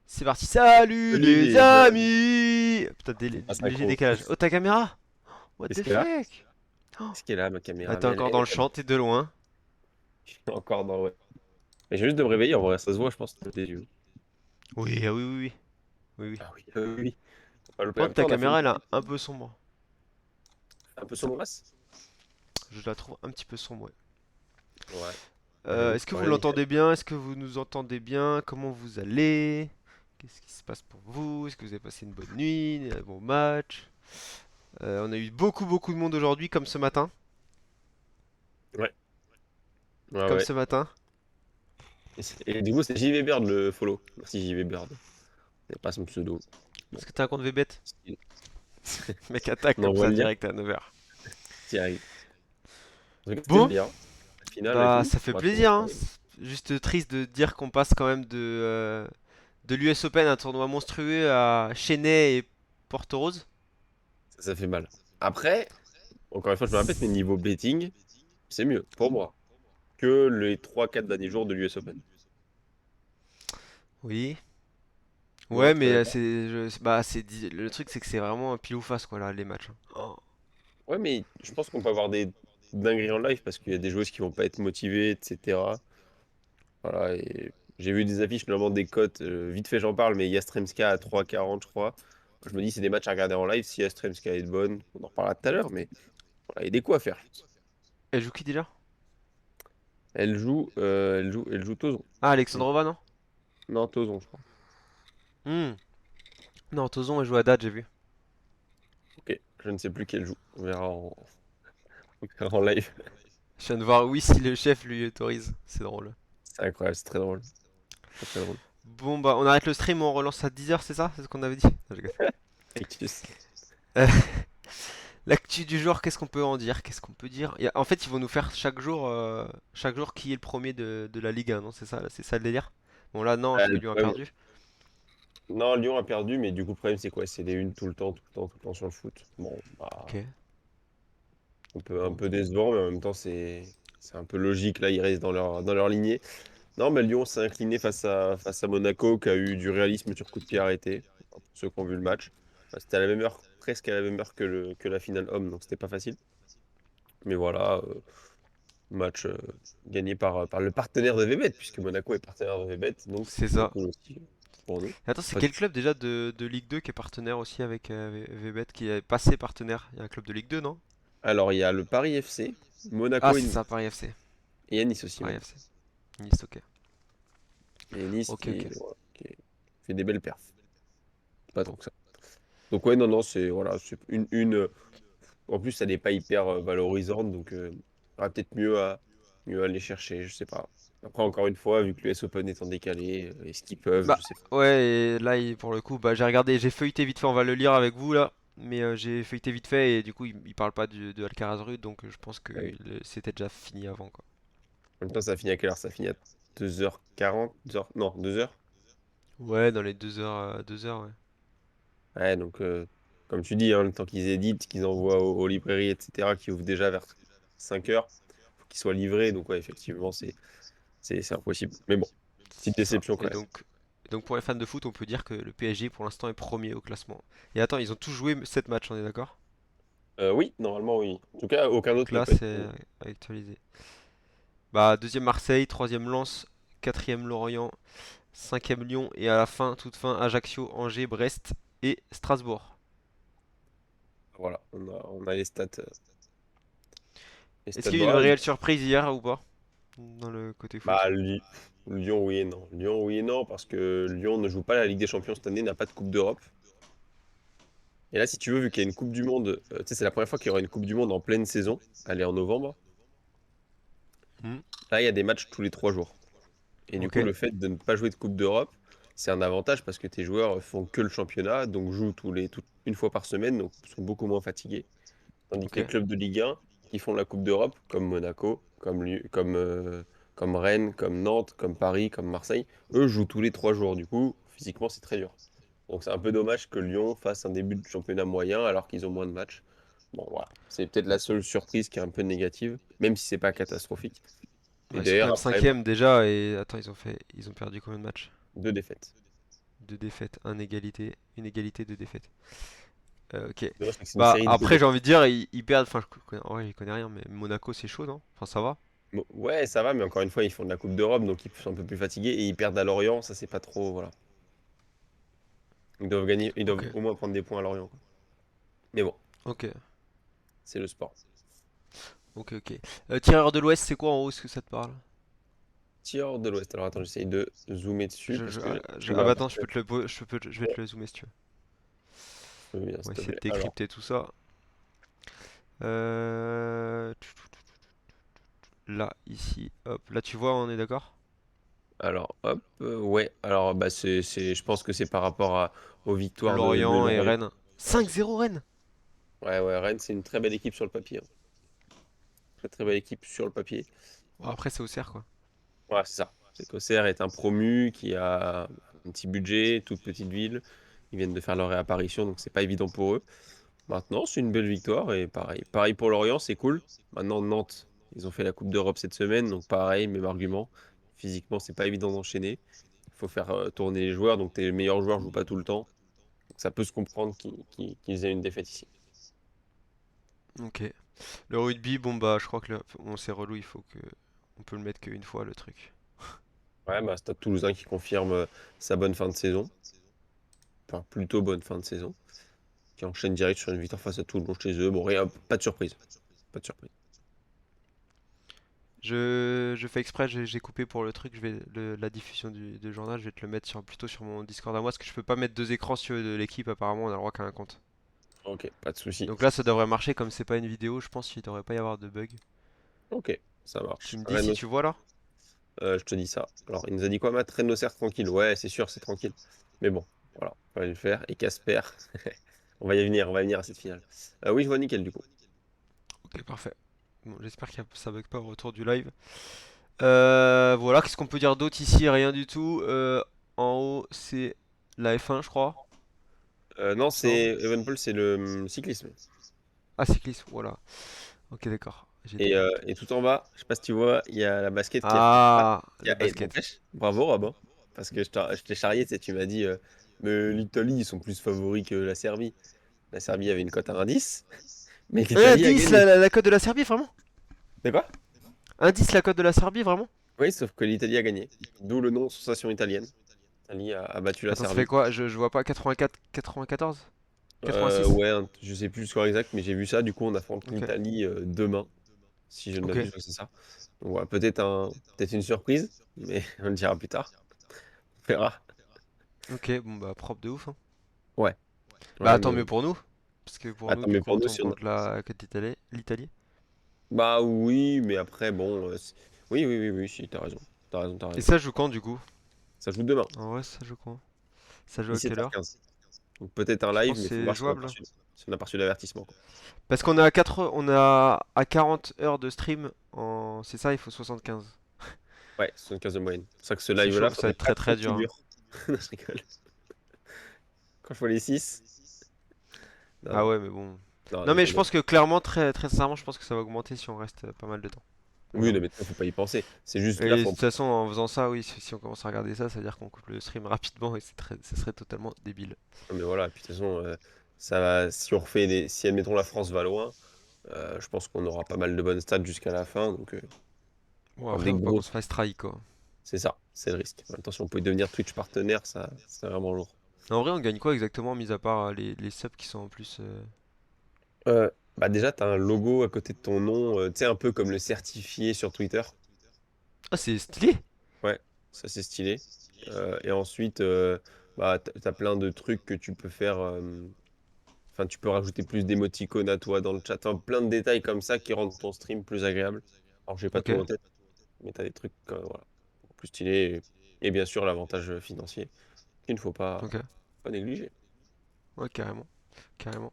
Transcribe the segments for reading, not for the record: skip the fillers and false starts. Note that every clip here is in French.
C'est parti, salut Salut les les amis. amis. Putain, Ah, léger synchro. décalage. Oh, ta caméra? What Qu'est-ce the qu'elle a? fuck? Oh. Qu'est-ce qu'elle a, ma Ah, caméra? t'es Mais encore dans le champ, t'es de loin. je suis encore dans. Ouais. Mais je viens juste de me réveiller, en vrai, ça se voit, je pense, des yeux. Oui, ah oui, oui, oui. Oui, oui. Ah oui, oui. Faut pas louper. Par En contre, même ta temps, on a fait une caméra, elle est petite. un peu sombre. Un peu sombrasse. Je la trouve un petit peu sombre, ouais. Ouais. Bah, j'avoue, Est-ce que vous pareil. l'entendez bien? Est-ce que vous nous entendez bien? Comment vous allez? Qu'est-ce qui se passe pour vous? Est-ce que vous avez passé une bonne nuit? Un bon match? On a eu beaucoup de monde aujourd'hui, comme ce matin. Ouais. Ouais, Comme ouais. ce matin. Et du coup, c'est JV Bird le follow. Merci JV Bird. C'est pas son pseudo. Bon, Est-ce que t'as un compte VBet? stylé. Mec attaque On comme envoie ça le lien. direct à 9h. T'y arrives. En tout cas, c'était Bon, bien. La finale et bah tout. ça fait On va tout plaisir, hein. montrer. C'est juste triste de dire qu'on passe quand même de l'US Open, un tournoi monstrueux, à Chennai et Porto Rose. Ça fait mal. Après, encore une fois, je me répète, mais niveau betting, c'est mieux pour moi que les 3 4 derniers jours de l'US Open. Oui. Non, Ouais, t'es pas mais d'accord? bah le truc c'est que c'est vraiment un pile ou face quoi là les matchs, hein. Oh. Ouais, mais je pense qu'on peut avoir des dingueries en live parce qu'il y a des joueuses qui vont pas être motivées, etc. Voilà, et j'ai vu des affiches, notamment des cotes, vite fait j'en parle, mais Yastremska à 3,40 je crois. Je me dis c'est des matchs à regarder en live si Yastremska est bonne, on en reparlera tout à l'heure, mais voilà, il y a des coups à faire, je pense. Elle joue qui déjà? Elle joue Tozon. Ah, Mm. Alexandrova, non? Non, Tozon, je crois. Hmm. Non, Tozon elle joue à date, j'ai vu. Ok, je ne sais plus qui elle joue. On verra en live. Je viens de voir oui si le chef lui autorise. C'est drôle. C'est incroyable, c'est très drôle. Très très drôle. Bon bah on arrête le stream, on relance à 10h, c'est ça? C'est ce qu'on avait dit? Non, je rigole. Rictus. Euh, L'actu du jour, qu'est-ce qu'on peut en dire? Qu'est-ce qu'on peut dire? En fait, ils vont nous faire chaque jour qui est le premier de la Ligue 1, non? C'est ça le délire? Bon là non, parce que Le Lyon a problème- perdu. Non, Lyon a perdu, mais du coup, le problème, c'est quoi? C'est des unes tout le temps, tout le temps, tout le temps sur le foot. Bon, Ok, bah, un bon. peu décevant, mais en même temps, c'est un peu logique. Là, ils restent dans leur lignée. Non, mais Lyon s'est incliné face à Monaco, qui a eu du réalisme sur coup de pied arrêté. Pour ceux qui ont vu le match. C'était à la même heure, presque à la même heure que la finale homme, donc c'était pas facile. Mais voilà, match gagné par le partenaire de Vbet, puisque Monaco est partenaire de Vbet, donc c'est C'est plutôt ça. cool aussi pour nous. Attends, c'est Pas quel du- club déjà de Ligue 2 qui est partenaire aussi avec VBet, qui est passé partenaire? Il y a un club de Ligue 2, non? Alors, il y a le Paris FC, Ah, Monaco et c'est Nice. ça, Paris FC. Et il y a Nice aussi Paris maintenant. FC. Nice, ok. Et Nice Ok, ok. voilà, qui fait des belles perfs. Pas tant que ça. Donc ouais, non, non, c'est voilà, c'est en plus, ça n'est pas hyper valorisante, donc il y aura peut-être mieux à aller chercher, je sais pas. Après, encore une fois, vu que l'US Open est en décalé, est-ce qu'ils peuvent, Bah, je sais pas. ouais, et là, pour le coup, bah, j'ai regardé, j'ai feuilleté vite fait, on va le lire avec vous là. Mais j'ai feuilleté vite fait et du coup, il parle pas de Alcaraz Ruud, donc je pense que Ah oui. c'était déjà fini avant quoi. En même temps, ça finit à quelle heure? Ça finit à 2h40, 2h, non, 2h. Ouais, dans les 2 heures, 2 heures, ouais. Ouais, donc, comme tu dis, hein, le temps qu'ils éditent, qu'ils envoient aux librairies, etc., qui ouvrent déjà vers 5 heures, faut qu'il soit livré. Donc, ouais, effectivement, c'est impossible. Mais bon, petite C'est ça. déception quand même. Et donc pour les fans de foot, on peut dire que le PSG pour l'instant est premier au classement. Et attends, ils ont tous joué 7 matchs, on est d'accord? Oui, normalement, oui. En tout cas, aucun Donc autre ne là, peut être c'est premier. actualisé. Bah, deuxième Marseille, troisième Lens, quatrième Lorient, cinquième Lyon et à la fin, toute fin, Ajaccio, Angers, Brest et Strasbourg. Voilà, on a les Est-ce stats qu'il y a eu une voilà. réelle surprise hier ou pas? Dans le côté foot? Bah, Lyon, oui et non. Lyon, oui et non, parce que Lyon ne joue pas la Ligue des Champions cette année, n'a pas de Coupe d'Europe. Et là, si tu veux, vu qu'il y a une Coupe du Monde, tu sais, c'est la première fois qu'il y aura une Coupe du Monde en pleine saison. Elle est en novembre. Hmm. Là, il y a des matchs tous les 3 jours. Et du Ok, coup, le fait de ne pas jouer de Coupe d'Europe, c'est un avantage parce que tes joueurs font que le championnat, donc jouent une fois par semaine, donc sont beaucoup moins fatigués. Tandis que ok, les clubs de Ligue 1 qui font la Coupe d'Europe, comme Monaco, comme Rennes, comme Nantes, comme Paris, comme Marseille, eux jouent tous les 3 jours. Du coup, physiquement, c'est très dur. Donc c'est un peu dommage que Lyon fasse un début de championnat moyen alors qu'ils ont moins de matchs. Bon, voilà. C'est peut-être la seule surprise qui est un peu négative, même si c'est pas catastrophique. Et ouais, ils sont quand d'ailleurs, même après, bah, cinquième déjà et attends, ils ont perdu combien de matchs? 2 défaites. Deux défaites, une égalité, deux défaites. Ok. Dommage, c'est que c'est une Bah série de deux après j'ai envie défaites. de dire ils perdent. Enfin en vrai, je connais rien mais Monaco c'est chaud non? Enfin ça va. Bon, ouais, ça va, mais encore une fois, ils font de la Coupe d'Europe, donc ils sont un peu plus fatigués et ils perdent à Lorient. Ça, c'est pas trop. Voilà. Ils doivent gagner, ils Ok. doivent au moins prendre des points à Lorient, quoi. Mais bon, Ok. c'est le sport. Ok. Tireur de l'Ouest c'est quoi en haut? Est-ce que ça te parle? Tireur de l'Ouest. Alors attends, j'essaye de zoomer dessus parce que tu Ah m'as bah appris attends je peux te je vais te le zoomer si tu veux. je veux bien, On s'il va te essayer de plaît. Alors, décrypter tout ça. Euh... Là ici hop là tu vois on est d'accord? hop, ouais. Alors, bah, je pense que c'est par rapport aux victoires de Lorient et Lorient. Rennes. Ouais, 5-0 Rennes. ouais, Rennes, c'est une très belle équipe sur le papier, hein. Très, très belle équipe sur le papier. Bon, après c'est Auxerre quoi. Ouais, c'est ça. C'est qu'Auxerre est un promu qui a un petit budget, toute petite ville. Ils viennent de faire leur réapparition, donc c'est pas évident pour eux. Maintenant, c'est une belle victoire et pareil. Pareil pour Lorient, c'est cool. Maintenant, Nantes, ils ont fait la Coupe d'Europe cette semaine, donc pareil, même argument. Physiquement, c'est pas évident d'enchaîner. Il faut faire tourner les joueurs, donc tes meilleurs joueurs jouent pas tout le temps. Donc ça peut se comprendre qu'ils aient une défaite ici. Ok. Le rugby bon bah je crois que c'est relou il faut que on peut le mettre qu'une fois le truc. Ouais, bah, Stade Toulousain qui confirme sa bonne fin de saison. Enfin, plutôt bonne fin de saison. Qui enchaîne direct sur une victoire face à Toulon chez eux. Bon, rien, pas de surprise. Pas de surprise. Je fais exprès, j'ai coupé pour le truc, la diffusion du journal, je vais te le mettre plutôt sur mon Discord à moi, parce que je peux pas mettre deux écrans sur de l'équipe, apparemment on a le droit qu'à un compte. Ok, pas de souci. Donc là ça devrait marcher, comme c'est pas une vidéo, je pense qu'il devrait pas y avoir de bug. Ok, ça Tu marche. me dis si Rennes, tu vois là? je te dis ça. Alors, il nous a dit quoi, Matt? Rennes Auxerre tranquille. Ouais, c'est sûr, c'est tranquille. Mais bon, voilà, on va le faire. Et Casper, on va y venir à cette finale. Oui, je vois nickel du coup. Ok, parfait. Bon, j'espère que ça bug pas au retour du live. Voilà, qu'est-ce qu'on peut dire d'autre ici? Rien du tout. En haut, c'est la F1, je crois. Non, Non? Evenpol, c'est le cyclisme. Ah, cyclisme, voilà. Ok, d'accord, j'ai Et, tout euh, capté. et tout en bas, je sais pas si tu vois, il y a la basket qui a fait. Ah, le basket. N'empêche, bravo Robin. Parce que je t'ai charrié, tu sais, tu m'as dit, mais l'Italie, ils sont plus favoris que la Serbie. La Serbie avait une cote à 1,10, mais l'Italie a Indice, gagné. la cote de la Serbie, vraiment? C'est quoi? Indice, la cote de la Serbie, vraiment? Oui, sauf que l'Italie a gagné. D'où le nom sensation italienne. L'Italie a battu la Attends, ça fait Serbie. quoi? Je vois pas 84, 94? 86? Ouais, je sais plus le score exact, mais j'ai vu ça. Du coup, on affronte Ok, l'Italie demain, si je ne ok, m'abuse, ouais, c'est ça. Donc voilà, peut-être une surprise, mais on le dira plus tard. On verra. ok, bon bah propre de ouf, hein. Ouais, Bah rien tant de. mieux pour nous, parce que pour nous Attends, du mais coup pour on nous, tombe si on a. contre la cote l'Italie. Bah oui, mais après, bon. Oui, si, t'as raison. T'as raison, t'as Et raison. ça joue quand du coup? Ça joue demain, En vrai ça joue quand? Ça joue à quelle heure? 17h15. Donc peut-être un Tu live, penses mais que il faut c'est voir jouable? si on a pas reçu l'avertissement, quoi. Parce qu'on a à 4 on a à 40 heures de stream c'est ça, il faut 75. Ouais, 75 de moyenne. C'est pour ça que ce C'est live-là, chaud, ça va faudrait être très pas trop très qu'il dur, hein. dure. Non, je rigole. Quand je vois les 6. Non, Ah non. ouais mais bon. Non, Non, mais je déconne. pense que clairement, très, très sincèrement, je pense que ça va augmenter si on reste pas mal de temps. Oui, Voilà. non, mais ça, faut pas y penser. C'est juste là, Et de faut. toute façon, en faisant ça, oui, si on commence à regarder ça, ça veut dire qu'on coupe le stream rapidement et ce serait totalement débile. Non, mais voilà, puis de toute façon, ça va. Si on refait des. Si admettons la France va loin, je pense qu'on aura pas mal de bonnes stats jusqu'à la fin. Donc, Bon, enfin, après, des faut pas qu'on gros. se fasse trahir, quoi. C'est ça, c'est le risque. En même temps, si on pouvait devenir Twitch partenaire, ça, c'est vraiment lourd. En vrai, on gagne quoi exactement, mis à part les subs qui sont en plus. Bah déjà, tu as un logo à côté de ton nom, tu sais, un peu comme le certifié sur Twitter. Ah, c'est stylé! Ouais, ça c'est stylé. Et ensuite, bah, t'as plein de trucs que tu peux faire. Enfin, tu peux rajouter plus d'émoticônes à toi dans le chat. Enfin, plein de détails comme ça qui rendent ton stream plus agréable. Alors, j'ai pas Ok, tout en tête, mais t'as des trucs voilà, plus stylés. Et bien sûr, l'avantage financier qu'il ne faut ok. pas négliger. Ouais, carrément. Carrément.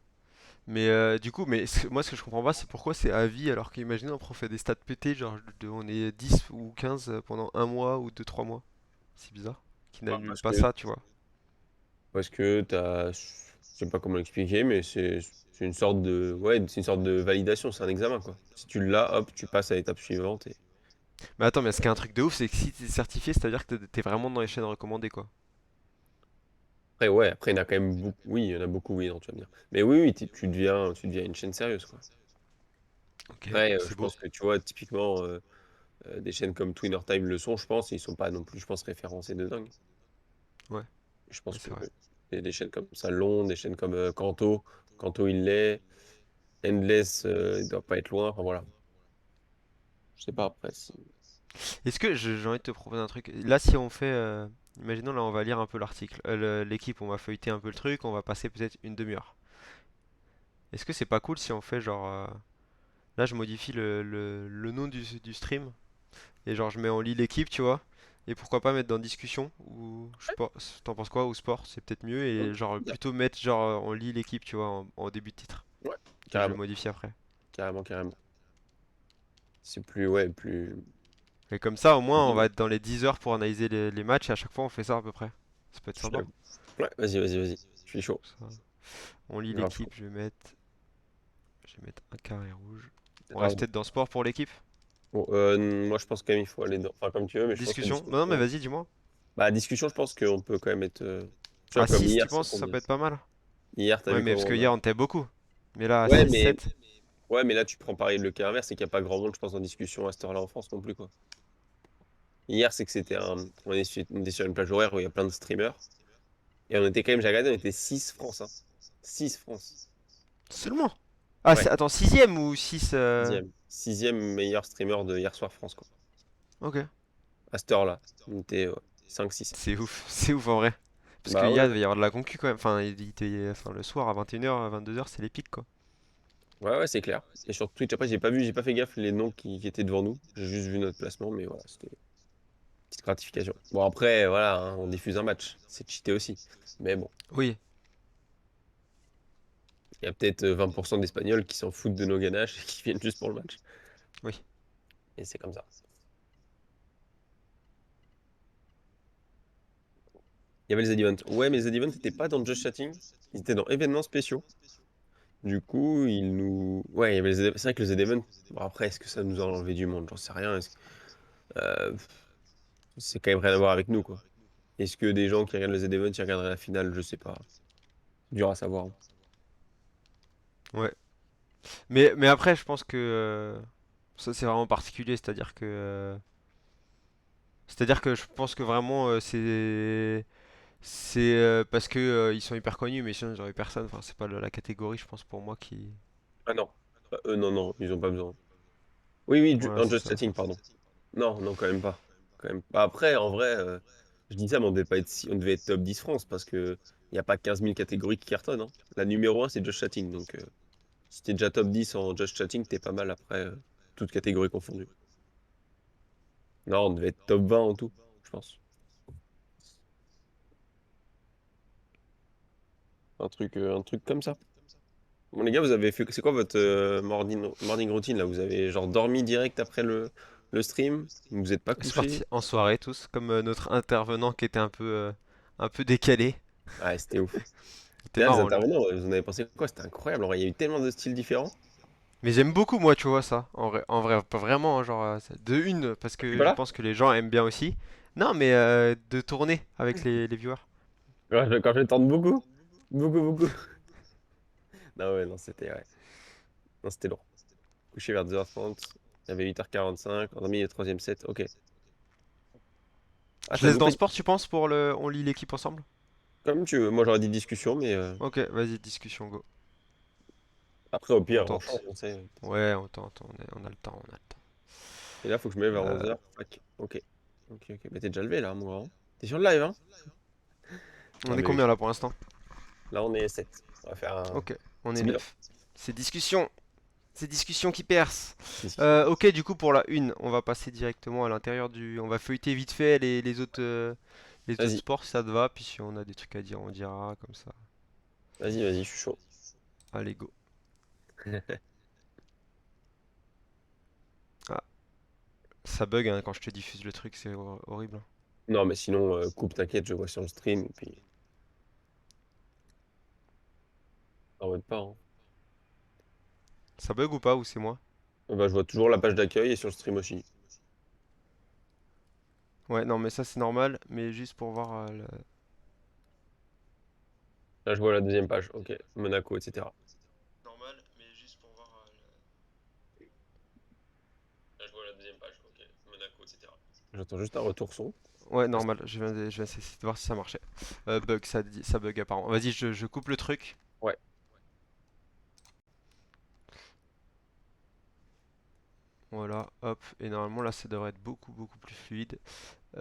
Mais du coup, moi ce que je comprends pas, c'est pourquoi c'est à vie alors qu'imaginez on fait des stats pétés, genre on est 10 ou 15 pendant un mois ou deux trois mois. C'est bizarre. Qui Bah, n'annulent pas ça, tu vois. parce que t'as, je sais pas comment l'expliquer, mais c'est une sorte de, ouais, c'est une sorte de validation, c'est un examen, quoi. Si tu l'as, hop, tu passes à l'étape suivante. Et... Mais attends, mais ce qui est un truc de ouf, c'est que si t'es certifié, c'est-à-dire que t'es vraiment dans les chaînes recommandées, quoi. Après, ouais, après, il y en a quand même beaucoup, oui, il y en a beaucoup, oui, non, tu vas me dire. Mais oui, oui, tu deviens une chaîne sérieuse, quoi. Ok, Après, je c'est beau. pense que, tu vois, typiquement, des chaînes comme Twinner Time le sont, je pense, et ils sont pas non plus, je pense, référencés de dingue. Ouais, Je pense ouais, que c'est vrai. il y a des chaînes comme Salon, des chaînes comme Kanto, Kanto il l'est, Endless, il doit pas être loin, enfin voilà. Je sais pas après si. Est-ce que j'ai envie de te proposer un truc. Là, si on fait, imaginons là, on va lire un peu l'article, l'équipe, on va feuilleter un peu le truc, on va passer peut-être une demi-heure. Est-ce que c'est pas cool si on fait genre, là, je modifie le nom du stream et genre je mets en lit l'équipe, tu vois. Et pourquoi pas mettre dans discussion ou sport, t'en penses quoi, ou sport, c'est peut-être mieux Ouais, et genre plutôt mettre genre en lit l'équipe, tu vois, en début de titre. ouais, Et je le carrément, modifie après. carrément, carrément. C'est plus, ouais, plus. Et comme ça, au moins, on va Vivant. être dans les 10 heures pour analyser les matchs et à chaque fois on fait ça à peu près. Ça peut être Je suis sympa. d'accord. Ouais, vas-y, vas-y, vas-y. Je suis chaud. Ça. On lit Grave chaud. l'équipe, je vais mettre un carré rouge. On reste Grave. peut-être dans sport pour l'équipe. Bon, moi, je pense quand même il faut aller dans. Enfin, comme tu veux, mais je pense que Discussion. Non, non, mais discussion. vas-y, dis-moi. Bah, discussion, je pense qu'on peut quand même être. Tu vois, À comme 6 tu hier, c'est penses, ça combien? peut être pas mal? Hier, t'as Ouais, vu mais parce comment que on a. hier on était beaucoup. Mais là, à Ouais, 6 mais. 7 Ouais, mais là, tu prends pareil le cas inverse, c'est qu'il n'y a pas grand monde, je pense, en discussion à cette heure-là en France non plus, quoi. Hier, c'est que c'était un. On était sur une plage horaire où il y a plein de streamers. Et on était quand même, j'ai regardé, on était 6 France, hein. 6 France. seulement. Ah, Ouais, attends, sixième ou 6 sixième. Sixième meilleur streamer de hier soir France, quoi. Ok. À cette heure-là. On était 5-6. C'est ouf, c'est ouf en vrai. Parce Bah qu'hier, il ouais. devait y avoir de la concu quand même. Enfin, enfin le soir à 21h, 22h, c'est l'épique quoi. Ouais, ouais, c'est clair. Et sur Twitch, après, j'ai pas fait gaffe les noms qui étaient devant nous. J'ai juste vu notre placement, mais voilà, c'était une petite gratification. Bon, après, voilà, hein, on diffuse un match. C'est cheaté aussi. Mais bon, Oui, il y a peut-être 20% d'Espagnols qui s'en foutent de nos ganaches et qui viennent juste pour le match. oui. Et c'est comme ça. Il y avait les events. Ouais, mais les events n'étaient pas dans Just Chatting. Ils étaient dans événements spéciaux. Du coup, ils nous. Ouais, il y avait c'est vrai que les events. Bon, après, est-ce que ça nous a enlevé du monde? J'en sais rien. Euh, C'est quand même rien à voir avec nous, quoi. Est-ce que des gens qui regardent les events, ils regarderaient la finale? Je sais pas. Dur à savoir. Ouais. Mais après, je pense que ça c'est vraiment particulier, c'est-à-dire que je pense que vraiment c'est parce que ils sont hyper connus, mais sinon ils auraient personne. Enfin, c'est pas la catégorie, je pense pour moi qui. Ah non. Eux, non, non, ils ont pas besoin. Oui, oui, Voilà, en c'est Just ça. Chatting, pardon. Non, non, quand même pas. Quand même. Bah, après, en vrai, je dis ça, mais on devait pas être on devait être top 10 France parce que il n'y a pas 15 000 catégories qui cartonnent, hein. La numéro un c'est Just Chatting. Donc, si t'es déjà top 10 en Just Chatting, t'es pas mal après, toutes catégories confondues. Non, on devait être top 20 en tout, je pense. Un truc comme ça. Bon, les gars, vous avez fait. C'est quoi votre morning routine là? Vous avez genre dormi direct après le stream? Vous vous êtes pas C'est couché? parti en soirée tous, comme notre intervenant qui était un peu décalé. Ah, c'était ouf. Il était D'ailleurs, les marrant lui. intervenants, vous en avez pensé quoi? C'était incroyable. Il y a eu tellement de styles différents. Mais j'aime beaucoup moi, tu vois ça. En vrai, pas vraiment, hein, genre de une, parce Je suis que pas je là? pense que les gens aiment bien aussi. Non, mais de tourner avec les viewers. Quand je tente beaucoup. Beaucoup, beaucoup. Non, ouais, non, c'était ouais. Non, c'était lourd. Couché vers 2h30. Il y avait 8h45. On a mis le troisième set. Ok. Ah, Je t'as laisse dans loupé. sport, tu penses, pour le on lit l'équipe ensemble? Comme tu veux. Moi, j'aurais dit discussion, mais Ok, vas-y, discussion, go. après, au On pire, on change, tente. on sait. Ouais, on tente, on a le temps, on a le temps. Et là, faut que je me lève vers Euh, 11h. Ok. Ok, ok. Mais t'es déjà levé, là, moi, hein. T'es sur le live, hein? on Non, est mais combien là pour l'instant? là, on est 7. On va faire un Ok, on est petit bilan. 9. C'est discussion qui perce. Discussion. Ok, du coup pour la une, on va passer directement à l'intérieur du. On va feuilleter vite fait les autres Vas-y. sports si ça te va, puis si on a des trucs à dire, on dira comme ça. Vas-y, vas-y, je suis chaud. Allez, go. Ah, ça bug hein, quand je te diffuse le truc, c'est horrible. Non, mais sinon, coupe, t'inquiète, je vois sur le stream. Et puis, en mode pas, hein. Ça bug ou pas, ou c'est moi? Bah, je vois toujours la page d'accueil et sur le stream aussi. Ouais, non, mais ça c'est normal, mais juste pour voir. Là, je vois la deuxième page. Ok. Monaco, etc. Normal, mais juste pour voir. Là, je vois la deuxième page. Ok. Monaco, etc. J'entends juste un retour son. Ouais, Ah, normal, je vais essayer de voir si ça marchait. Bug, ça bug apparemment. Vas-y, je coupe le truc. ouais. Voilà, hop, et normalement là ça devrait être beaucoup plus fluide.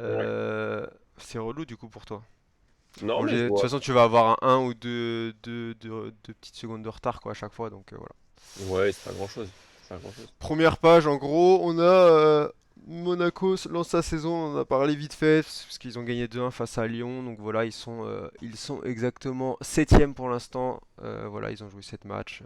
Ouais. Euh, c'est relou du coup pour toi. Non, Bon, mais je de toute vois. façon tu vas avoir un ou deux petites secondes de retard quoi à chaque fois, donc voilà. Ouais, c'est pas grand-chose. C'est pas grand-chose. Première page, en gros, on a Monaco lance sa saison, on en a parlé vite fait, parce qu'ils ont gagné 2-1 face à Lyon, donc voilà, ils sont exactement 7ème pour l'instant. Voilà, ils ont joué 7 matchs.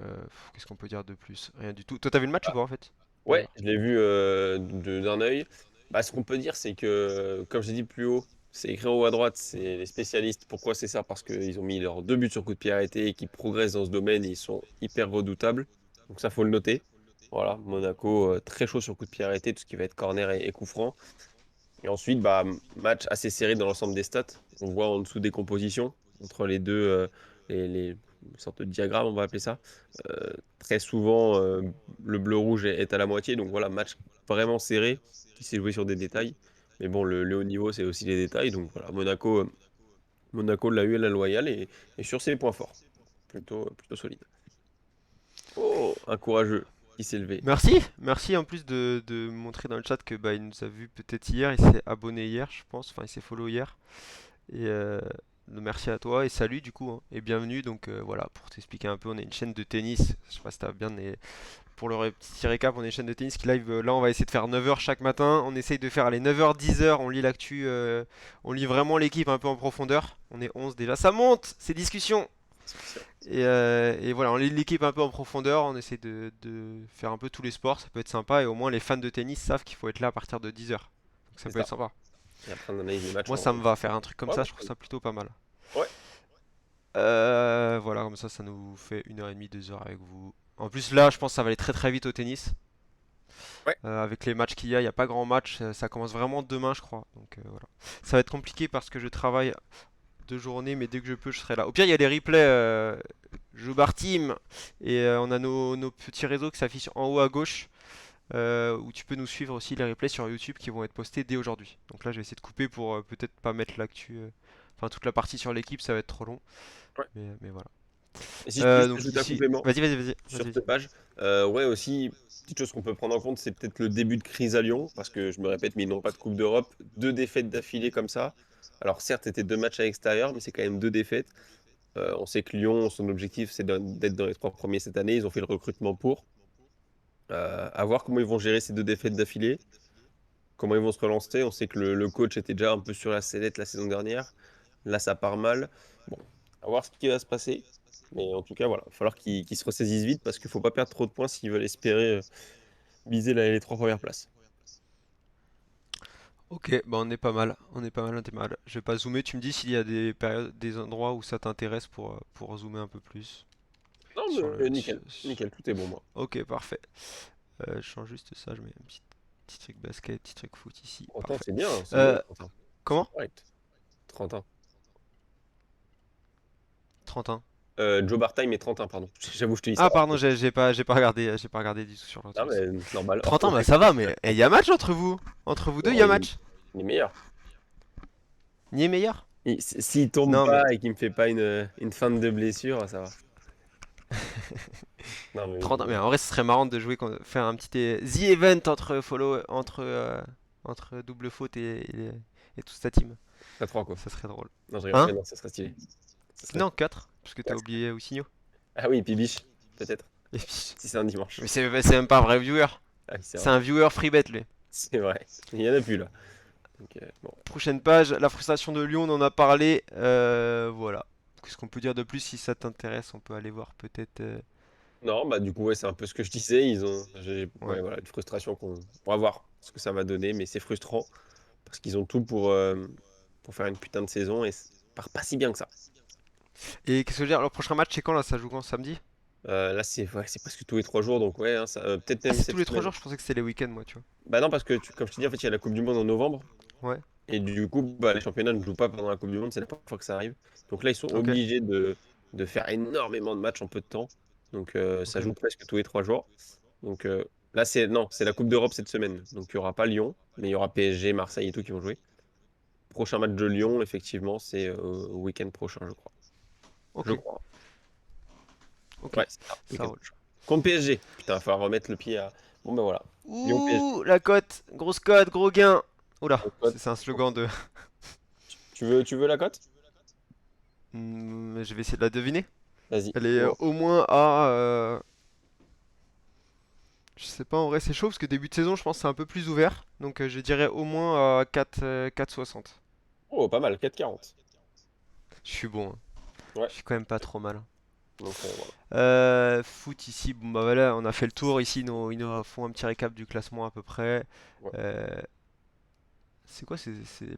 Qu'est-ce qu'on peut dire de plus? Rien du tout. Toi, t'as vu le match ou pas en fait? Ouais, D'ailleurs. je l'ai vu d'un œil. Bah, ce qu'on peut dire, c'est que, comme j'ai dit plus haut, c'est écrit en haut à droite, c'est les spécialistes. Pourquoi c'est ça? Parce qu'ils ont mis leurs 2 buts sur coup de pied arrêté et qu'ils progressent dans ce domaine et ils sont hyper redoutables. Donc ça, faut le noter. Voilà, Monaco, très chaud sur coup de pied arrêté, tout ce qui va être corner et coup franc. Et ensuite, bah, match assez serré dans l'ensemble des stats. On voit en dessous des compositions entre les deux, les sortes de diagrammes, on va appeler ça. Très souvent, le bleu-rouge est à la moitié. Donc voilà, match vraiment serré qui s'est joué sur des détails. Mais bon, le haut niveau, c'est aussi les détails. Donc voilà, Monaco l'a eu à la loyale et sur ses points forts. Plutôt solide. Oh, un courageux qui s'est levé. Merci, merci en plus de montrer dans le chat que bah, il nous a vu peut-être hier, il s'est abonné hier, je pense, enfin il s'est follow hier. Et merci à toi et salut du coup, hein, et bienvenue. Donc voilà, pour t'expliquer un peu, on est une chaîne de tennis. Je sais pas si t'as bien, mais pour le petit récap, on est une chaîne de tennis qui live. Là, on va essayer de faire 9h chaque matin. On essaye de faire les 9h, 10h. On lit l'actu, on lit vraiment l'équipe un peu en profondeur. On est 11 déjà, ça monte, ces discussions. Spécial. Et voilà, on lit l'équipe un peu en profondeur. On essaie de faire un peu tous les sports. Ça peut être sympa. Et au moins, les fans de tennis savent qu'il faut être là à partir de 10h. Donc ça C'est peut être ça. sympa. Et après, on analyse les matchs Moi, en ça me va plus. faire un truc comme Ouais, ça. moi, Je je trouve peux. ça plutôt pas mal. Ouais. Voilà, comme ça nous fait 1h30, 2h avec vous. En plus, là, je pense que ça va aller très vite au tennis. Ouais. Avec les matchs qu'il y a pas grand match. Ça commence vraiment demain, je crois. Donc voilà. Ça va être compliqué parce que je travaille 2 journées, mais dès que je peux, je serai là. Au pire, il y a des replays. Bar Team. Et on a nos petits réseaux qui s'affichent en haut à gauche. Où tu peux nous suivre aussi les replays sur YouTube qui vont être postés dès aujourd'hui. Donc là, je vais essayer de couper pour peut-être pas mettre l'actu. Enfin, toute la partie sur l'équipe, ça va être trop long. Ouais. Mais voilà. Et si je peux juste Donc ajouter un d'ici. complément sur Vas-y. cette page, ouais, aussi, petite chose qu'on peut prendre en compte, c'est peut-être le début de crise à Lyon, parce que je me répète, mais ils n'ont pas de Coupe d'Europe. 2 défaites d'affilée comme ça. Alors certes, c'était 2 matchs à l'extérieur, mais c'est quand même 2 défaites. On sait que Lyon, son objectif, c'est d'être dans les 3 premiers cette année. Ils ont fait le recrutement pour. À voir comment ils vont gérer ces 2 défaites d'affilée, comment ils vont se relancer. On sait que le coach était déjà un peu sur la sellette la saison dernière. Là, ça part mal. Bon, à voir ce qui va se passer. Mais en tout cas, voilà, il va falloir qu'ils se ressaisissent vite parce qu'il ne faut pas perdre trop de points s'ils veulent espérer viser les 3 premières places. Ok, bah on est pas mal, on est pas mal, on est pas mal. Je vais pas zoomer, tu me dis s'il y a des périodes, des endroits où ça t'intéresse pour zoomer un peu plus Non, sur le... mais nickel, nickel, tout est bon, moi. Ok, parfait. Je change juste ça, je mets un petit truc basket, petit truc foot ici, 30 ans, parfait. c'est bien, Euh, 30 ans. C'est comment? correct. 30 ans. 30 ans. Joe Bartime est 30 ans, pardon. J'avoue, je te dis ça. Ah pardon, j'ai pas regardé du tout sur Non, l'autre. mais normal, hors 30 ans, bah contexte. ça va, mais il y a match entre vous. Entre vous deux, il y Oh, a match. il est meilleur. Ni est meilleur? S'il tombe Non, mais pas et qu'il me fait pas une feinte de blessure, ça va. Non, mais 30 ans, mais en vrai, ce serait marrant de jouer, faire un petit The Event entre double faute et toute sa team. pas 3 quoi. Ça serait drôle. Non, je rigole. Hein? Mais non, ça serait stylé. Ça serait Non, 4 parce que t'as 4. oublié Ousinho. Ah oui, et puis biche, peut-être. Et puis, Si c'est un dimanche. mais c'est même pas un vrai viewer. Ah oui, c'est C'est vrai. un viewer free bet, lui. C'est vrai. Il y en a plus là. Donc, bon. Prochaine page, la frustration de Lyon, on en a parlé. Voilà. Qu'est-ce qu'on peut dire de plus si ça t'intéresse? On peut aller voir peut-être. Non, bah du coup, ouais, c'est un peu ce que je disais. Ouais. Ouais, voilà, une frustration on va voir ce que ça va donner, mais c'est frustrant parce qu'ils ont tout pour faire une putain de saison et ça part pas si bien que ça. Et qu'est-ce que je veux dire? Le prochain match, c'est quand là? Ça joue quand? Samedi? Là, c'est presque tous les 3 jours, donc ouais, hein, peut-être Ah, même c'est tous cette les 3 semaine. jours, je pensais que c'était les week-ends, moi, tu vois. Bah non, parce que comme je te dis, en fait, il y a la Coupe du Monde en novembre. Ouais, Et du coup, bah, les championnats ne jouent pas pendant la Coupe du Monde, c'est la première fois que ça arrive. Donc là, ils sont ok, obligés de faire énormément de matchs en peu de temps. Donc ça ok. joue presque tous les 3 jours. Donc là, non, c'est la Coupe d'Europe cette semaine. Donc il n'y aura pas Lyon, mais il y aura PSG, Marseille et tout qui vont jouer. Prochain match de Lyon, effectivement, c'est au week-end prochain, je crois. Je Ok, crois. ok, Ouais, c'est ça, ça week-end roule. prochain. Contre PSG. Putain, il va falloir remettre le pied à. Bon, ben voilà. Lyon PSG. Ouh, la cote, gros gain. Oula, Cote. c'est un slogan de. Tu veux la cote? Je vais essayer de la deviner. Vas-y, Elle est dis-moi. au moins à. Je sais pas, en vrai, c'est chaud parce que début de saison, je pense que c'est un peu plus ouvert. Donc je dirais au moins à 4,60. Oh, pas mal, 4,40. Je suis bon, hein. Ouais, Je suis quand même pas trop mal. donc voilà. Foot ici, bon bah voilà, on a fait le tour ici, ils nous font un petit récap du classement à peu près. Ouais. Euh, c'est quoi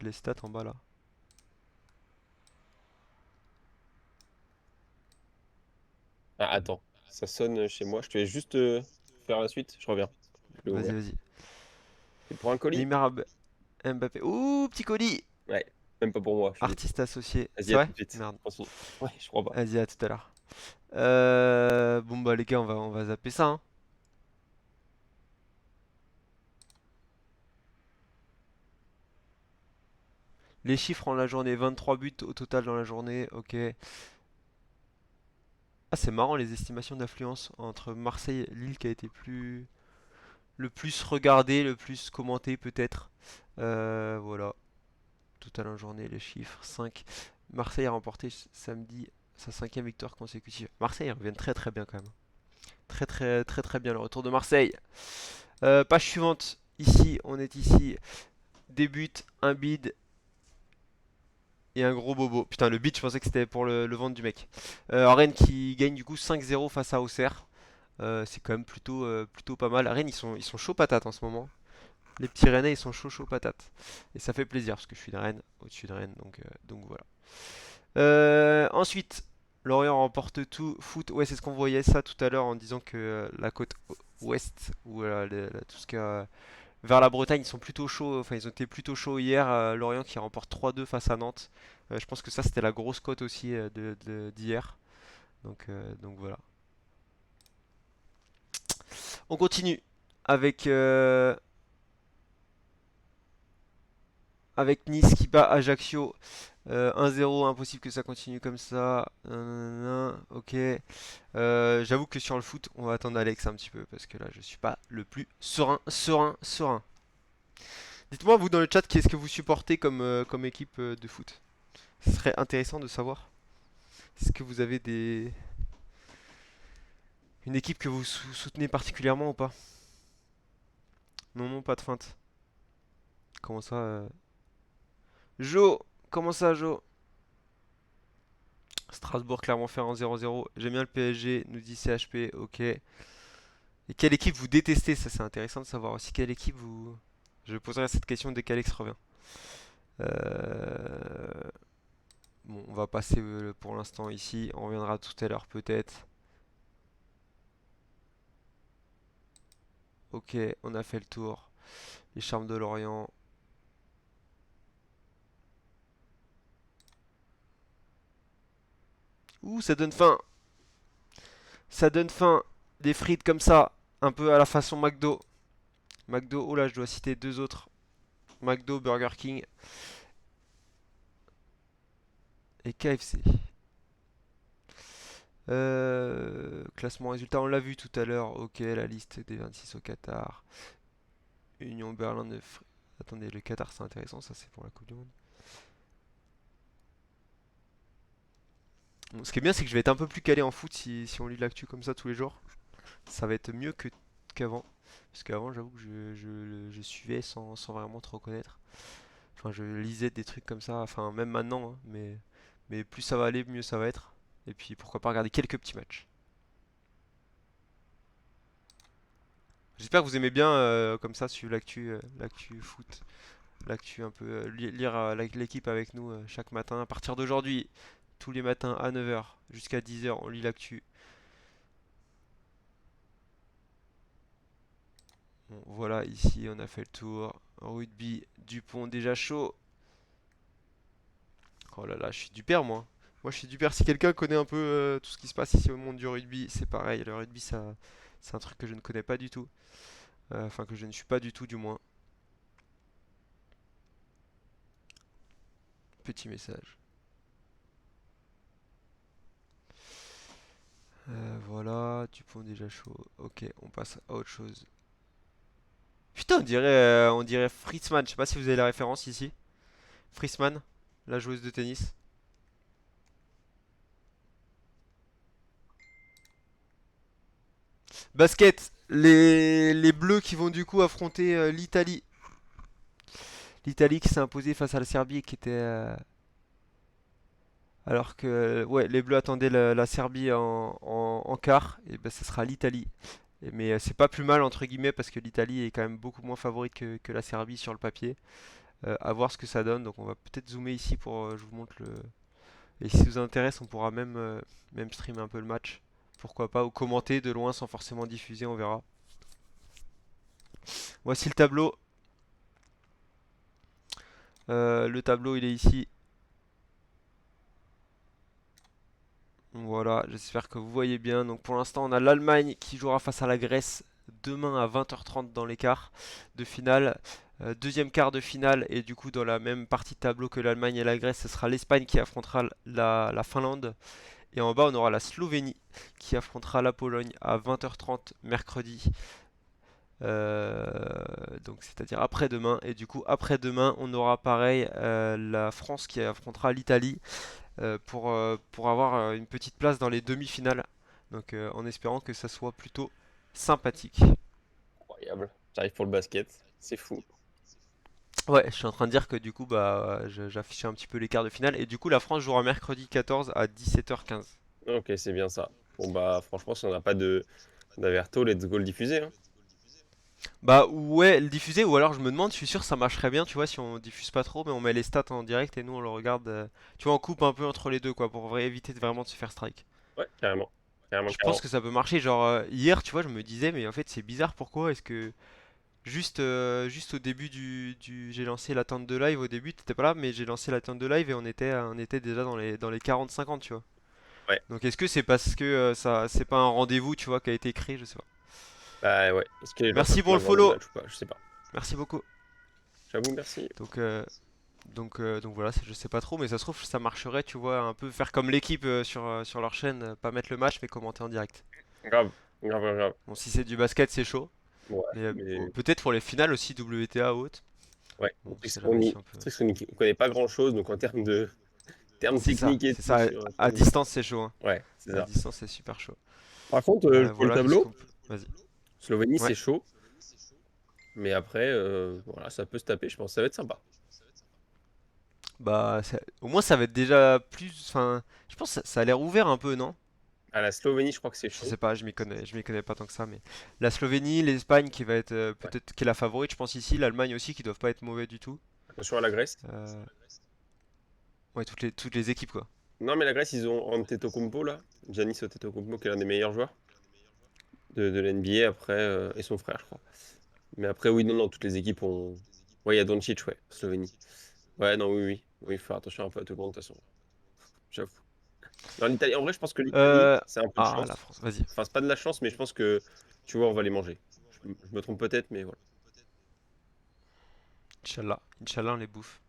les stats en bas là? Ah, attends, ça sonne chez moi. Je te vais juste faire la suite. Je reviens. Je l'ai Vas-y, ouvert. vas-y. C'est pour un colis? Neymar, Mbappé. Ouh, petit colis! Ouais, même pas pour moi. Je suis déçu. Artiste associé. Vas-y, C'est à vrai? tout de suite. Merde. Continue. Ouais, je crois pas. Vas-y, à tout à l'heure. Bon bah les gars, on va zapper ça, hein. Les chiffres en la journée, 23 buts au total dans la journée, ok. Ah, c'est marrant les estimations d'affluence entre Marseille et Lille qui a été le plus regardé, le plus commenté peut-être. Voilà, total en journée, les chiffres, 5. Marseille a remporté samedi sa cinquième victoire consécutive. Marseille ils reviennent très très bien quand même. Très très très très bien le retour de Marseille. Page suivante, ici, on est ici. Débute, un bid et un gros bobo. Putain, le bid, je pensais que c'était pour le ventre du mec. Rennes qui gagne du coup 5-0 face à Auxerre. C'est quand même plutôt pas mal. Rennes, ils sont chauds patates en ce moment. Les petits Rennais, ils sont chauds chauds patates. Et ça fait plaisir parce que je suis de Rennes, au-dessus de Rennes, donc voilà. Ensuite, Lorient remporte tout. Foot, ouais, c'est ce qu'on voyait ça tout à l'heure en disant que la côte ouest, ou tout ce qui est vers la Bretagne, ils sont plutôt chauds. Enfin, ils ont été plutôt chauds hier. Lorient qui remporte 3-2 face à Nantes. Je pense que ça, c'était la grosse cote aussi d'hier. Donc voilà. On continue avec, avec Nice qui bat Ajaccio. 1-0, impossible que ça continue comme ça. Nanana, ok. J'avoue que sur le foot, on va attendre Alex un petit peu parce que là, je suis pas le plus serein. Dites-moi, vous dans le chat, qu'est-ce que vous supportez comme équipe de foot? Ce serait intéressant de savoir. Est-ce que vous avez une équipe que vous soutenez particulièrement ou pas? Non, non, pas de feinte. Comment ça Jo, comment ça, Jo? Strasbourg, Clermont-Ferrand 0-0. J'aime bien le PSG, nous dit CHP, ok. Et quelle équipe vous détestez? Ça, c'est intéressant de savoir aussi. Quelle équipe vous. Je poserai cette question dès qu'Alex revient. Euh, Bon, on va passer pour l'instant ici. On reviendra tout à l'heure peut-être. Ok, on a fait le tour. Les charmes de l'Orient. Ouh, ça donne faim. Ça donne faim. Des frites comme ça. Un peu à la façon McDo. McDo, oh là, je dois citer deux autres. McDo, Burger King et KFC. Classement résultat, on l'a vu tout à l'heure. Ok, la liste des 26 au Qatar. Union Berlin de... Attendez, le Qatar c'est intéressant, ça c'est pour la Coupe du Monde. Bon, ce qui est bien, c'est que je vais être un peu plus calé en foot si on lit l'actu comme ça tous les jours. Ça va être mieux qu'avant. Parce qu'avant, j'avoue que je suivais sans vraiment trop connaître. Enfin, je lisais des trucs comme ça, enfin, même maintenant, hein, mais plus ça va aller, mieux ça va être. Et puis, pourquoi pas regarder quelques petits matchs. J'espère que vous aimez bien, comme ça, suivre l'actu foot, l'actu un peu, lire l'équipe avec nous chaque matin. À partir d'aujourd'hui, tous les matins à 9 h jusqu'à 10 h, on lit l'actu. Bon, voilà, ici on a fait le tour. Rugby, Dupont déjà chaud. Oh là là, je suis du père moi. Moi je suis du père. Si quelqu'un connaît un peu tout ce qui se passe ici au monde du rugby, c'est pareil. Le rugby, ça, c'est un truc que je ne connais pas du tout. Enfin, que je ne suis pas du tout, du moins. Petit message. Voilà, Dupont déjà chaud. Ok, on passe à autre chose. Putain, on dirait Fritzmann. Je sais pas si vous avez la référence ici. Fritzmann, la joueuse de tennis. Basket, les Bleus qui vont du coup affronter l'Italie. L'Italie qui s'est imposée face à la Serbie et qui était... alors que ouais, les Bleus attendaient la Serbie en quart, et ben ce sera l'Italie. Mais c'est pas plus mal entre guillemets parce que l'Italie est quand même beaucoup moins favorite que la Serbie sur le papier. À voir ce que ça donne. Donc on va peut-être zoomer ici pour je vous montre le. Et si ça vous intéresse, on pourra même streamer un peu le match. Pourquoi pas, ou commenter de loin sans forcément diffuser, on verra. Voici le tableau. Le tableau il est ici. Voilà, j'espère que vous voyez bien. Donc pour l'instant, on a l'Allemagne qui jouera face à la Grèce demain à 20 h 30 dans les quarts de finale. Deuxième quart de finale, et du coup dans la même partie de tableau que l'Allemagne et la Grèce, ce sera l'Espagne qui affrontera la Finlande. Et en bas, on aura la Slovénie qui affrontera la Pologne à 20 h 30 mercredi. Donc c'est-à-dire après-demain. Et du coup après-demain, on aura pareil la France qui affrontera l'Italie pour avoir une petite place dans les demi-finales. Donc en espérant que ça soit plutôt sympathique. Incroyable. J'arrive pour le basket. C'est fou. Ouais, je suis en train de dire que du coup bah j'affichais un petit peu les quarts de finale et du coup la France jouera mercredi 14 à 17 h 15. Ok, c'est bien ça. Bon, bah, franchement, si on n'a pas de d'Averto, let's go le diffuser, hein. Bah ouais, le diffuser ou alors je me demande, je suis sûr que ça marcherait bien, tu vois, si on diffuse pas trop mais on met les stats en direct et nous on le regarde, tu vois, on coupe un peu entre les deux quoi pour éviter vraiment de se faire strike. Ouais, carrément. Carrément, Je pense carrément. que ça peut marcher, genre hier, tu vois, je me disais mais en fait c'est bizarre, pourquoi est-ce que juste au début j'ai lancé l'attente de live au début, t'étais pas là, mais j'ai lancé l'attente de live et on était déjà dans les 40-50, tu vois. Ouais. Donc est-ce que c'est parce que ça c'est pas un rendez-vous, tu vois, qui a été créé, je sais pas. Bah ouais. Est-ce que les gens Merci peuvent pour bien le voir le follow. match ou pas? Je sais pas. Merci beaucoup. J'avoue, merci. Donc donc voilà, je sais pas trop, mais ça se trouve ça marcherait, tu vois, un peu faire comme l'équipe sur leur chaîne, pas mettre le match mais commenter en direct. Grave. Grave, grave, grave. Bon, si c'est du basket, c'est chaud, Ouais, mais mais peut-être pour les finales aussi WTA ou autre. ouais. Bon, on C'est sait qu'on jamais si y... on peut. c'est qu'on y- on connaît pas grand-chose, donc en termes techniques et C'est tout ça. sur À le jeu. distance, c'est chaud, hein. Ouais, c'est À ça. distance, c'est super chaud. Par contre, pour le Voilà, qu'est-ce tableau, qu'on peut. Vas-y. Slovénie, Ouais. c'est chaud, mais après, voilà, ça peut se taper, je pense. Ça va être sympa. Bah, au moins, ça va être déjà plus. Enfin, je pense que ça a l'air ouvert un peu, non? À la Slovénie, je crois que c'est Je chaud. sais pas, je m'y connais pas tant que ça, mais la Slovénie, l'Espagne qui va être Ouais. peut-être qui est la favorite, je pense ici, l'Allemagne aussi qui doivent pas être mauvais du tout. Attention à la Grèce. Euh, ouais, toutes les équipes quoi. Non, mais la Grèce, ils ont Antetokounmpo, là. Giannis Antetokounmpo, qui est l'un des meilleurs joueurs de l'NBA, après, et son frère, je crois. Mais après, oui, non, non, toutes les équipes ont... Ouais, il y a Doncic, ouais, Slovénie. Ouais, non, oui, oui. Oui, il faut faire attention un peu à tout le monde, de toute façon. J'avoue. Non, l'Italie, en vrai, je pense que l'Italie, Euh, c'est un peu de Ah la chance. France, vas-y. Enfin, c'est pas de la chance, mais je pense que, tu vois, on va les manger. Je me trompe peut-être, mais voilà. Inch'Allah, Inch'Allah on les bouffe.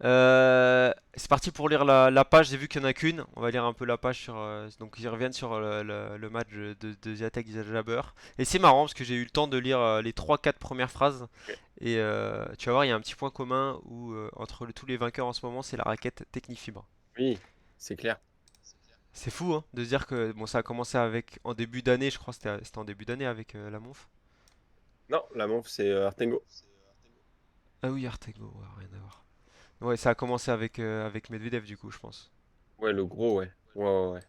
C'est parti pour lire la page, j'ai vu qu'il y en a qu'une. On va lire un peu la page sur. Donc ils reviennent sur le match de Ziatek Jabber. Et c'est marrant parce que j'ai eu le temps de lire les trois quatre premières phrases. Ok. Et tu vas voir, il y a un petit point commun où entre tous les vainqueurs en ce moment, c'est la raquette Technifibre. Oui, c'est clair. C'est fou hein, de se dire que bon, ça a commencé avec en début d'année, je crois que c'était en début d'année avec la Monf. Non, la Monf, c'est Artengo. Ah oui, Artego, ouais, rien à voir. Ouais, ça a commencé avec Medvedev du coup, je pense. Ouais, le gros, ouais. Ouais, ouais, ouais.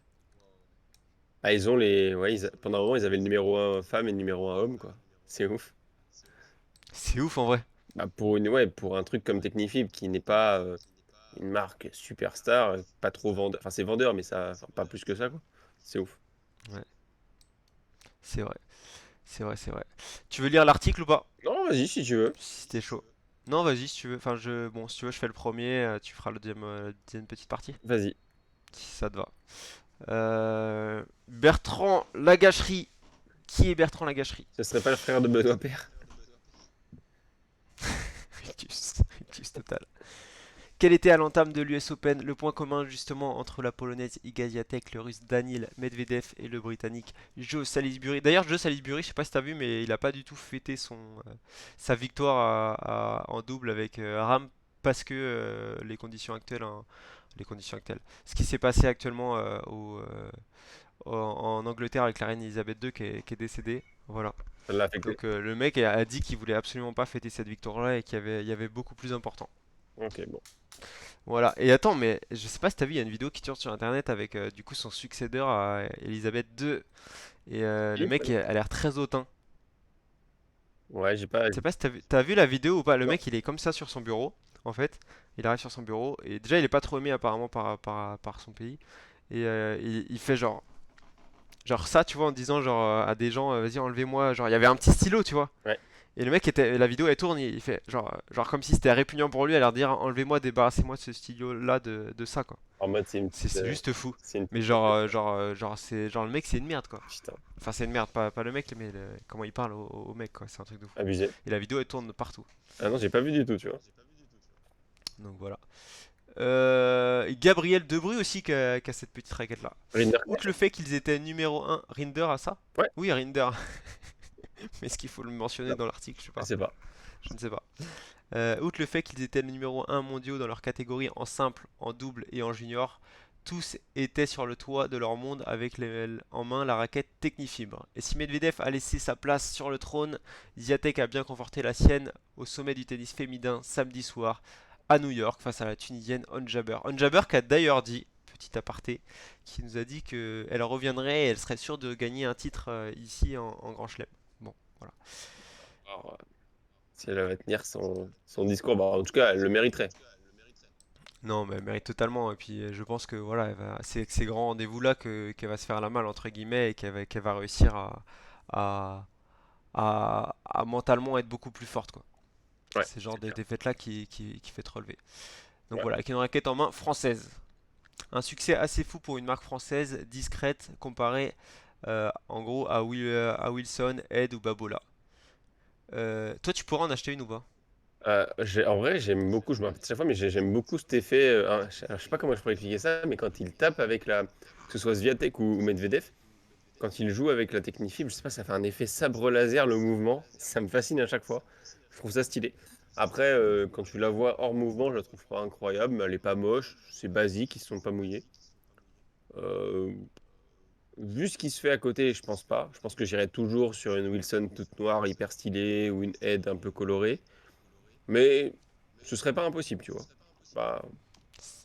Ah, ils ont les... Ouais, pendant un moment, ils avaient le numéro un femme et le numéro un homme, quoi. C'est ouf. C'est ouf en vrai. Bah, ouais, pour un truc comme Technifib, qui n'est pas une marque superstar, pas trop vendeur. Enfin, c'est vendeur, mais ça, enfin, pas plus que ça, quoi. C'est ouf. Ouais, c'est vrai. C'est vrai, c'est vrai. Tu veux lire l'article ou pas? Non, vas-y, si tu veux. Si t'es chaud. Non, vas-y, si tu veux. Enfin, bon, si tu veux, je fais le premier, tu feras le deuxième petite partie. Vas-y. Si ça te va. Bertrand Lagacherie. Qui est Bertrand Lagacherie? Ce serait pas le frère de Benoît Père? Rictus, Rictus total. Quel était à l'entame de l'US Open le point commun justement entre la polonaise Iga Swiatek, le russe Daniil Medvedev et le britannique Joe Salisbury? D'ailleurs, Joe Salisbury, je sais pas si t'as vu, mais il a pas du tout fêté sa victoire en double avec Ram parce que les conditions actuelles, hein, les conditions actuelles. Ce qui s'est passé actuellement en Angleterre avec la reine Elisabeth II qui est décédée. Voilà. Ça l'a affecté. Donc le mec a dit qu'il voulait absolument pas fêter cette victoire-là et il y avait beaucoup plus important. Ok, bon. Voilà. Et attends, mais je sais pas si t'as vu, il y a une vidéo qui tourne sur internet avec du coup son successeur à Elisabeth II. Et le Oui, mec a l'air très hautain. ouais, j'ai pas... Je sais pas si t'as vu la vidéo ou pas. Le Non. mec il est comme ça sur son bureau. En fait, il arrive sur son bureau. Et déjà, il est pas trop aimé apparemment par son pays. Et il fait genre ça, tu vois, en disant genre à des gens, vas-y, enlevez-moi. Genre, il y avait un petit stylo, tu vois. Ouais. Et le mec la vidéo elle tourne, il fait genre comme si c'était répugnant pour lui, à leur dire enlevez-moi, débarrassez-moi de ce stylo là de ça quoi. En mode, c'est une C'est petite... c'est juste fou. c'est une Mais petite fête. c'est genre le mec c'est une merde quoi. Putain, Enfin c'est une merde, pas le mec mais comment il parle au mec quoi, c'est un truc de fou. abusé. Et la vidéo elle tourne partout. Ah non, j'ai pas vu du tout, tu vois. Donc voilà. Gabriel Debrue aussi qui a cette petite raquette là. Rinderknech? Outre le fait qu'ils étaient numéro un Rinder à ça. Ouais, Oui Rinder. Mais est-ce qu'il faut le mentionner non, dans l'article? Je sais je pas. sais pas. Je ne sais pas. Outre le fait qu'ils étaient le numéro un mondiaux dans leur catégorie en simple, en double et en junior, tous étaient sur le toit de leur monde avec en main la raquette Technifibre. Et si Medvedev a laissé sa place sur le trône, Ziatek a bien conforté la sienne au sommet du tennis féminin samedi soir à New York face à la Tunisienne Ons Jabeur. Ons Jabeur qui a d'ailleurs dit, petit aparté, qui nous a dit qu'elle reviendrait et elle serait sûre de gagner un titre ici en Grand Chelem. Bon, voilà. Alors, si elle va tenir son discours, bah, en tout cas, elle le mériterait. Non, mais elle mérite totalement. Et puis je pense que voilà, c'est avec ces grands rendez-vous-là qu'elle va se faire la malle entre guillemets et qu'elle va réussir à, à mentalement être beaucoup plus forte quoi. Ouais, C'est le genre c'est des clair. défaites-là qui fait te relever. Donc Ouais. voilà, avec une raquette en main française. Un succès assez fou pour une marque française, discrète, comparée en gros à Wilson, Ed ou Babola. Toi, tu pourras en acheter une ou pas? En vrai, j'aime beaucoup, je me répète chaque fois, mais j'aime beaucoup cet effet. Je sais pas comment je pourrais expliquer ça, mais quand il tape avec la. Que ce soit Swiatek ou Medvedev, quand il joue avec la Technifibre, je sais pas, ça fait un effet sabre laser le mouvement. Ça me fascine à chaque fois. Je trouve ça stylé. Après, quand tu la vois hors mouvement, je la trouve pas incroyable, mais elle est pas moche. C'est basique, ils se sont pas mouillés. Euh, Vu ce qui se fait à côté, je pense pas. Je pense que j'irai toujours sur une Wilson toute noire, hyper stylée, ou une Head un peu colorée. Mais ce serait pas impossible, tu vois. Pas,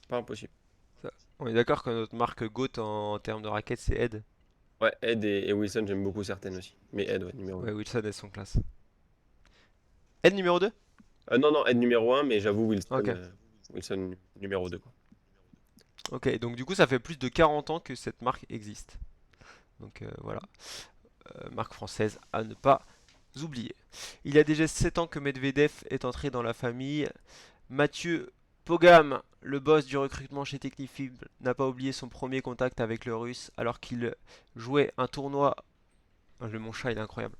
pas impossible. On est d'accord que notre marque GOAT en termes de raquettes, c'est Ed. Ouais, Ed et Wilson, j'aime beaucoup certaines aussi. Mais Ed, ouais, numéro 1. Ouais, Wilson, elles sont classe. Ed numéro 2. Non, non, Ed numéro 1, mais j'avoue Ok. Wilson numéro 2 quoi. Ok, donc du coup, ça fait plus de 40 ans que cette marque existe. Donc voilà, marque française à ne pas oublier. Il y a déjà 7 ans que Medvedev est entré dans la famille. Mathieu Pogam, le boss du recrutement chez Technifib, n'a pas oublié son premier contact avec le russe alors qu'il jouait un tournoi. Mon chat, il est incroyable.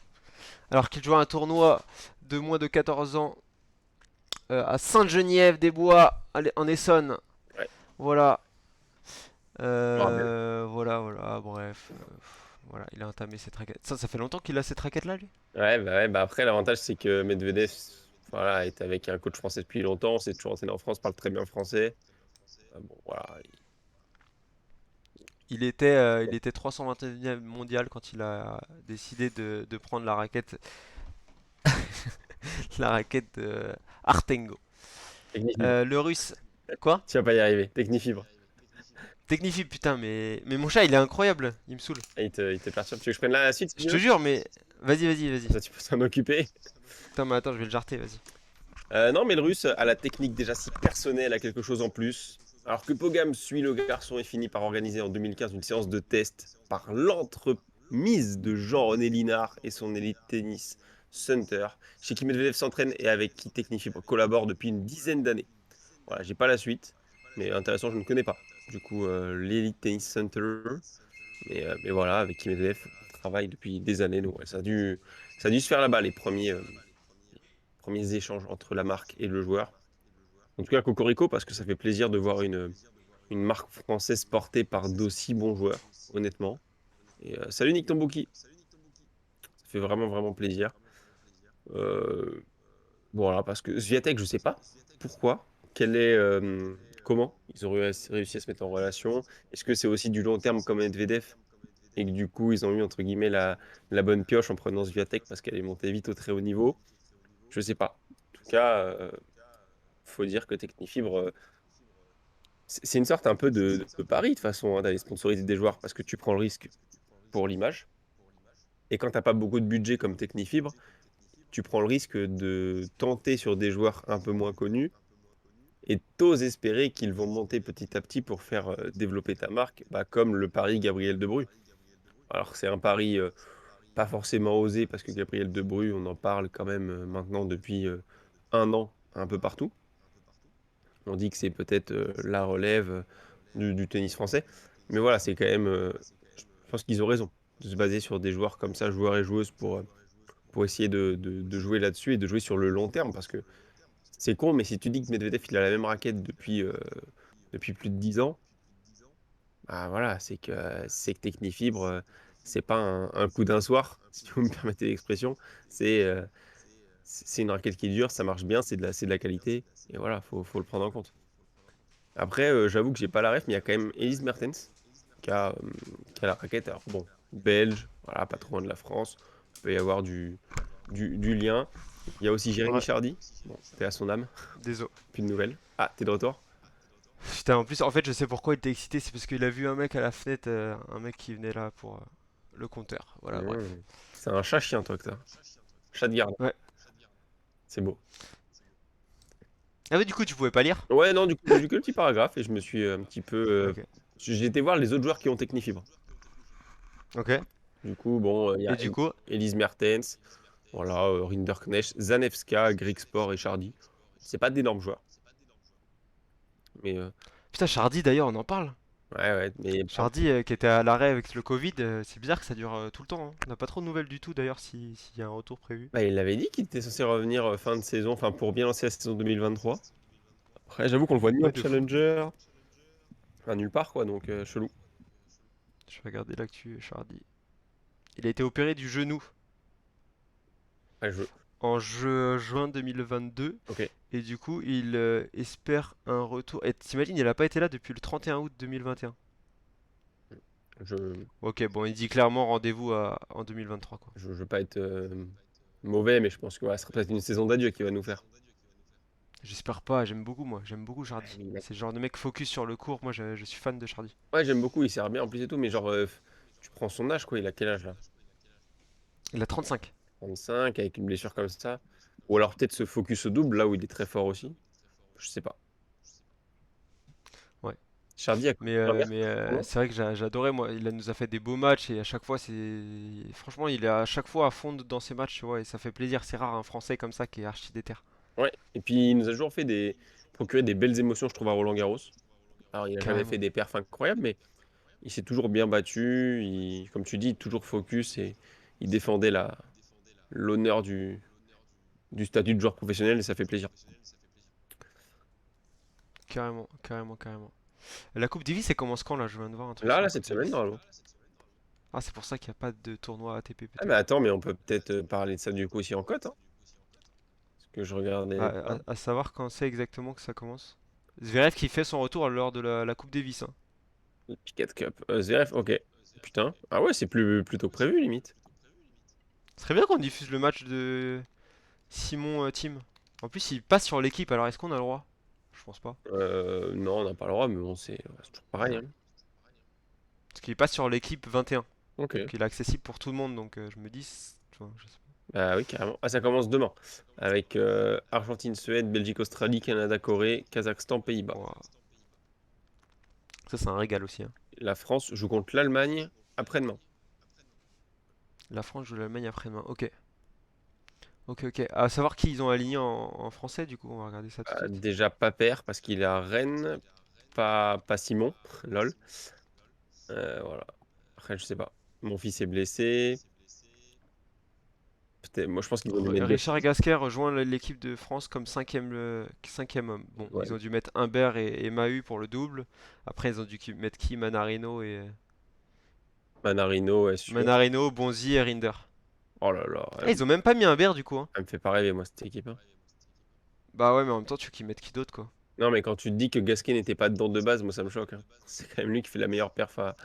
Alors qu'il jouait un tournoi de moins de 14 ans à Sainte-Geneviève-des-Bois en Essonne. Ouais, Voilà. je me rappelle. Voilà, bref. Voilà, il a entamé cette raquette. Ça fait longtemps qu'il a cette raquette là, lui? Ouais, bah après, l'avantage, c'est que Medvedev, voilà, est avec un coach français depuis longtemps, c'est toujours entraîné en France, parle très bien français. Bon, voilà. Il était 321e mondial quand il a décidé de prendre la raquette de Artengo. Technifibre. Le russe. Quoi? Tu vas pas y arriver. Technifibre. Technifib, putain, mais mon chat, il est incroyable. Il me saoule. Ah, il te perturbe. Tu veux que je prenne la suite si Je tu te veux? jure, mais. Vas-y. Comme ça, tu peux s'en occuper. Putain, mais attends, je vais le jarter, vas-y. Non, mais le russe a la technique déjà si personnelle, a quelque chose en plus. Alors que Pogam suit le garçon et finit par organiser en 2015 une séance de test par l'entremise de Jean-René Linard et son élite tennis Center, chez qui Medvedev s'entraîne et avec qui Technifibre collabore depuis une dizaine d'années. Voilà, j'ai pas la suite, mais intéressant, je ne connais pas. Du coup, l'Elite Tennis Center, mais voilà, avec qui Medvedev travaille depuis des années. Donc, ouais, ça a dû se faire là-bas, les premiers échanges entre la marque et le joueur. En tout cas, Cocorico, parce que ça fait plaisir de voir une marque française portée par d'aussi bons joueurs, honnêtement. Et salut Nick Tombuki, ça fait vraiment, vraiment plaisir. Euh, voilà, parce que Swiatek, je sais pas pourquoi, comment ils ont réussi à se mettre en relation. Est-ce que c'est aussi du long terme comme Medvedev et que du coup, ils ont eu entre guillemets la bonne pioche en prenant Swiatek parce qu'elle est montée vite au très haut niveau? Je sais pas. En tout cas, faut dire que Technifibre, c'est une sorte un peu de pari de toute façon, hein, d'aller sponsoriser des joueurs parce que tu prends le risque pour l'image. Et quand t'as pas beaucoup de budget comme Technifibre, tu prends le risque de tenter sur des joueurs un peu moins connus et t'oses espérer qu'ils vont monter petit à petit pour faire développer ta marque, bah, comme le pari Gabriel Debru. Alors c'est un pari pas forcément osé parce que Gabriel Debru, on en parle quand même maintenant depuis 1 an un peu partout. On dit que c'est peut-être la relève du tennis français. Mais voilà, c'est quand même. Je pense qu'ils ont raison de se baser sur des joueurs comme ça, joueurs et joueuses, pour essayer de jouer là-dessus et de jouer sur le long terme. Parce que c'est con, mais si tu dis que Medvedev il a la même raquette depuis plus de 10 ans, bah voilà, c'est que Technifibre, c'est pas un coup d'un soir, si vous me permettez l'expression. C'est une raquette qui est dure, ça marche bien, c'est de la qualité. Et voilà, faut le prendre en compte. Après, j'avoue que j'ai pas la ref, mais il y a quand même Elise Mertens qui a la raquette. Alors bon, belge, voilà, pas trop loin de la France. Il peut y avoir du lien. Il y a aussi Jérémy Ouais, Chardy. Bon, paix à son âme. désolé. Plus de nouvelles. Ah, t'es de retour? Putain, en plus, en fait, je sais pourquoi il était excité, c'est parce qu'il a vu un mec à la fenêtre, un mec qui venait là pour le compteur. Voilà, bref. Mmh. C'est un chat-chien, toi, que t'as. Chat de garde. Ouais. C'est beau. Ah, mais du coup, tu pouvais pas lire? Ouais, non, du coup, j'ai lu que le petit paragraphe et je me suis un petit peu. Ok. J'ai été voir les autres joueurs qui ont Technifibre. Ok. Du coup, bon, il y Et a du coup, Elise Mertens, voilà, Rinderknecht, Zanevska, Grigspor et Chardy. C'est pas d'énormes joueurs. Mais putain, Chardy d'ailleurs, on en parle. ouais, ouais, mais Chardy qui était à l'arrêt avec le Covid, c'est bizarre que ça dure tout le temps, hein. On n'a pas trop de nouvelles du tout d'ailleurs s'il y a un retour prévu. bah, il avait dit qu'il était censé revenir fin de saison, enfin pour bien lancer la saison 2023. Après, j'avoue qu'on le voit ni Ouais, en de fou. challenger, enfin nulle part quoi, donc chelou. Je vais regarder l'actu, Chardy. Il a été opéré du genou Ouais, en juin 2022 ok, et du coup il espère un retour. Et t'imagines, il a pas été là depuis le 31 août 2021. je, Ok, bon, il dit clairement rendez-vous en 2023 quoi. je veux pas être mauvais, mais je pense que ouais, ce sera peut-être une saison d'adieu qu'il va nous faire. J'espère pas, j'aime beaucoup moi, j'aime beaucoup Chardy. Ouais, C'est le genre de mec focus sur le court, moi je suis fan de Chardy. ouais, j'aime beaucoup, il sert bien en plus et tout, mais genre, tu prends son âge, quoi, il a quel âge là? Il a 35. 35, avec une blessure comme ça. Ou alors peut-être se focus au double, là où il est très fort aussi. Je sais pas. Ouais. Chardy a connu un verre pour moi. C'est vrai que j'adorais moi, il nous a fait des beaux matchs et à chaque fois c'est... Franchement il est à chaque fois à fond dans ses matchs, tu vois, et ça fait plaisir, c'est rare un Français comme ça qui est archi déter. Ouais, et puis il nous a toujours fait procuré des belles émotions, je trouve, à Roland-Garros. Alors, il a jamais fait Carrément. des perfs incroyables, mais il s'est toujours bien battu. Comme tu dis, toujours focus et il défendait l'honneur du statut de joueur professionnel et ça fait plaisir. Carrément, carrément, carrément. La Coupe Davis, elle commence quand là? Je viens de voir un truc sur Là, la cette Coupe semaine, Davis. normalement. Ah, c'est pour ça qu'il n'y a pas de tournoi ATP Ah, mais peut-être. attends, mais on peut peut-être parler de ça du coup aussi en cote, hein, parce que je regardais pas. À savoir quand c'est exactement que ça commence. Zverev qui fait son retour lors de la Coupe Davis, hein. Le Piquet Cup. Zverev, ok. Putain. Ah ouais, c'est plutôt que prévu, limite. Ce serait bien qu'on diffuse le match de Simon Team. En plus, il passe sur l'équipe, alors est-ce qu'on a le droit? Je pense pas. Non, on n'a pas le droit, mais bon, c'est toujours pareil, Ouais. hein. Parce qu'il passe sur l'équipe 21. Ok. Donc il est accessible pour tout le monde, donc je me dis, tu vois, je sais Bah oui, carrément. Ah, ça commence demain. Avec Argentine, Suède, Belgique, Australie, Canada, Corée, Kazakhstan, Pays-Bas. pas. Ouah. Ça, c'est un régal aussi, hein. La France joue contre l'Allemagne après-demain. La France joue l'Allemagne après-demain. Ok. Ok, ok. À savoir qui ils ont aligné en français, du coup, on va regarder ça tout de suite. Déjà pas pair parce qu'il est à Rennes, pas Simon, lol. Voilà. Après, je sais pas. Mon fils est blessé. Moi, je pense qu'ils vont les mettre Richard d'office. Gasquet rejoint l'équipe de France comme cinquième homme. Bon, Ouais. ils ont dû mettre Humbert et Mahut pour le double. Après, ils ont dû mettre qui? Manarino et... Manarino est sûr. Manarino, Bonzi et Rinder. Oh là là, Ah, ils ont même pas mis Humbert du coup, hein. elle me fait pas rêver, moi, cette équipe, hein. Bah ouais, mais en même temps, tu veux qu'ils mettent qui d'autre, quoi. Non, mais quand tu te dis que Gasquet n'était pas dedans de base, moi, ça me choque, hein. C'est quand même lui qui fait la meilleure perf à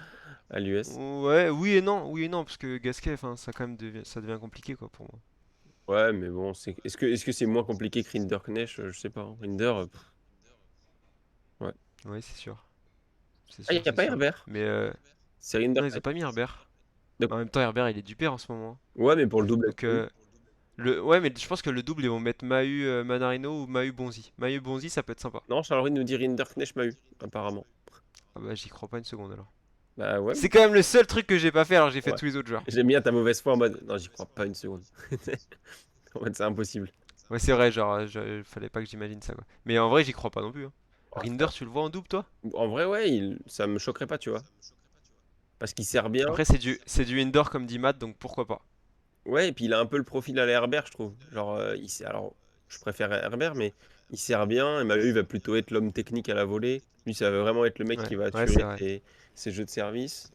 l'US. Ouais, oui et non, parce que Gasquet, enfin, ça quand même ça devient compliqué, quoi, pour moi. Ouais, mais bon, est-ce que c'est moins compliqué que Rinderknecht? Je sais pas, hein. Rinder, ouais. Ouais, c'est sûr. C'est Ah, il sûr, n'y a c'est pas sûr. Herbert. Mais C'est non, ils ont Rinderknecht. pas mis Herbert. Donc, En même temps, Herbert, il est du père en ce moment, hein. ouais, mais pour le double. Donc, ouais, mais je pense que le double, ils vont mettre Mahut Manarino ou Mahut Bonzi. Mahut Bonzi, ça peut être sympa. Non, Charles-Henri nous dit Rinderknecht Mahut, apparemment. Ah bah, j'y crois pas une seconde alors. Bah ouais, C'est quand même le seul truc que j'ai pas fait alors j'ai fait ouais. tous les autres joueurs. J'aime bien ta mauvaise foi en mode. Non, j'y crois pas une seconde. En mode, c'est impossible. Ouais, c'est vrai, genre, fallait pas que j'imagine ça, quoi. Mais en vrai, j'y crois pas non plus, hein. Oh, Rinder, tu le vois en double, toi? en vrai, ouais, ça me choquerait pas, tu vois. Parce qu'il sert bien. Après, c'est du indoor comme dit Matt, donc pourquoi pas. Ouais, et puis il a un peu le profil à la Herbert, je trouve. Genre, alors, je préfère Herbert, mais il sert bien. Et Mahut, il va plutôt être l'homme technique à la volée. Lui, ça va vraiment être le mec Ouais, qui va ouais, c'est tuer vrai. ses jeux de service.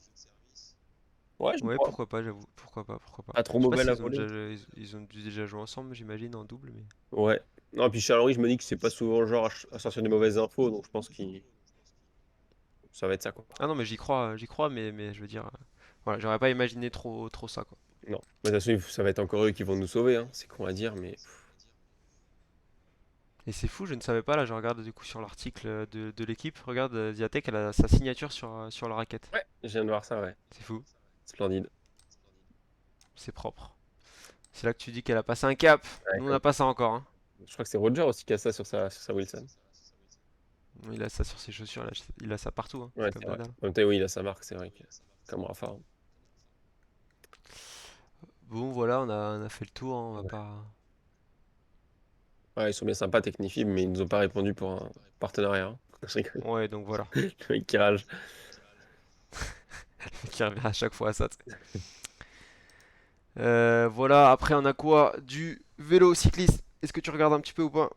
Ouais, je Ouais, crois. pourquoi pas, j'avoue. Pourquoi pas, pourquoi pas. Pas trop Je sais pas mauvais à la s'ils ont volée. ils ont dû déjà jouer ensemble, j'imagine, en double, mais... Ouais. Non, puis Charles-Henri, je me dis que c'est pas souvent le genre à sortir des mauvaises infos, donc je pense qu'il ça va être ça, quoi. Ah non, mais j'y crois, mais je veux dire... voilà, j'aurais pas imaginé trop ça, quoi. Non. Mais de toute façon, ça va être encore eux qui vont nous sauver, hein. C'est con à dire, mais. Et c'est fou, je ne savais pas, là, je regarde du coup sur l'article de l'équipe. Regarde, Ziatek, elle a sa signature sur la raquette. Ouais, je viens de voir ça, ouais. C'est fou, Splendide. c'est propre. C'est là que tu dis qu'elle a passé un cap. Ouais, Nous, on n'a pas ça encore, hein. je crois que c'est Roger aussi qui a ça sur sa Wilson. Il a ça sur ses chaussures, il a ça partout, hein. Ouais, C'est comme c'est vrai. Nadal. En même temps, oui, il a sa marque, c'est vrai que comme Rafa, hein. Bon, voilà, on a fait le tour, hein, on va Ouais. pas... Ouais, ils sont bien sympas, Technifib, mais ils nous ont pas répondu pour un partenariat, hein. Je rigole. Ouais, donc voilà. Le mec qui rage. Qui revient à chaque fois à ça. Voilà, après on a quoi? Du vélo cycliste. Est-ce que tu regardes un petit peu ou pas?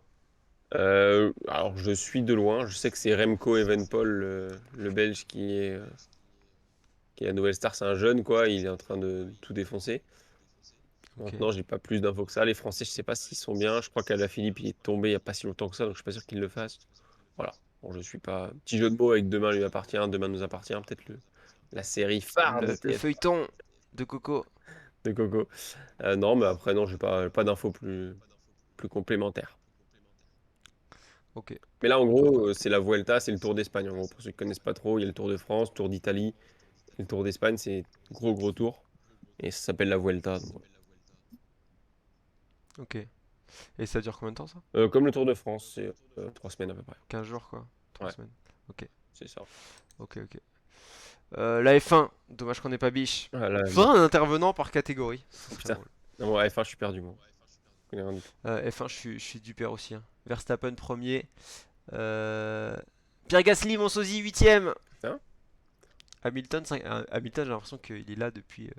Alors, je suis de loin. Je sais que c'est Remco Evenepoel, le Belge, qui est la nouvelle star. C'est un jeune, quoi. Il est en train de tout défoncer. Ok. Maintenant, j'ai pas plus d'infos que ça. Les Français, je sais pas s'ils sont bien. Je crois qu'Alaphilippe, il est tombé il y a pas si longtemps que ça, donc je suis pas sûr qu'il le fasse. Voilà. Bon, je suis pas. Petit jeu de mots avec demain lui appartient, demain nous appartient. Peut-être la série phare de Le TF feuilleton de Coco. de Coco. Non, mais après, non, j'ai pas d'infos plus complémentaires. Ok. Mais là, en gros, c'est la Vuelta, c'est le Tour d'Espagne. En gros, pour ceux qui connaissent pas trop, il y a le Tour de France, Tour d'Italie, et le Tour d'Espagne, c'est gros gros tour. Et ça s'appelle la Vuelta. Donc voilà. Ok. Et ça dure combien de temps ça? Comme le Tour de France, c'est 3 semaines à peu près. 15 jours quoi. 3 Ouais, semaines. Ok. c'est ça. Ok, ok. La F1, dommage qu'on n'ait pas biche. Ah là, Faudrait un intervenant par catégorie, ça serait putain. drôle. Non, bon, F1, je suis perdu, moi. Je connais rien du tout. F1, je suis du père aussi, hein. Verstappen premier. Euh... Pierre Gasly, mon sosie, 8ème. Hein. Hamilton, Hamilton, j'ai l'impression qu'il est là depuis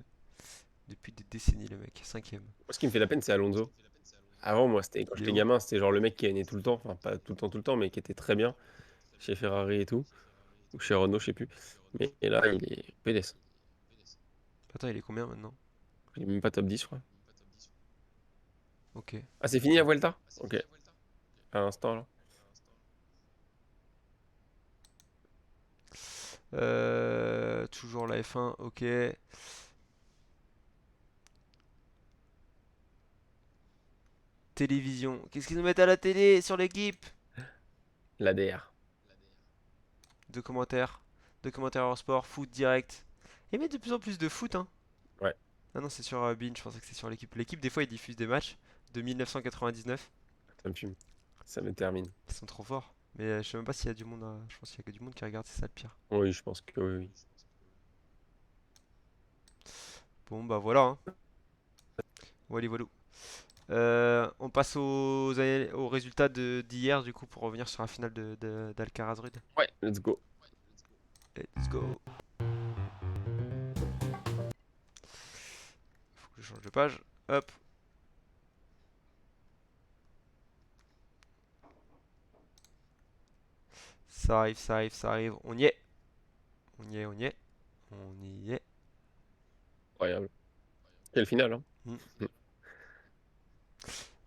des décennies, le mec. 5ème. Moi, ce qui me fait la peine, c'est Alonso. Avant, moi, c'était quand Il est j'étais où? gamin, c'était genre le mec qui gagnait tout le temps. Enfin, pas tout le temps, mais qui était très bien chez Ferrari et tout. Ou chez Renault, je sais plus. Mais et là, il est PDS. Attends, il est combien maintenant? Il est même pas top 10, je crois. Ok. Ah, c'est fini la Vuelta? Ok. À l'instant, là. Toujours la F1, ok. Télévision. Qu'est-ce qu'ils nous mettent à la télé sur l'équipe? L'ADR. De commentaires. De commentaires hors sport, foot direct. Ils mettent de plus en plus de foot, hein. Ouais, Ah non, c'est sur Bein, je pensais que c'est sur l'équipe. L'équipe, des fois, ils diffusent des matchs de 1999. ça me fume. Ça me termine. Ils sont trop forts. Mais je sais même pas s'il y a du monde. Je pense qu'il y a que du monde qui regarde, c'est ça le pire. Oui, je pense que oui, oui. Bon, bah voilà, hein. Voilà, voilà. On passe aux résultats d'hier, du coup, pour revenir sur la finale d'Alcaraz Rude. Ouais, let's go. Let's go. Faut que je change de page. Hop. Ça arrive, ça arrive, ça arrive. On y est. On y est, on y est. On y est. Incroyable. Quelle finale, hein? Hmm.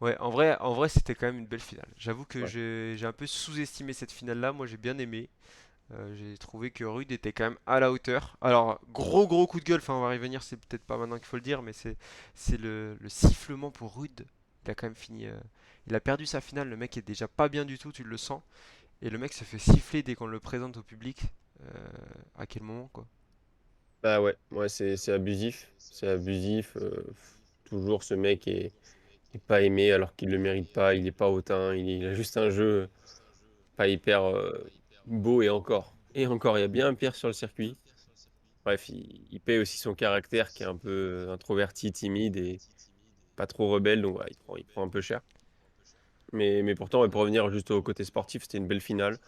Ouais, en vrai, c'était quand même une belle finale. J'avoue que Ouais. j'ai un peu sous-estimé cette finale-là. Moi, j'ai bien aimé. J'ai trouvé que Rude était quand même à la hauteur. Alors, gros gros coup de gueule. Enfin, on va y revenir. C'est peut-être pas maintenant qu'il faut le dire, mais c'est le sifflement pour Rude. Il a quand même fini. Il a perdu sa finale. Le mec est déjà pas bien du tout. Tu le sens. Et le mec se fait siffler dès qu'on le présente au public. Euh, à quel moment, quoi? Bah ouais, ouais, c'est abusif. C'est abusif. Toujours ce mec est pas aimé alors qu'il le mérite pas. Il est pas hautain. Il a juste un jeu pas hyper beau et encore. Et encore, il y a bien pire sur le circuit. Bref, il paie aussi son caractère qui est un peu introverti, timide et pas trop rebelle. Donc voilà, il prend un peu cher. Mais pourtant, ouais, pour revenir juste au côté sportif, c'était une belle finale.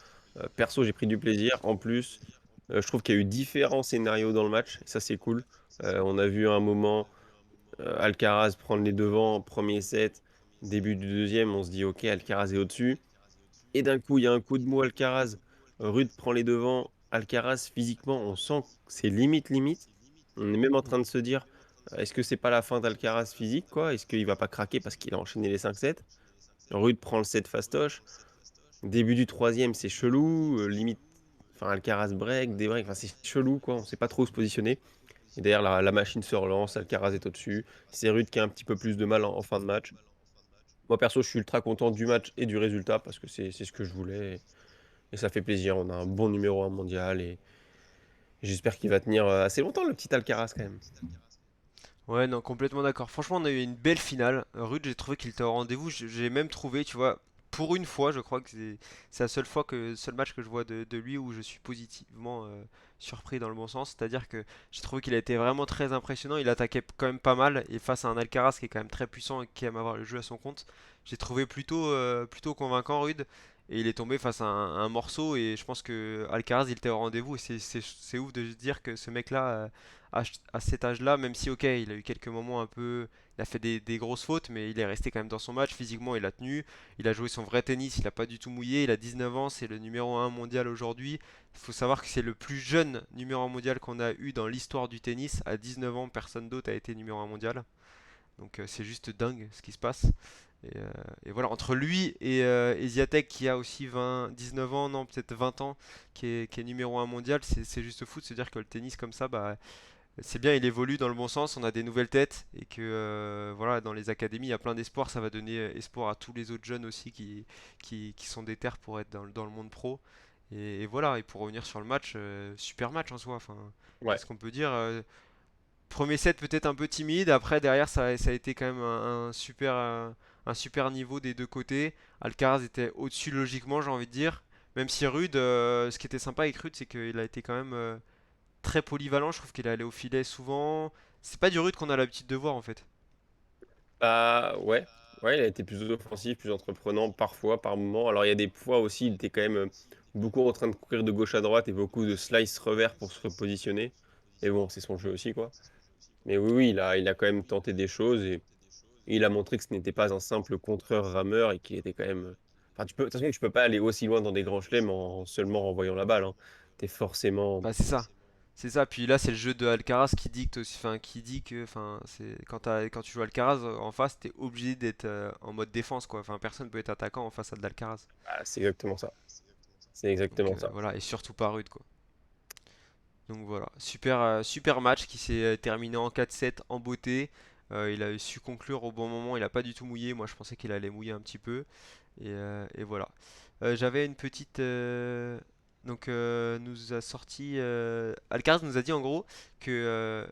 Perso, j'ai pris du plaisir. En plus, je trouve qu'il y a eu différents scénarios dans le match. Et ça, c'est cool. On a vu à un moment Alcaraz prendre les devants, premier set, début du deuxième. On se dit, OK, Alcaraz est au-dessus. Et d'un coup, il y a un coup de mou Alcaraz. Rude prend les devants. Alcaraz, physiquement, on sent que c'est limite, limite. On est même en Mm. train de se dire, est-ce que c'est pas la fin d'Alcaraz physique, quoi? Est-ce qu'il va pas craquer parce qu'il a enchaîné les 5 sets? Rude prend le set fastoche. Début du troisième, c'est chelou. Limite, enfin, Alcaraz break, des breaks, enfin, c'est chelou, quoi. On sait pas trop où se positionner. Et derrière, la machine se relance. Alcaraz est au-dessus. C'est Rude qui a un petit peu plus de mal en fin de match. Moi, perso, je suis ultra content du match et du résultat parce que c'est ce que je voulais. Et ça fait plaisir. On a un bon numéro 1 mondial et j'espère qu'il va tenir assez longtemps, le petit Alcaraz, quand même. Ouais, non, complètement d'accord. Franchement, on a eu une belle finale. Rude, j'ai trouvé qu'il était au rendez-vous. J'ai même trouvé, tu vois, pour une fois, je crois que c'est la seule fois seul match que je vois de lui où je suis positivement surpris dans le bon sens. C'est-à-dire que j'ai trouvé qu'il a été vraiment très impressionnant. Il attaquait quand même pas mal et face à un Alcaraz qui est quand même très puissant et qui aime avoir le jeu à son compte, j'ai trouvé plutôt convaincant Rude. Et il est tombé face à un morceau et je pense que Alcaraz il était au rendez-vous et c'est ouf de se dire que ce mec-là à cet âge-là, même si ok, il a eu quelques moments un peu, il a fait des grosses fautes, mais il est resté quand même dans son match. Physiquement, il a tenu, il a joué son vrai tennis, il a pas du tout mouillé. Il a 19 ans, c'est le numéro 1 mondial aujourd'hui. Il faut savoir que c'est le plus jeune numéro 1 mondial qu'on a eu dans l'histoire du tennis. À 19 ans, personne d'autre a été numéro 1 mondial. Donc c'est juste dingue ce qui se passe. Et, euh, et voilà, entre lui et Ziatek qui a aussi 19 ans, non peut-être 20 ans, qui est numéro 1 mondial, c'est juste fou de se dire que le tennis comme ça, bah, c'est bien, il évolue dans le bon sens, on a des nouvelles têtes et que voilà, dans les académies, il y a plein d'espoir, ça va donner espoir à tous les autres jeunes aussi qui sont déter pour être dans le monde pro. Et voilà, et pour revenir sur le match, super match en soi. Enfin, Ouais. qu'est-ce qu'on peut dire? Premier set peut-être un peu timide, après derrière ça a été quand même un super niveau des deux côtés. Alcaraz était au-dessus logiquement, j'ai envie de dire. Même si Rude, ce qui était sympa avec Rude, c'est qu'il a été quand même très polyvalent. Je trouve qu'il est allé au filet souvent. C'est pas du Rude qu'on a l'habitude de voir en fait. Bah ouais, ouais, il a été plus offensif, plus entreprenant parfois, par moment. Alors il y a des fois aussi, il était quand même beaucoup en train de courir de gauche à droite et beaucoup de slice revers pour se repositionner. Et bon, c'est son jeu aussi, quoi. Mais oui, oui, il a quand même tenté des choses et il a montré que ce n'était pas un simple contreur-rameur et qu'il était quand même. Enfin, de toute façon, tu peux pas aller aussi loin dans des grands chelems en seulement renvoyant la balle, hein. T'es forcément. Bah c'est ça. C'est ça. Puis là, c'est le jeu de Alcaraz qui dicte aussi, enfin qui dit que, enfin c'est quand tu joues Alcaraz en face, t'es obligé d'être en mode défense quoi. Enfin personne peut être attaquant en face à de l'Alcaraz. Ah, c'est exactement ça. C'est Donc exactement ça. voilà, et surtout pas Rude quoi. Donc voilà, super match qui s'est terminé en 4-7 en beauté. Il a su conclure au bon moment, il a pas du tout mouillé. Moi je pensais qu'il allait mouiller un petit peu. Et voilà. J'avais une petite. Donc nous a sorti. Alcaraz nous a dit en gros que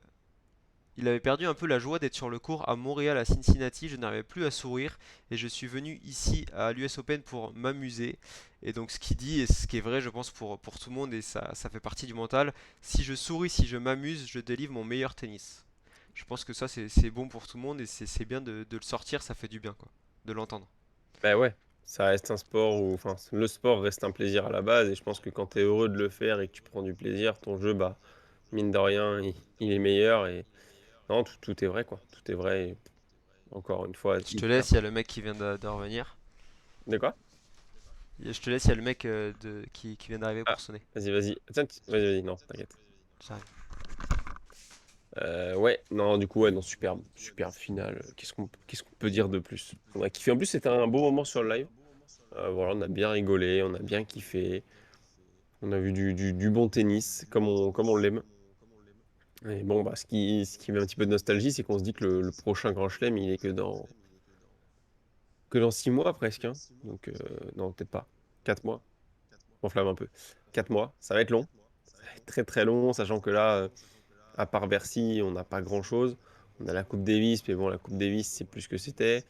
il avait perdu un peu la joie d'être sur le court à Montréal, à Cincinnati. Je n'arrivais plus à sourire et je suis venu ici à l'US Open pour m'amuser. Et donc ce qu'il dit et ce qui est vrai, je pense, pour tout le monde, et ça fait partie du mental, si je souris, si je m'amuse, je délivre mon meilleur tennis. Je pense que ça, c'est bon pour tout le monde et c'est bien de le sortir, ça fait du bien, quoi, de l'entendre. Bah ouais, ça reste un sport où, enfin, le sport reste un plaisir à la base et je pense que quand tu es heureux de le faire et que tu prends du plaisir, ton jeu, bah, mine de rien, il est meilleur et non, tout est vrai, quoi. Tout est vrai. Et encore une fois, Je te laisse, il y a le mec qui vient de revenir. de quoi? Je te laisse, il y a le mec qui vient d'arriver Ah, pour sonner. vas-y. Attends, vas-y, non, t'inquiète. J'arrive. Ouais, non, du coup, ouais, non, superbe finale. Qu'est-ce qu'on peut dire de plus? On a kiffé. En plus, c'était un beau moment sur le live. Voilà, on a bien rigolé, on a bien kiffé. On a vu du bon tennis, comme on l'aime. Et bon, bah, ce qui met un petit peu de nostalgie, c'est qu'on se dit que le prochain Grand Chelem, il est que dans 6 mois presque, hein. Donc, non, peut-être pas. 4 mois. On enflamme un peu. 4 mois, ça va être long. Ça va être très très long, sachant que là, à part Bercy, on n'a pas grand-chose. On a la Coupe Davis, mais bon, la Coupe Davis, c'est plus ce que c'était.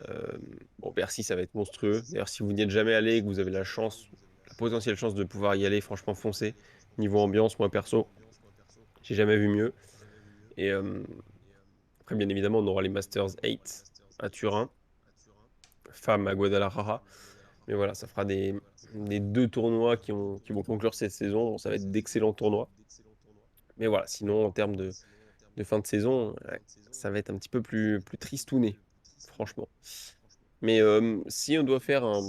Euh, bon, Bercy, ça va être monstrueux. D'ailleurs, si vous n'y êtes jamais allé et que vous avez la chance, la potentielle chance de pouvoir y aller, franchement, foncez. Niveau ambiance, moi perso, j'ai jamais vu mieux. Et après, bien évidemment, on aura les Masters 8 à Turin, femmes à Guadalajara. Mais voilà, ça fera des deux tournois qui vont conclure cette saison. Bon, ça va être d'excellents tournois. Mais voilà, sinon, en termes de fin de saison, ouais, ça va être un petit peu plus tristouné, franchement. Mais si on doit faire un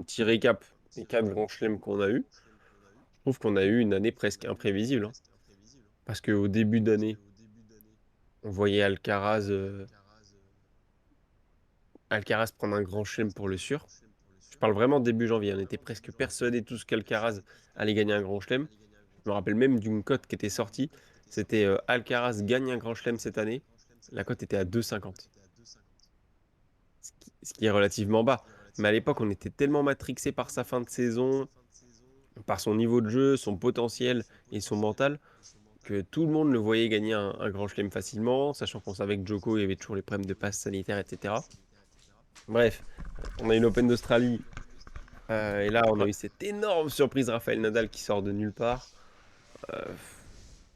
petit récap des 4 grands chelems qu'on a eu, je trouve qu'on a eu une année presque imprévisible, hein. Parce qu'au début d'année, on voyait Alcaraz prendre un grand chelem pour le sûr. Je parle vraiment début janvier. On était presque persuadés tous qu'Alcaraz allait gagner un grand chelem. Je me rappelle même d'une cote qui était sortie. C'était Alcaraz gagne un grand chelem cette année. La cote était à 2,50. Ce qui est relativement bas. Mais à l'époque, on était tellement matrixé par sa fin de saison, par son niveau de jeu, son potentiel et son mental, que tout le monde le voyait gagner un grand chelem facilement, sachant qu'on savait que Djoko, il y avait toujours les problèmes de passe sanitaire, etc. Bref, on a eu l'Open d'Australie. Et là, on a Ouais. eu cette énorme surprise, Rafael Nadal qui sort de nulle part. Euh,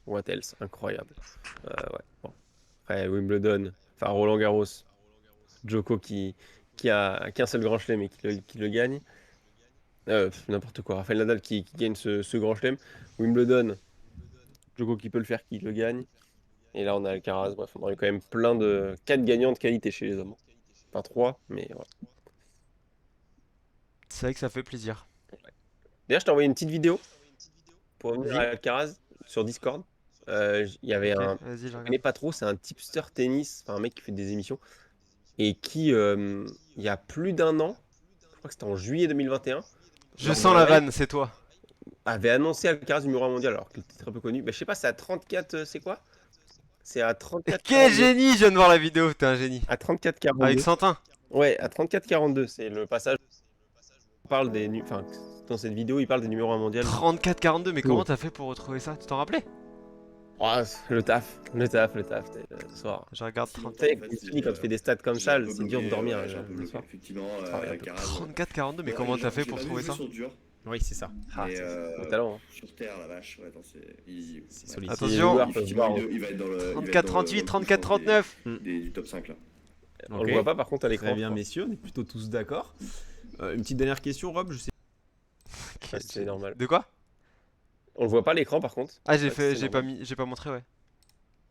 what else? Incroyable. Ouais, bon. Après, Wimbledon, enfin Roland Garros, Djoko qui a qu'un seul grand chelem et qui le gagne. N'importe quoi. Rafael Nadal qui gagne ce grand chelem. Wimbledon, Djoko qui peut le faire, qui le gagne. Et là, on a Alcaraz. Bref, on a eu quand même plein de 4 gagnants de qualité chez les hommes. Pas 3, mais voilà. C'est vrai que ça fait plaisir. D'ailleurs, je t'ai envoyé une petite vidéo pour revenir à Vas-y. Alcaraz sur Discord. Il y avait Ok, un. vas-y, Je je ne regarde. connais pas trop, c'est un tipster tennis, enfin un mec qui fait des émissions. Et qui, il y a plus d'1 an, je crois que c'était en juillet 2021, Je lors sens d'un la live, vanne, c'est toi. avait annoncé Alcaraz numéro 1 mondial alors qu'il était très peu connu. Bah, je sais pas, c'est à 34, c'est quoi? C'est à Quel 34-42. génie! Je viens de voir la vidéo, t'es un génie. À Avec 34-42. Santin. Ouais, à 34-42, c'est le passage où on parle enfin, dans cette vidéo, il parle des numéros 1 mondial. 34-42, mais comment Cool. t'as fait pour retrouver ça? Tu t'en rappelais? Ah, le taf, le soir. Je regarde Sinon, 30... t'as, Tu en sais, fait, comme tu dis, quand tu fais des stats comme j'ai un ça, peu c'est dur de bloqué, dormir ouais, j'ai un peu le bloqué. soir. Effectivement, Travaille un peu. Alcaraz. 34-42, mais Bon, comment t'as fait je l'ai pour pas vu trouver jouer ça? sur dur, Oui, c'est ça. Ah, mais c'est le talent, hein. sur terre, la vache, ouais, attends, c'est easy. C'est Ouais. solide. Si les Attention! joueurs peuvent Effectivement, voir, il va être dans il va être 34-38, dans le coup, je pense, 34-39! Hmm. du top 5 là. on Ok. le voit pas par contre à l'écran, Très je bien, crois. messieurs, on est plutôt tous d'accord. Une petite dernière question, Rob. Je sais. Ah, c'est normal. De quoi? On le voit pas à l'écran par contre. Ah, Je sais pas si c'est normal. j'ai pas montré, ouais.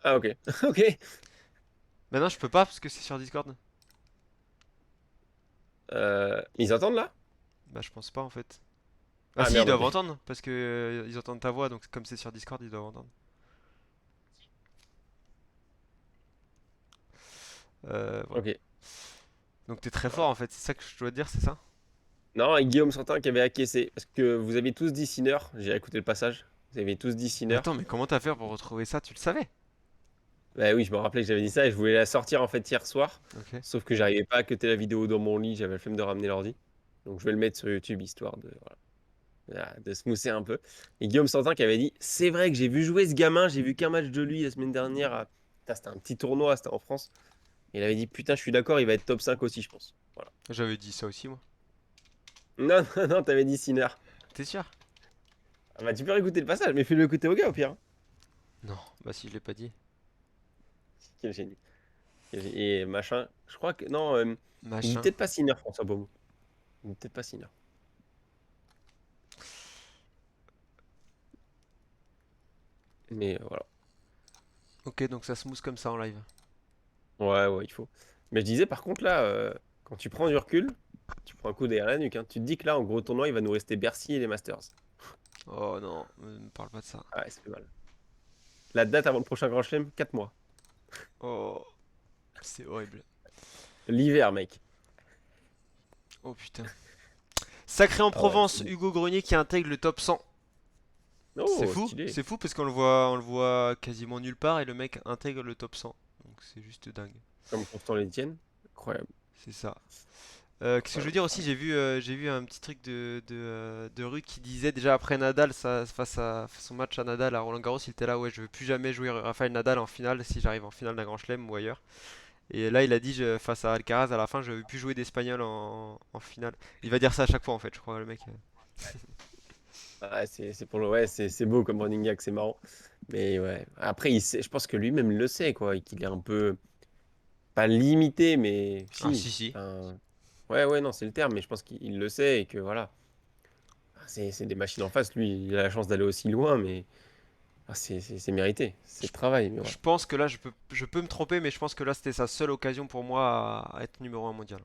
Ah, ok. Ok. Maintenant, je peux pas parce que c'est sur Discord. Ils entendent là? Bah, je pense pas en fait. Ah, Ah si, ils merde, doivent ok. entendre parce que ils entendent ta voix, donc comme c'est sur Discord, ils doivent entendre. Voilà. Ok. Donc t'es très fort en fait, c'est ça que je dois te dire, c'est ça? Non, et Guillaume Santin qui avait acquiescé. Parce que vous avez tous dit Sinner. J'ai écouté le passage. Vous avez tous dit Mais Sinner. attends, mais comment t'as fait pour retrouver ça? Tu le savais? Bah oui, je me rappelais que j'avais dit ça et je voulais la sortir en fait hier soir. Ok. Sauf que j'arrivais pas à cutter la vidéo dans mon lit. J'avais la flemme de ramener l'ordi. Donc je vais le mettre sur YouTube histoire de se mousser un peu. Et Guillaume Santin qui avait dit c'est vrai que j'ai vu jouer ce gamin. J'ai vu qu'un match de lui la semaine dernière. Putain, c'était un petit tournoi, c'était en France. Et il avait dit putain, je suis d'accord, il va être top 5 aussi, je pense. Voilà. J'avais dit ça aussi, moi. Non, non, non, t'avais dit Sinner. T'es sûr? Ah bah tu peux réécouter le passage, mais fais-le écouter au gars au pire, hein. Non, bah si, je l'ai pas dit. Quel génie. Et machin, je crois que. Non, il dit Machin. peut-être pas Sinner, François Beaumont. Il dit peut-être pas Sinner. Mais voilà. Ok, donc ça se mousse comme ça en live. Ouais, ouais, il faut. Mais je disais par contre là, quand tu prends du recul, tu prends un coup derrière la nuque, hein. Tu te dis que là, en gros tournoi, il va nous rester Bercy et les Masters. Oh non, me parle pas de ça. Ah ouais, c'est mal. La date avant le prochain Grand Chelem, 4 mois. Oh, c'est horrible. L'hiver, mec. Oh putain. Sacré en Ah ouais, Provence, Hugo Grenier qui intègre le top 100. Oh, stylé. C'est fou parce qu'on le voit quasiment nulle part et le mec intègre le top 100. Donc c'est juste dingue. Comme Constant Létienne. Incroyable. C'est ça. Qu'est-ce que je veux Incroyable, dire aussi, incroyable. j'ai vu un petit truc de Ruud qui disait déjà après Nadal, face à son match à Nadal à Roland-Garros, il était là, ouais, je veux plus jamais jouer Rafael Nadal en finale si j'arrive en finale d'un Grand Chelem ou ailleurs. Et là, il a dit face à Alcaraz à la fin, je veux plus jouer d'Espagnol en finale. Il va dire ça à chaque fois en fait, je crois, le mec. Ah, c'est pour le. Ouais, c'est beau comme running gag, c'est marrant. Mais ouais. Après, je pense que lui-même le sait, quoi. Et qu'il est un peu. Pas limité, mais Ah si. si si. Enfin, ouais, ouais, non, c'est le terme, mais je pense qu'il le sait et que voilà. C'est des machines en face. Lui, il a la chance d'aller aussi loin, mais c'est mérité. C'est le travail, mais Je voilà. pense que là, je peux me tromper, mais je pense que là, c'était sa seule occasion pour moi à être numéro un mondial.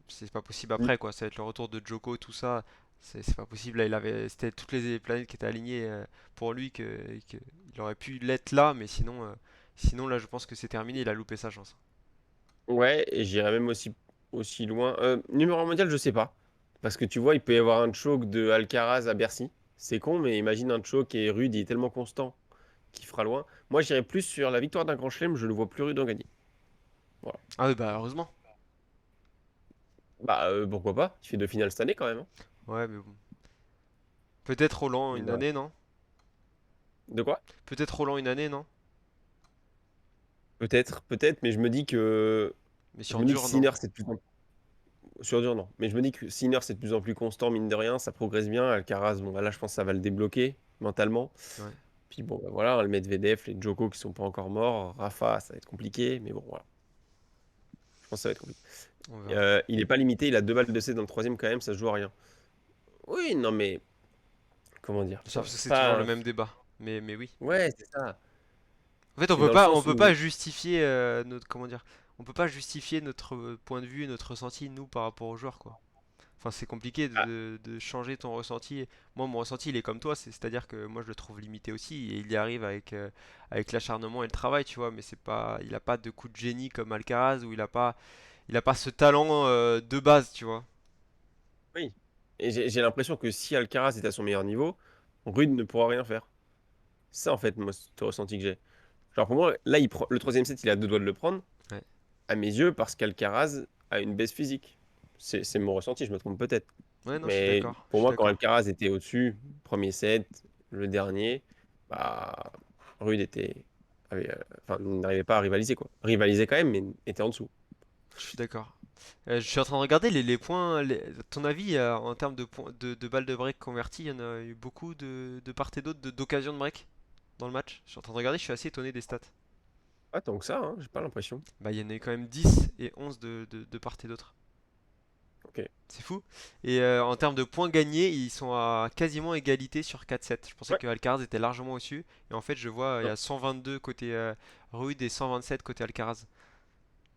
C'est pas possible Mm. après, quoi. Ça va être le retour de Djoko, tout ça. C'est pas possible. Là, c'était toutes les planètes qui étaient alignées pour lui il aurait pu l'être là, mais sinon là, je pense que c'est terminé. Il a loupé sa chance. Ouais, et j'irais même aussi loin. Numéro un mondial, je sais pas. Parce que tu vois, il peut y avoir un choke de Alcaraz à Bercy. C'est con, mais imagine un choke et Rude, il est tellement constant qu'il fera loin. Moi, j'irais plus sur la victoire d'un grand chelem, je ne vois plus Rude en gagner. Voilà. Ah oui, bah heureusement. Bah, pourquoi pas? Il fait deux finales cette année quand même, hein. Ouais, mais bon. Peut-être Roland Donc une voilà. année, non? De quoi? Peut-être Roland une année, non? Peut-être, peut-être, mais je me dis que. Mais Je sur me dis que dur, non. Sinner, c'est de plus en sur dur, non. Mais je me dis que Sinner, c'est de plus en plus constant, mine de rien, ça progresse bien. Alcaraz, bon, bah là, je pense que ça va le débloquer mentalement. Ouais, Puis bon, bah voilà, le Medvedev, les Djoko qui sont pas encore morts, Rafa, ça va être compliqué, mais bon, voilà. Je pense que ça va être compliqué. on verra. Il n'est pas limité, il a deux balles de C dans le troisième quand même, ça se joue à rien. Oui, non, mais comment dire? J'ai l'impression que c'est toujours le Pas. même débat. Mais oui. Ouais, c'est ça. En fait, C'est dans le on sens peut pas où. justifier notre, comment dire, on peut pas justifier notre point de vue, notre ressenti, nous, par rapport aux joueurs, quoi. Enfin, c'est compliqué Ah, de changer ton ressenti. Moi, mon ressenti, il est comme toi, c'est-à-dire que moi, je le trouve limité aussi, et il y arrive avec l'acharnement et le travail, tu vois, mais c'est pas, il a pas de coup de génie comme Alcaraz, ou il a pas ce talent de base, tu vois. oui. Et j'ai l'impression que si Alcaraz est à son meilleur niveau, Rude ne pourra rien faire. C'est ça, en fait, moi, ce ressenti que j'ai. Genre, pour moi, là, le troisième set, il a deux doigts de le prendre, Ouais. à mes yeux, parce qu'Alcaraz a une baisse physique. C'est mon ressenti, je me trompe peut-être. Ouais, non, je suis Mais d'accord. Je pour suis moi, quand d'accord. Alcaraz était au-dessus, premier set, le dernier, bah, Rude enfin, n'arrivait pas à rivaliser, quoi. Rivalisait quand même, mais était en dessous. Je suis d'accord. Je suis en train de regarder les points. Ton avis en termes de, de balles de break converties, il y en a eu beaucoup de part et d'autre d'occasions de break dans le match. Je suis en train de regarder, je suis assez étonné des stats. Pas tant que ça, hein, j'ai pas l'impression. Bah, il y en a eu quand même 10 et 11 de part et d'autre. Ok. C'est fou. Et en termes de points gagnés, ils sont à quasiment égalité sur 4-7. Je pensais Ouais. que Alcaraz était largement au-dessus. Et en fait, je vois, il y Non. a 122 côté Ruud et 127 côté Alcaraz.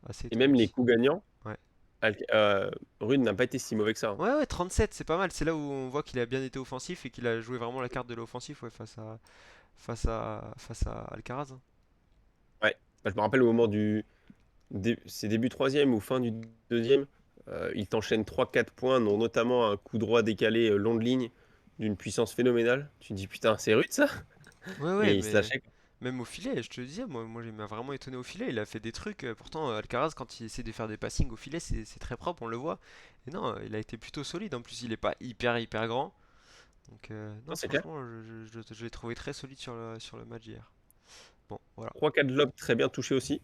Assez Et étonné même les aussi. coups gagnants, Ouais. Rude n'a pas été si mauvais que ça, hein. Ouais, ouais, 37, c'est pas mal. C'est là où on voit qu'il a bien été offensif et qu'il a joué vraiment la carte de l'offensif ouais, face à Alcaraz, hein. Ouais. Bah, je me rappelle au moment c'est début troisième ou fin du deuxième, il t'enchaîne 3-4 points, dont notamment un coup droit décalé long de ligne d'une puissance phénoménale. Tu te dis putain, c'est rude ça? Ouais, ouais, Et il se mais lâchait. même au filet, je te le disais, moi il m'a vraiment étonné au filet. Il a fait des trucs. Pourtant, Alcaraz, quand il essaie de faire des passings au filet, c'est très propre, on le voit. Et non, il a été plutôt solide. En plus, il est pas hyper grand. Donc, Non, non, c'est clair. franchement, je l'ai trouvé très solide sur le match d'hier. Bon, voilà. 3-4 lobes très bien touchés aussi.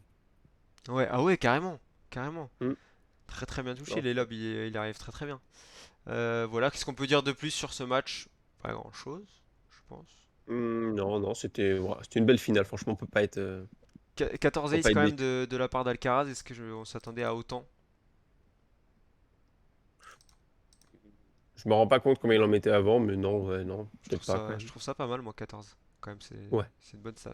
Ouais, ah ouais, carrément. Carrément. Hmm. Très très bien touché. Non, Les lobes, il arrive très très bien. Voilà, qu'est-ce qu'on peut dire de plus sur ce match? Pas grand-chose, je pense. non, non, c'était une belle finale. Franchement, 14 on peut aces pas quand être même déçu. de la part d'Alcaraz. Est-ce que on s'attendait à autant? Je me rends pas compte combien il en mettait avant, mais non, ouais, non, peut-être pas quand Je même. trouve ça pas mal, moi, 14. Quand même, Ouais. c'est une bonne stat.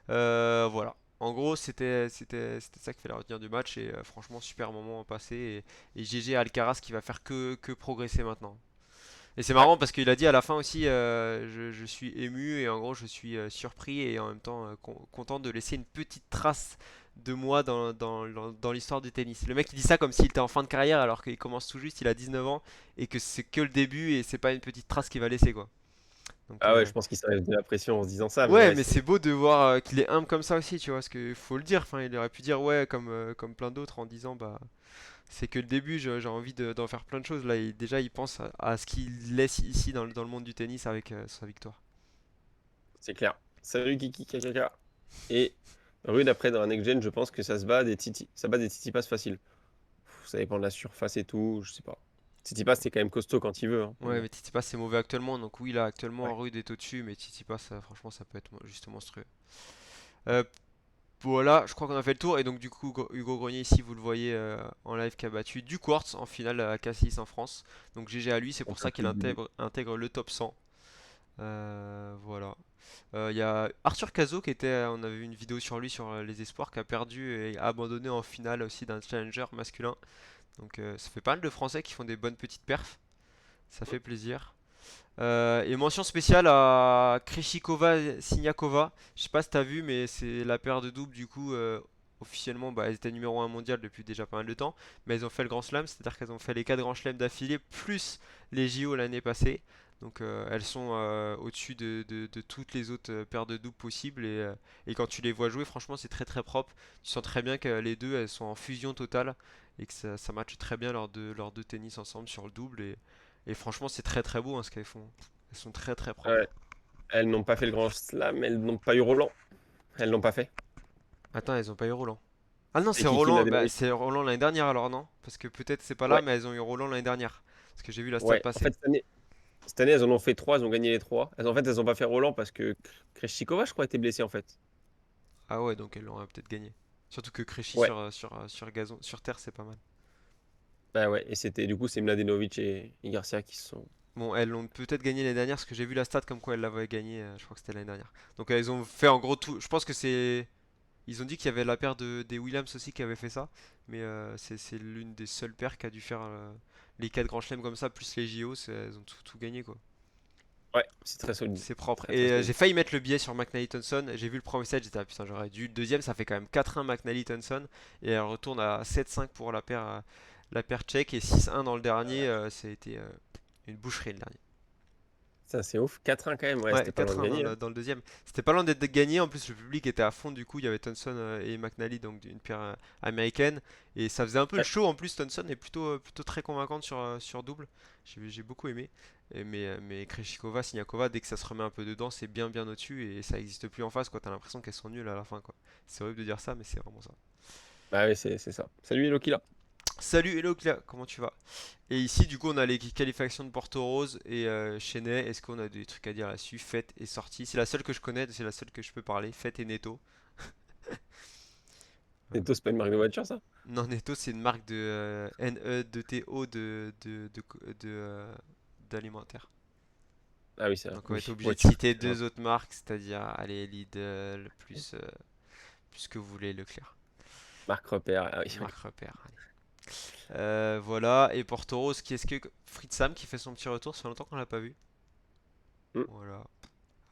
Voilà. En gros, c'était ça qu'il fallait retenir du match. Et franchement, super moment passé. Et GG Alcaraz qui va faire que progresser maintenant. Et c'est Ouais, marrant parce qu'il a dit à la fin aussi, je suis ému et en gros je suis surpris et en même temps content de laisser une petite trace de moi dans l'histoire du tennis. Le mec il dit ça comme s'il était en fin de carrière alors qu'il commence tout juste, il a 19 ans et que c'est que le début et c'est pas une petite trace qu'il va laisser quoi. Donc ah ouais, je pense qu'il s'enlève de la pression en se disant ça, mais ouais ouais, mais c'est beau de voir qu'il est humble comme ça aussi tu vois parce que faut le dire, enfin il aurait pu dire ouais comme plein d'autres en disant bah c'est que le début, j'ai envie d'en faire plein de choses. Là, déjà, il pense à ce qu'il laisse ici dans le monde du tennis avec sa victoire. c'est clair. Salut Kiki Kakaka. Et Rude, après, dans la next gen, je pense que ça bat des Tsitsipas faciles. Ça dépend de la surface et tout, je sais pas. Tsitsipas, c'est quand même costaud quand il veut, hein, mais Ouais, bon. mais Tsitsipas, c'est mauvais actuellement. Donc oui, là, actuellement, Ouais. Ruud est au-dessus. Mais Tsitsipas, franchement, ça peut être juste monstrueux. Euh, voilà, je crois qu'on a fait le tour. Et donc, du coup, Hugo Grenier, ici, vous le voyez en live, qui a battu du Quartz en finale à Cassis en France. Donc GG à lui, c'est pour Donc un ça qu'il peu de... intègre le top 100. Voilà. Il y a Arthur Cazot qui était, on avait vu une vidéo sur lui sur les espoirs, qui a perdu et a abandonné en finale aussi d'un challenger masculin. Donc ça fait pas mal de Français qui font des bonnes petites perfs, ça fait plaisir. Et mention spéciale à Krejcikova Siniakova. Je sais pas si t'as vu, mais c'est la paire de doubles du coup. Officiellement, bah, elles étaient numéro un mondial depuis déjà pas mal de temps, mais elles ont fait le Grand Slam, c'est-à-dire qu'elles ont fait les 4 Grands Chelems d'affilée plus les JO l'année passée. Donc elles sont au-dessus de toutes les autres paires de doubles possibles et quand tu les vois jouer, franchement, c'est très très propre. Tu sens très bien que les deux, elles sont en fusion totale et que ça matche très bien leurs deux tennis ensemble sur le double et franchement, c'est très très beau hein, ce qu'elles font. Elles sont très très propres. Ouais. Elles n'ont pas fait le grand slam, elles n'ont pas eu Roland. Elles l'ont pas fait. Attends, elles ont pas eu Roland. Ah non, Et c'est Kiki Roland. Bah, Mladenovic. c'est Roland l'année dernière alors non? Parce que peut-être c'est pas là, Ouais, mais elles ont eu Roland l'année dernière. Parce que j'ai vu la stat ouais. En passer. fait, cette année, elles en ont fait trois, elles ont gagné les trois. Elles ont pas fait Roland parce que Krejcikova, je crois, était blessée en fait. Ah ouais, donc elles l'auraient peut-être gagné. Surtout que Créchy Ouais. sur gazon, sur terre, c'est pas mal. Bah ouais, et du coup, c'est Mladenovic et Garcia qui se sont. Bon, elles l'ont peut-être gagné l'année dernière, parce que j'ai vu la stat comme quoi elles l'avaient gagné, je crois que c'était l'année dernière. Donc elles ont fait en gros tout. Je pense que c'est. Ils ont dit qu'il y avait la paire des Williams aussi qui avait fait ça, mais c'est l'une des seules paires qui a dû faire les 4 grands chelems comme ça, plus les JO, elles ont tout gagné quoi. Ouais, c'est très solide. C'est propre. Très très Et solide. j'ai failli mettre le billet sur McNally Thompson. J'ai vu le premier set, j'étais ah putain, j'aurais dû. Le deuxième, ça fait quand même 4-1 McNally Thompson. Et elle retourne à 7-5 pour la paire tchèque. Et 6-1 dans le dernier, ça a été une boucherie le dernier. Putain, c'est ouf. 4-1 quand même. Ouais, Ouais, c'était pas loin de 4-1 gagner. Hein. dans le deuxième. C'était pas loin d'être gagné. En plus, le public était à fond. Du coup, il y avait Thompson et McNally, donc une paire américaine. Et ça faisait un peu le Ouais. show. En plus, Thompson est plutôt très convaincante sur double. J'ai beaucoup aimé. Mais Krejcikova, Siniakova, dès que ça se remet un peu dedans, c'est bien au-dessus. Et ça existe plus en face, quoi. T'as l'impression qu'elles sont nulles à la fin, quoi. C'est horrible de dire ça, mais c'est vraiment ça. Bah oui, c'est ça. Salut Hello Killa. Salut, hello Cléa, comment tu vas? Et ici, du coup, on a les qualifications de Porto Rose et Chennai. Est-ce qu'on a des trucs à dire là-dessus? Fête et sortie. C'est la seule que je connais, c'est la seule que je peux parler. Fête et Netto. Euh, Netto, c'est pas une marque de voiture, ça? non, Netto, c'est une marque de NE2TO d'alimentaire. Ah oui, c'est Donc, on va oui, être obligé de voiture. citer deux autres marques, c'est-à-dire, allez, Lidl, plus que vous voulez, Leclerc. Marque repère. Ah oui, Marque repère, allez. Voilà, et Porto Rose, qui est-ce que Fritz Sam qui fait son petit retour, ça fait longtemps qu'on l'a pas vu. oui. Voilà.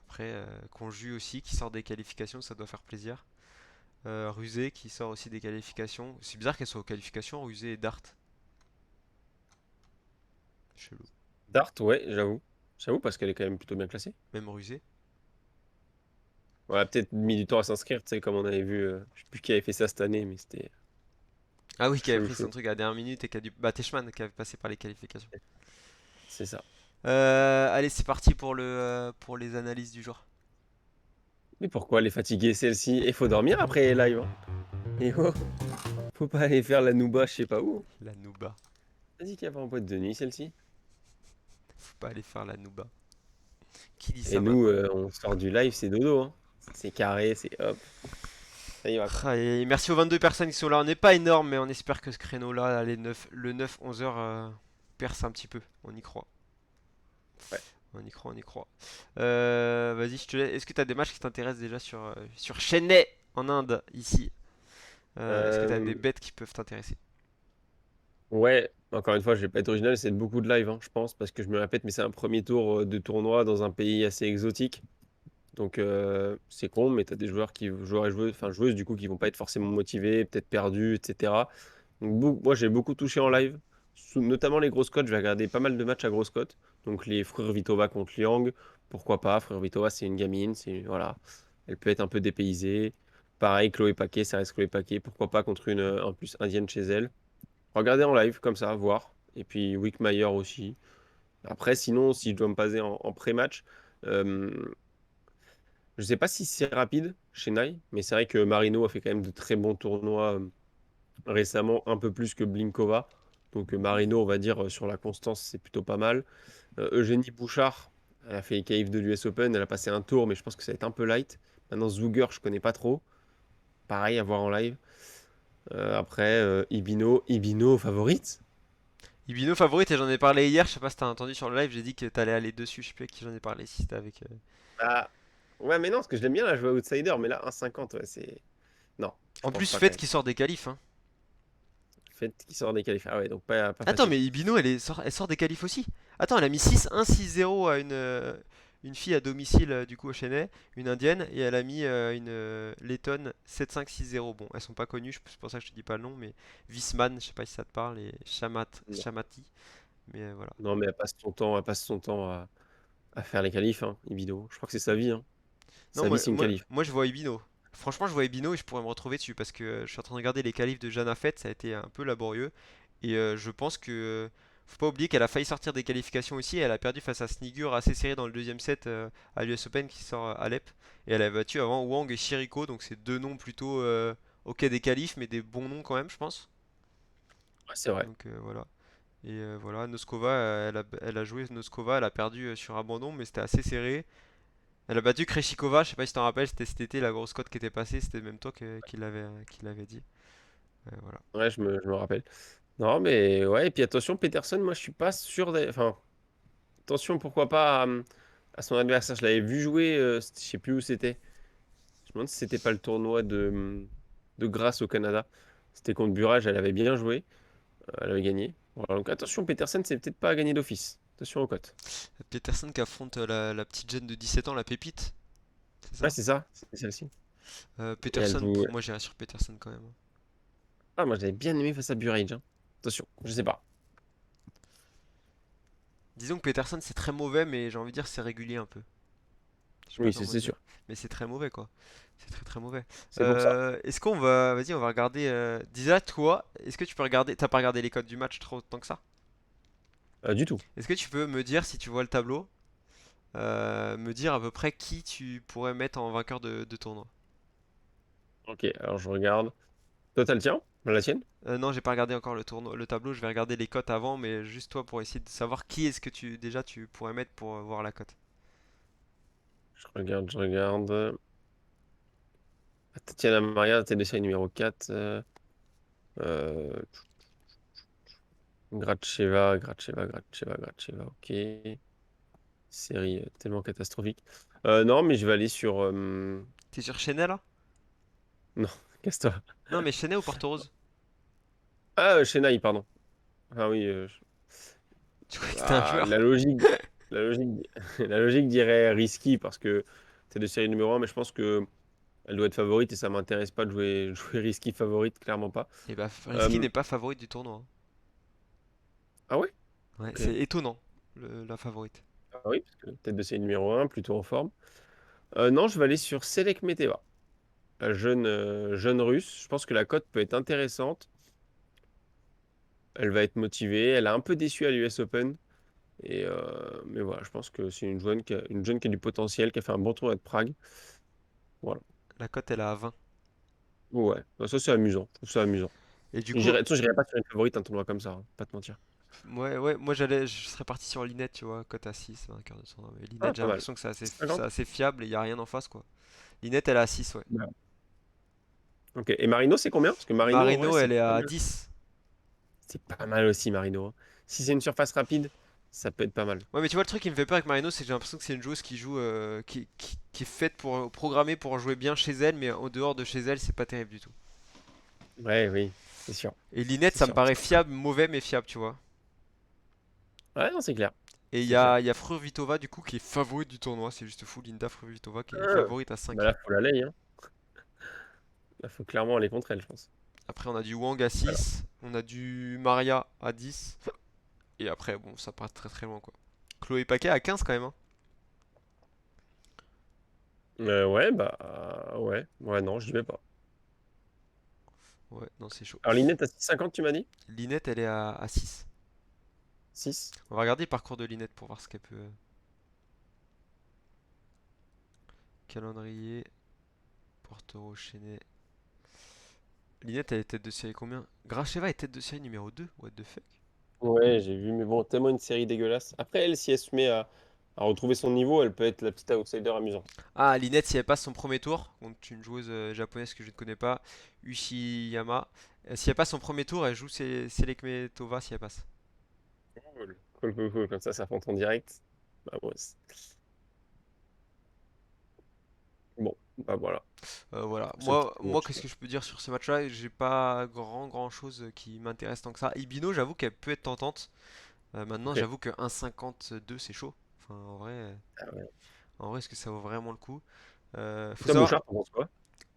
Après, Conju aussi qui sort des qualifications, ça doit faire plaisir. Rusé qui sort aussi des qualifications. C'est bizarre qu'elle soit aux qualifications, Rusé et Dart. Chelou. Dart, ouais, j'avoue. J'avoue parce qu'elle est quand même plutôt bien classée. Même Rusé. On a peut-être mis du temps à s'inscrire, tu sais, comme on avait vu. Je sais plus qui avait fait ça cette année, mais c'était Ah oui, qui avait chelou, pris son chelou. truc à la dernière minute et qui a dû. Bah, Teichmann qui avait passé par les qualifications. C'est ça. Allez, c'est parti pour les analyses du jour. Mais pourquoi elle est fatiguée celle-ci? Il faut dormir après les lives. Hein. Et oh, faut pas aller faire la nouba, je sais pas où. La Nouba. T'as dit qu'il y avait en boîte de nuit celle-ci? Faut pas aller faire la Nouba. Qui dit Et ça nous, maintenant? on sort du live, c'est dodo. Hein. C'est carré, c'est hop. Ça y va quoi. Ah, et merci aux 22 personnes qui sont là. On n'est pas énorme, mais on espère que ce créneau-là, le 9-11 heures, perce un petit peu. On y croit. Ouais. On y croit, on y croit. Vas-y, je te laisse. Est-ce que tu as des matchs qui t'intéressent déjà sur Chennai en Inde, ici? Est-ce que tu as des Euh, bêtes qui peuvent t'intéresser? ouais, encore une fois, je vais pas être original, c'est beaucoup de live, hein, je pense, parce que je me répète, mais c'est un premier tour de tournoi dans un pays assez exotique. Donc c'est con, mais tu as des joueurs joueurs et joueuses, enfin joueuses du coup qui vont pas être forcément motivés, peut-être perdus, etc. Donc moi j'ai beaucoup touché en live, notamment les grosses cotes. Je vais regarder pas mal de matchs à grosses cotes. Donc les frères Vitova contre Liang, pourquoi pas. Frère Vitova c'est une gamine, c'est voilà, elle peut être un peu dépaysée. Pareil Chloé Paquet, ça reste Chloé Paquet, pourquoi pas contre une en plus indienne chez elle. Regardez en live comme ça, voir. Et puis Wickmayer aussi. Après sinon si je dois me baser en pré-match. euh, je sais pas si c'est rapide chez Nai, mais c'est vrai que Marino a fait quand même de très bons tournois récemment, un peu plus que Blinkova. Donc Marino, on va dire, sur la constance, c'est plutôt pas mal. Eugénie Bouchard, elle a fait les qualifs de l'US Open, elle a passé un tour, mais je pense que ça va être un peu light. Maintenant, Zuger, je connais pas trop. Pareil, à voir en live. Après, Ibino favorite. Ibino favorite, et j'en ai parlé hier. Je sais pas si t'as entendu sur le live. J'ai dit que t'allais aller dessus. Je sais plus avec qui j'en ai parlé. Si c'était avec. Ah, ouais, mais non, parce que je l'aime bien la jouer outsider, mais là, 1,50, ouais, c'est. Non, je En pense plus, pas quand Fête même. qui sort des qualifs, hein. Faites qui sort des qualifs. Ah ouais, donc pas Attends, facile. mais Ibino, elle sort des qualifs aussi. Attends, elle a mis 6-1, 6-0 à une fille à domicile, du coup, au Chennai, une indienne, et elle a mis une lettonne 7-5, 6-0. Bon, elles sont pas connues, c'est pour ça que je te dis pas le nom, mais Visman, je sais pas si ça te parle, et Non, Shamati, mais voilà. non, mais elle passe son temps à faire les qualifs, hein, Ibido. Je crois que c'est sa vie, hein. Non, Sa vie, c'est une qualif. moi je vois Ibino. Franchement, je vois Ibino et je pourrais me retrouver dessus parce que je suis en train de regarder les qualifs de Jana Fett, ça a été un peu laborieux. Et je pense que faut pas oublier qu'elle a failli sortir des qualifications aussi. Elle a perdu face à Snigur assez serré dans le deuxième set à l'US Open qui sort à Alep. Et elle a battu avant Wang et Shiriko, donc c'est deux noms plutôt ok des qualifs, mais des bons noms quand même, je pense. Ouais, c'est vrai. Donc voilà. Et voilà, Noskova, elle a joué Noskova, elle a perdu sur abandon, mais c'était assez serré. Elle a battu Krejcikova, je sais pas si tu t'en rappelles, c'était cet été la grosse cote qui était passée, c'était même toi qui l'avait dit. Voilà. Ouais, je me rappelle. Non, mais ouais, et puis attention, Peterson, moi, je suis pas sûr Enfin, attention, pourquoi pas à son adversaire. Je l'avais vu jouer, je sais plus où c'était. Je me demande si c'était pas le tournoi de Grasse au Canada. C'était contre Burrage, elle avait bien joué. Elle avait gagné. Voilà, donc attention, Peterson, c'est peut-être pas à gagner d'office. Attention aux cotes. Peterson qui affronte la petite jeune de 17 ans, la pépite, c'est Ouais, ça? c'est ça, c'est celle-ci. Et elle Peterson, joue. moi j'irais sur Peterson quand même. Ah, moi, j'avais bien aimé face à Burrage. Hein. Attention, je sais pas. Disons que Peterson c'est très mauvais, mais j'ai envie de dire c'est régulier un peu. Je sais pas Oui, comment c'est sûr. dire. Mais c'est très mauvais quoi. C'est très très mauvais. C'est pour ça. Est-ce qu'on va. Vas-y, on va regarder. Déjà, toi, est-ce que tu peux regarder. T'as pas regardé les codes du match trop tant que ça? Du tout. Est-ce que tu peux me dire, si tu vois le tableau, me dire à peu près qui tu pourrais mettre en vainqueur de tournoi? Ok, alors je regarde. Toi, t'as le tien? La tienne? Non, j'ai pas regardé encore le tournoi, le tableau, je vais regarder les cotes avant, mais juste toi pour essayer de savoir qui est-ce que tu déjà tu pourrais mettre pour voir la cote. Je regarde, je regarde. Tatiana Maria, tête de série numéro 4. Euh, Gracheva, ok. Série tellement catastrophique. Non, mais je vais aller sur. T'es sur Chennai là? Non, casse-toi. Non, mais Chennai ou Porto Rose? Ah, Chennai, pardon. Ah oui. Tu croyais que c'était un joueur? La logique, la logique, la logique dirait risky parce que c'est de série numéro 1, mais je pense que elle doit être favorite et ça m'intéresse pas de jouer risky favorite, clairement pas. Et bah, Risky Euh, n'est pas favorite du tournoi, hein. ah ouais? Ouais, Ok. c'est étonnant, la favorite. Ah oui, parce que tête de série numéro 1, plutôt en forme. Non, je vais aller sur Selek Meteva, la jeune russe. Je pense que la cote peut être intéressante. Elle va être motivée. Elle a un peu déçu à l'US Open. Mais voilà, je pense que c'est une jeune qui a du potentiel, qui a fait un bon tour de Prague. Voilà. La cote elle est à 20. Ouais, bah, ça c'est amusant. Je trouve ça amusant. Et du coup, De toute façon, j'irai pas sur une favorite un tournoi comme ça, hein, pas te mentir. ouais, moi je serais parti sur Linette, tu vois, cote à 6, vainqueur de tournoi. Mais Ah, Linette, j'ai pas mal. l'impression que c'est 50? assez fiable et il y a rien en face, quoi. Linette, elle est à 6, ouais. Ouais. Ok. Et Marino, c'est combien? Parce que Marino, en vrai, Marino, c'est elle est pas à mal. 10. C'est pas mal aussi, Marino, hein. Si c'est une surface rapide, ça peut être pas mal. Ouais, mais tu vois, le truc qui me fait peur avec Marino, c'est que j'ai l'impression que c'est une joueuse qui joue, qui est faite pour programmer pour jouer bien chez elle, mais en dehors de chez elle, c'est pas terrible du tout. Ouais, oui, c'est sûr. Et Linette, C'est ça me sûr. paraît fiable, mauvais, mais fiable, tu vois. Ouais, non, c'est clair. Et il y C'est clair. a, il y a Fruhvirtova, du coup, qui est favorite du tournoi. C'est juste fou, Linda Fruhvirtova qui est Ah. favorite à Bah 5. là, faut la lay, hein. Là, faut clairement aller contre elle, je pense. Après, on a du Wang à Voilà. 6, on a du Maria à 10. Et après, bon, ça part très très loin, quoi. Chloé Paquet à 15 quand même, hein. Ouais, bah, ouais. Ouais, non, j'y vais pas. Ouais, non, c'est chaud. Alors, Linette à 6,50, tu m'as dit? Linette, elle est à 6. 6. On va regarder le parcours de Linette pour voir ce qu'elle peut. Calendrier, Portoro, Chenet. Linette, elle est tête de série combien? Gracheva est tête de série numéro 2. What the fuck? Ouais, j'ai vu, mais bon, tellement une série dégueulasse. Après, elle, si elle se met à retrouver son niveau, elle peut être la petite outsider amusante. Ah, Linette, si elle passe son premier tour, contre une joueuse japonaise que je ne connais pas, Uchiyama. Si elle passe son premier tour, elle joue Selekmetova si elle passe. Cool. Cool, cool, cool. Comme ça monte en direct. Bah, ouais, bon, bah voilà. Voilà. Ce petit Moi, match. qu'est-ce que je peux dire sur ce match-là? J'ai pas grand chose qui m'intéresse tant que ça. Ibino, j'avoue qu'elle peut être tentante. Maintenant, Ok. j'avoue que 1,52 c'est chaud. Enfin, Ah ouais. en vrai, est-ce que ça vaut vraiment le coup? Et Faut toi, savoir. Bouchard, t'en penses quoi?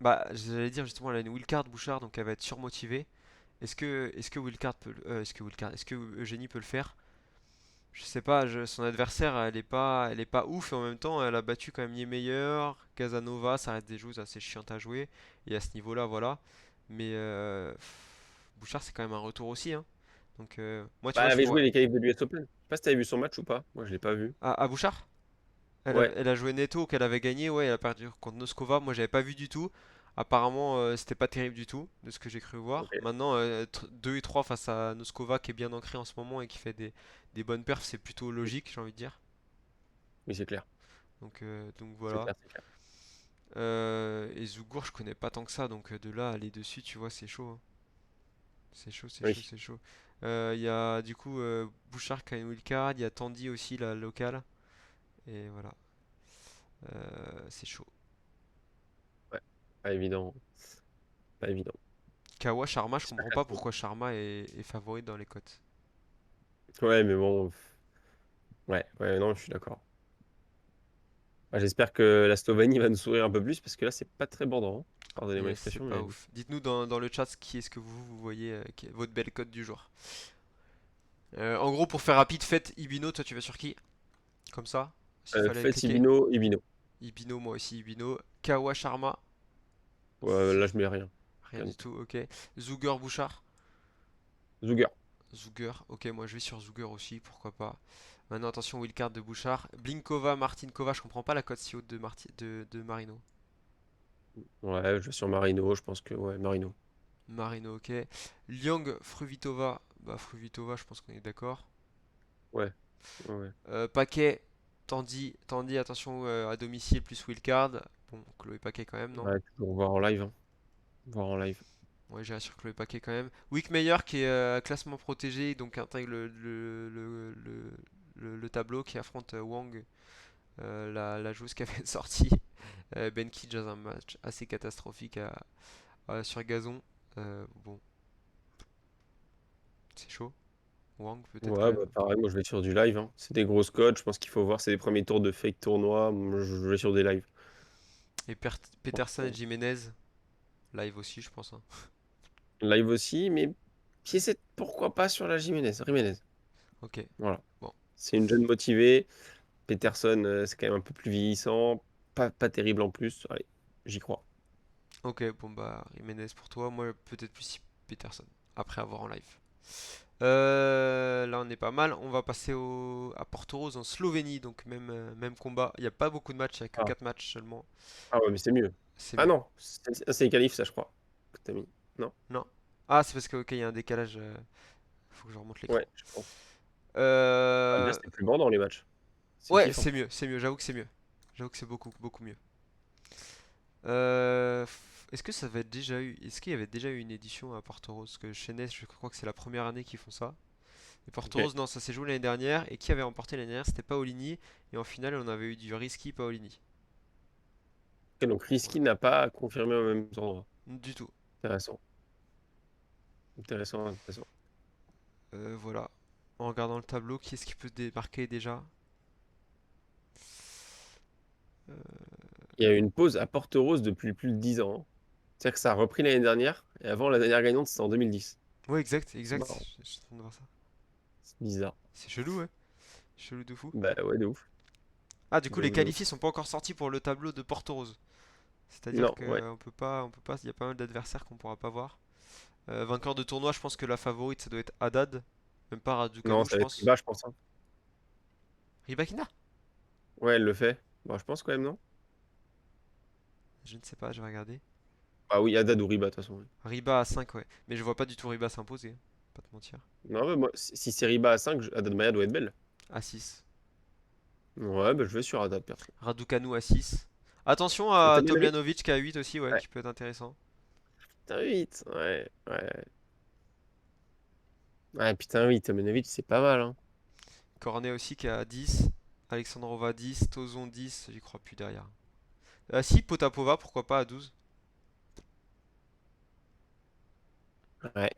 Bah, j'allais dire justement, elle a une wildcard Bouchard, donc elle va être surmotivée. Est-ce que Wildcard peut, est-ce que Eugénie peut le faire? Je sais pas. Son adversaire, elle est pas ouf et en même temps, elle a battu quand même Niemeyer, Casanova, ça reste des joueurs assez chiantes à jouer. Et à ce niveau-là, voilà. Mais Bouchard, c'est quand même un retour aussi, hein. Donc moi, tu Bah, vois, elle je avait joué vois les qualifs de l'US Open. Je sais pas si t'avais vu son match ou pas. Moi, je l'ai pas vu. à Bouchard. Elle a, Ouais. elle a joué Netto qu'elle avait gagné, ouais, elle a perdu contre Noskova. Moi, j'avais pas vu du tout. Apparemment, c'était pas terrible du tout, de ce que j'ai cru voir. Ok. Maintenant, 2 et 3 face à Noskova qui est bien ancré en ce moment et qui fait des bonnes perfs, c'est plutôt logique, j'ai envie de dire. Oui, c'est clair. Donc C'est voilà. clair, c'est clair. Et Zougour, je connais pas tant que ça, donc de là, aller dessus, tu vois, c'est chaud, hein. C'est chaud, c'est chaud, Oui. c'est chaud. Il y a du coup Bouchard qui a une wildcard, il y a Tandy aussi, la locale. Et voilà. C'est chaud. Ouais. Pas évident. Pas évident. Kawa, Sharma, je J'espère comprends qu'elle pas trouve. pourquoi Sharma est favorite dans les cotes. Ouais, mais bon. Ouais, ouais, non, je suis d'accord. Bah, j'espère que la Slovénie va nous sourire un peu plus parce que là, c'est pas très bandant, hein. Pardonnez-moi Yes, c'est l'expression, pas mais. ouf. Dites-nous dans le chat qui est-ce que vous voyez, qui est votre belle cote du jour. En gros, pour faire rapide, faites Ibino, toi tu vas sur qui? Comme ça, s'il fallait Faites cliquer. Ibino, Ibino. Ibino, moi aussi Ibino. Kawa Sharma, Ouais, là, je mets rien. rien du tout, ok. Zuger Bouchard. Zuger. Zuger, ok, moi je vais sur Zuger aussi, pourquoi pas. Maintenant, attention, wildcard de Bouchard. Blinkova, Martinkova, je comprends pas la cote si haute de Marino. Ouais, je vais sur Marino, je pense que ouais, Marino. Marino, ok. Liang, Fruitova, bah Fruitova, je pense qu'on est d'accord. Ouais, ouais. Paquet, Tandy, attention à domicile plus wildcard. Bon, Chloé Paquet quand même, non? Ouais, toujours voir en live, hein. Voir en live. Ouais, j'irai sur Chloé Paquet quand même. Wickmeyer qui est classement protégé, donc intègre le tableau qui affronte Wang, la joueuse qui avait sorti Benki dans un match assez catastrophique sur gazon. Bon, c'est chaud. Wang peut-être quand Ouais, même. bah pareil, moi je vais sur du live, hein. C'est des grosses codes, je pense qu'il faut voir, c'est les premiers tours de fake tournoi. Moi, je vais sur des lives. Et Peterson et Jiménez, live aussi, je pense, hein. Live aussi, mais pourquoi pas sur la Jiménez. Ok, Voilà. bon. C'est une jeune motivée. Peterson, c'est quand même un peu plus vieillissant. Pas terrible en plus. Allez, j'y crois. Ok, bon bah Jiménez pour toi, moi peut-être plus Peterson, après avoir en live. Là on est pas mal, on va passer à Porto Rose en Slovénie, donc même combat. Il n'y a pas beaucoup de matchs, il n'y a que Ah. 4 matchs seulement. Ah ouais, mais c'est mieux. C'est Ah mieux. non, c'est les qualifs, ça, je crois. Que t'as mis. Non? Non? Ah, c'est parce que ok, il y a un décalage, faut que je remonte l'écran. Ouais, je pense. Ah, déjà, Euh, c'était plus dans les matchs. C'est Ouais, kiffant. c'est mieux, j'avoue que c'est mieux. J'avoue que c'est beaucoup mieux. Est-ce que ça avait déjà eu, est-ce qu'il y avait déjà eu une édition à Porto Rose? Parce que chez NES, je crois que c'est la première année qu'ils font ça. Et Porto Ok. Rose, non, ça s'est joué l'année dernière. Et qui avait remporté l'année dernière? C'était Paolini. Et en finale, on avait eu du Risky Paolini. Ok, donc Risky n'a pas confirmé au même endroit. Du tout. Intéressant. Intéressant. Voilà. En regardant le tableau, qui est-ce qui peut se démarquer déjà? Euh, Il y a eu une pause à Porto-Rose depuis plus de 10 ans, hein. C'est-à-dire que ça a repris l'année dernière, et avant, la dernière gagnante, c'était en 2010. Ouais, exact, C'est exact. marrant. Je suis en train de voir ça. C'est bizarre. C'est chelou, ouais. Chelou de fou. Bah ouais, de ouf. Ah, du coup, De les ouf, de ouf. qualifiés sont pas encore sortis pour le tableau de Porto Rose. C'est-à-dire Non, ouais. qu'on peut pas, il y a pas mal d'adversaires qu'on pourra pas voir. Vainqueur de tournoi, je pense que la favorite, ça doit être Haddad. Même pas Non, Raducanu, je ça va être pense. Riba, je pense, hein. Rybakina? Ouais, elle le fait. Bon, je pense quand même, non? Je ne sais pas, je vais regarder. Ah oui, Haddad ou Riba, de toute façon. Ouais. Riba à 5, ouais. Mais je vois pas du tout Riba s'imposer, hein. Pas te mentir. Non, mais moi, si c'est Riba à 5, Haddad Maya doit être belle. À 6. Ouais, bah je vais sur Haddad, perso. Raducanu à 6. Attention Et à Tomljanovic? Tomljanovic qui a 8 aussi, ouais, Ouais. qui peut être intéressant. Putain, 8. Ouais. Ouais, putain, oui, Tomljanovic, c'est pas mal, hein. Cornet aussi qui a 10. Alexandrova 10. Tozon 10. J'y crois plus derrière. Si, Potapova, pourquoi pas à 12. Ouais.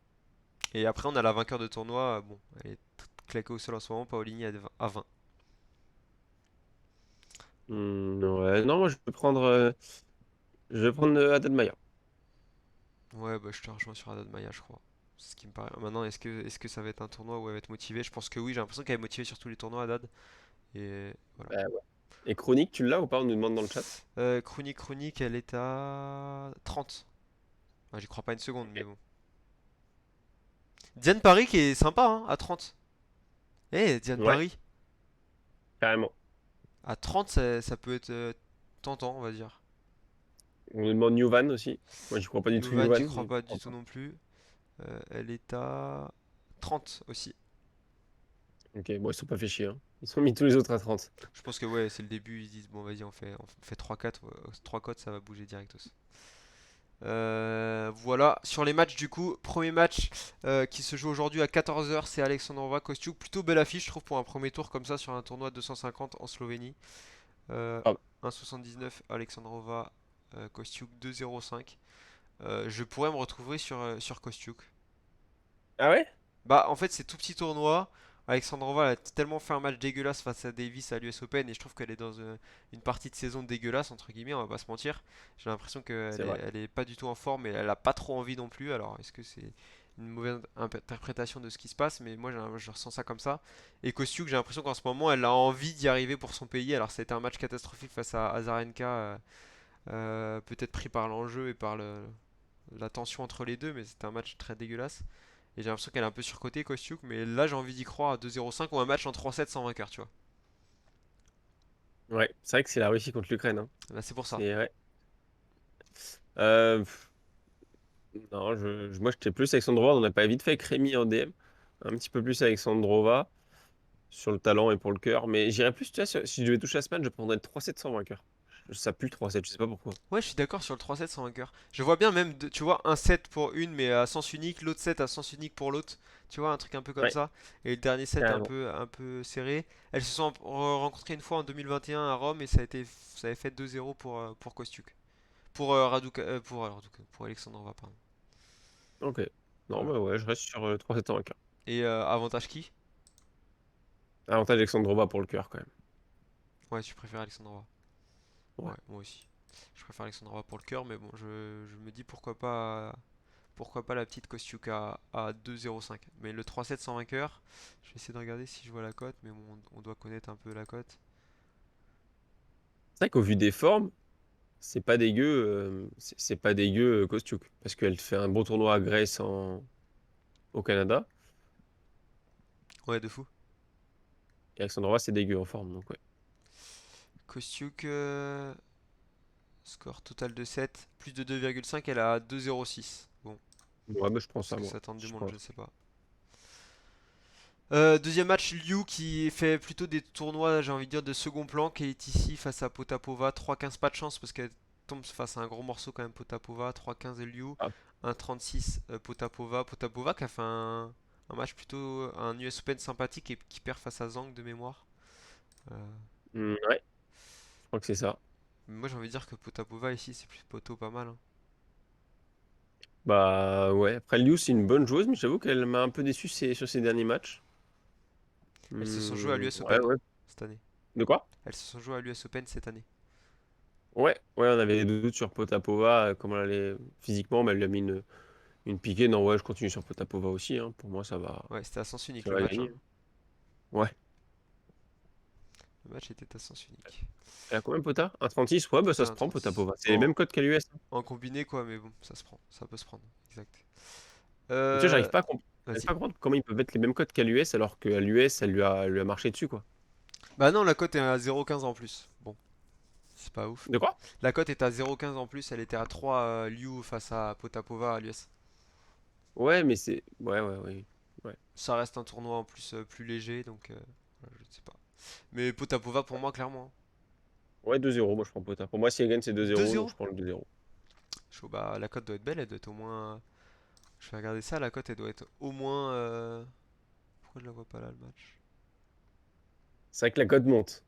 Et après, on a la vainqueur de tournoi. Bon, elle est claquée au sol en ce moment. Paolini à 20. Ouais, non, moi, je vais prendre Haddad Maya. Ouais, bah je te rejoins sur Haddad Maia, je crois. C'est ce qui me paraît. Maintenant, est-ce que ça va être un tournoi où elle va être motivée? Je pense que oui, j'ai l'impression qu'elle est motivée sur tous les tournois, Haddad. Et voilà. Bah ouais. Et Chronique, tu l'as ou pas? On nous demande dans le chat. Chronique, elle est à 30. Ah, j'y crois pas une seconde, mais Ok. bon. Diane Paris qui est sympa, hein, à 30. Eh, Diane Ouais, Paris, carrément. à 30, ça peut être tentant, on va dire. On nous demande New Van aussi. Moi, j'y crois pas du tout, New Louvain, Van, j'y crois mais pas du pourquoi tout pas. non plus. Elle est à 30 aussi. Ok, bon, ils sont pas fait chier, hein. Ils sont mis tous les autres à 30. Je pense que ouais, c'est le début, ils se disent bon vas-y on fait 3-4, 3 cotes ça va bouger directos. Voilà, sur les matchs du coup, premier match qui se joue aujourd'hui à 14h, c'est Alexandrova Kostiuk. Plutôt belle affiche je trouve pour un premier tour comme ça sur un tournoi de 250 en Slovénie. Euh, Ah, 1,79 Alexandrova Kostiuk 2,05. Je pourrais me retrouver sur Kostiuk. ah ouais? Bah en fait c'est tout petit tournoi. Alexandrova elle a tellement fait un match dégueulasse face à Davis à l'US Open et je trouve qu'elle est dans une partie de saison dégueulasse entre guillemets, on va pas se mentir. J'ai l'impression qu'elle C'est est, vrai. elle est pas du tout en forme et elle a pas trop envie non plus. Alors est-ce que c'est une mauvaise interprétation de ce qui se passe, mais moi je ressens ça comme ça. Et Kostiuk, j'ai l'impression qu'en ce moment, elle a envie d'y arriver pour son pays. Alors, ça a été un match catastrophique face à Azarenka, peut-être pris par l'enjeu et par la tension entre les deux, mais c'était un match très dégueulasse. Et j'ai l'impression qu'elle est un peu surcotée, Kostiuk, mais là j'ai envie d'y croire à 2-0-5 ou un match en 3-7 sans vainqueur, tu vois. Ouais, c'est vrai que c'est la Russie contre l'Ukraine, hein. Là, c'est pour ça. C'est ouais. Pff, non, moi j'étais plus Alexandrova, on n'a pas vite fait avec Rémi en DM. Un petit peu plus Alexandrova sur le talent et pour le cœur. Mais j'irais plus, tu vois, si je devais toucher à ce match, je prendrais le 3-7 sans vainqueur. Ça pue le 3-7, je sais pas pourquoi. Ouais, je suis d'accord sur le 3-7 sans vainqueur. Je vois bien même, tu vois, un set pour une, mais à sens unique, l'autre set à sens unique pour l'autre. Tu vois, un truc un peu comme Ouais, ça. Et le dernier set carrément. un peu serré. Elles se sont rencontrées une fois en 2021 à Rome et ça avait fait 2-0 pour Kostiuk. Pour Raduca, pour Alexandrova, pardon. Ok. Non, Voilà. bah ouais, je reste sur 3-7 sans vainqueur. Et avantage qui? Avantage Alexandrova pour le cœur quand même. Ouais, tu préfères Alexandrova. Ouais. Ouais, moi aussi. Je préfère Alexandrova pour le cœur, mais bon, je me dis pourquoi pas la petite Kostiuk à 2,05. Mais le 3-7 sans vainqueur, je vais essayer de regarder si je vois la cote, mais bon, on doit connaître un peu la cote. C'est vrai qu'au vu des formes, c'est pas dégueu, c'est pas dégueu Kostiuk. Parce qu'elle fait un bon tournoi à Grèce au Canada. Ouais, de fou. Et Alexandrova, c'est dégueu en forme. Donc ouais. Kostiuk, score total de 7, plus de 2,5, elle a 2,06. Bon, Ouais, bah, je prends est-ce ça, que moi. ça tente du Je monde, prends je ne ça. sais pas. Deuxième match, Liu qui fait plutôt des tournois, j'ai envie de dire, de second plan, qui est ici face à Potapova. 3-15, pas de chance parce qu'elle tombe face à un gros morceau quand même, Potapova. 3-15 Liu, Ah, 1-36 Potapova. Potapova qui a fait un match plutôt, un US Open sympathique et qui perd face à Zhang de mémoire. Euh, ouais, je crois que c'est ça. Moi j'ai envie de dire que Potapova ici c'est plus poteau pas mal, hein. Bah ouais. Après, Liu, c'est une bonne joueuse, mais j'avoue qu'elle m'a un peu déçu sur ses derniers matchs. Elles se sont jouées à l'US Ouais, Open, hein, ouais. cette année. De quoi? Elles se sont jouées à l'US Open cette année. Ouais, ouais, on avait des doutes sur Potapova, comment elle allait physiquement, mais elle lui a mis une piquée. Non, ouais, je continue sur Potapova aussi, hein. Pour moi, Ouais, c'était à sens unique ça le va match, hein. gagner. Ouais. Le match était à sens unique. Elle a combien, Pota? 1,36? Ouais, bah C'était ça se un prend, 36. Potapova. C'est les mêmes codes qu'à l'US. En combiné quoi, mais bon, ça se prend, ça peut se prendre. Exact. Tu vois, Euh, j'arrive Vas-y. pas à comprendre comment ils peuvent mettre les mêmes codes qu'à l'US alors qu'à l'US, elle lui a marché dessus, quoi. Bah non, la cote est à 0,15 en plus. Bon, c'est pas ouf. De quoi? La cote est à 0,15 en plus, elle était à 3 Liu face à Potapova à l'US. Ouais, mais c'est. Ouais, ouais, ouais. Ouais. Ça reste un tournoi en plus plus léger, donc voilà, je ne sais pas. Mais Potapova pour moi, clairement, hein. Ouais, 2-0, moi je prends Pota. Pour moi, si elle gagne, c'est 2-0, donc 2-0. je prends le 2-0. Bah, la cote doit être belle, elle doit être au moins. Je vais regarder ça, la cote elle doit être au moins. Pourquoi je la vois pas là le match? C'est vrai que la cote monte.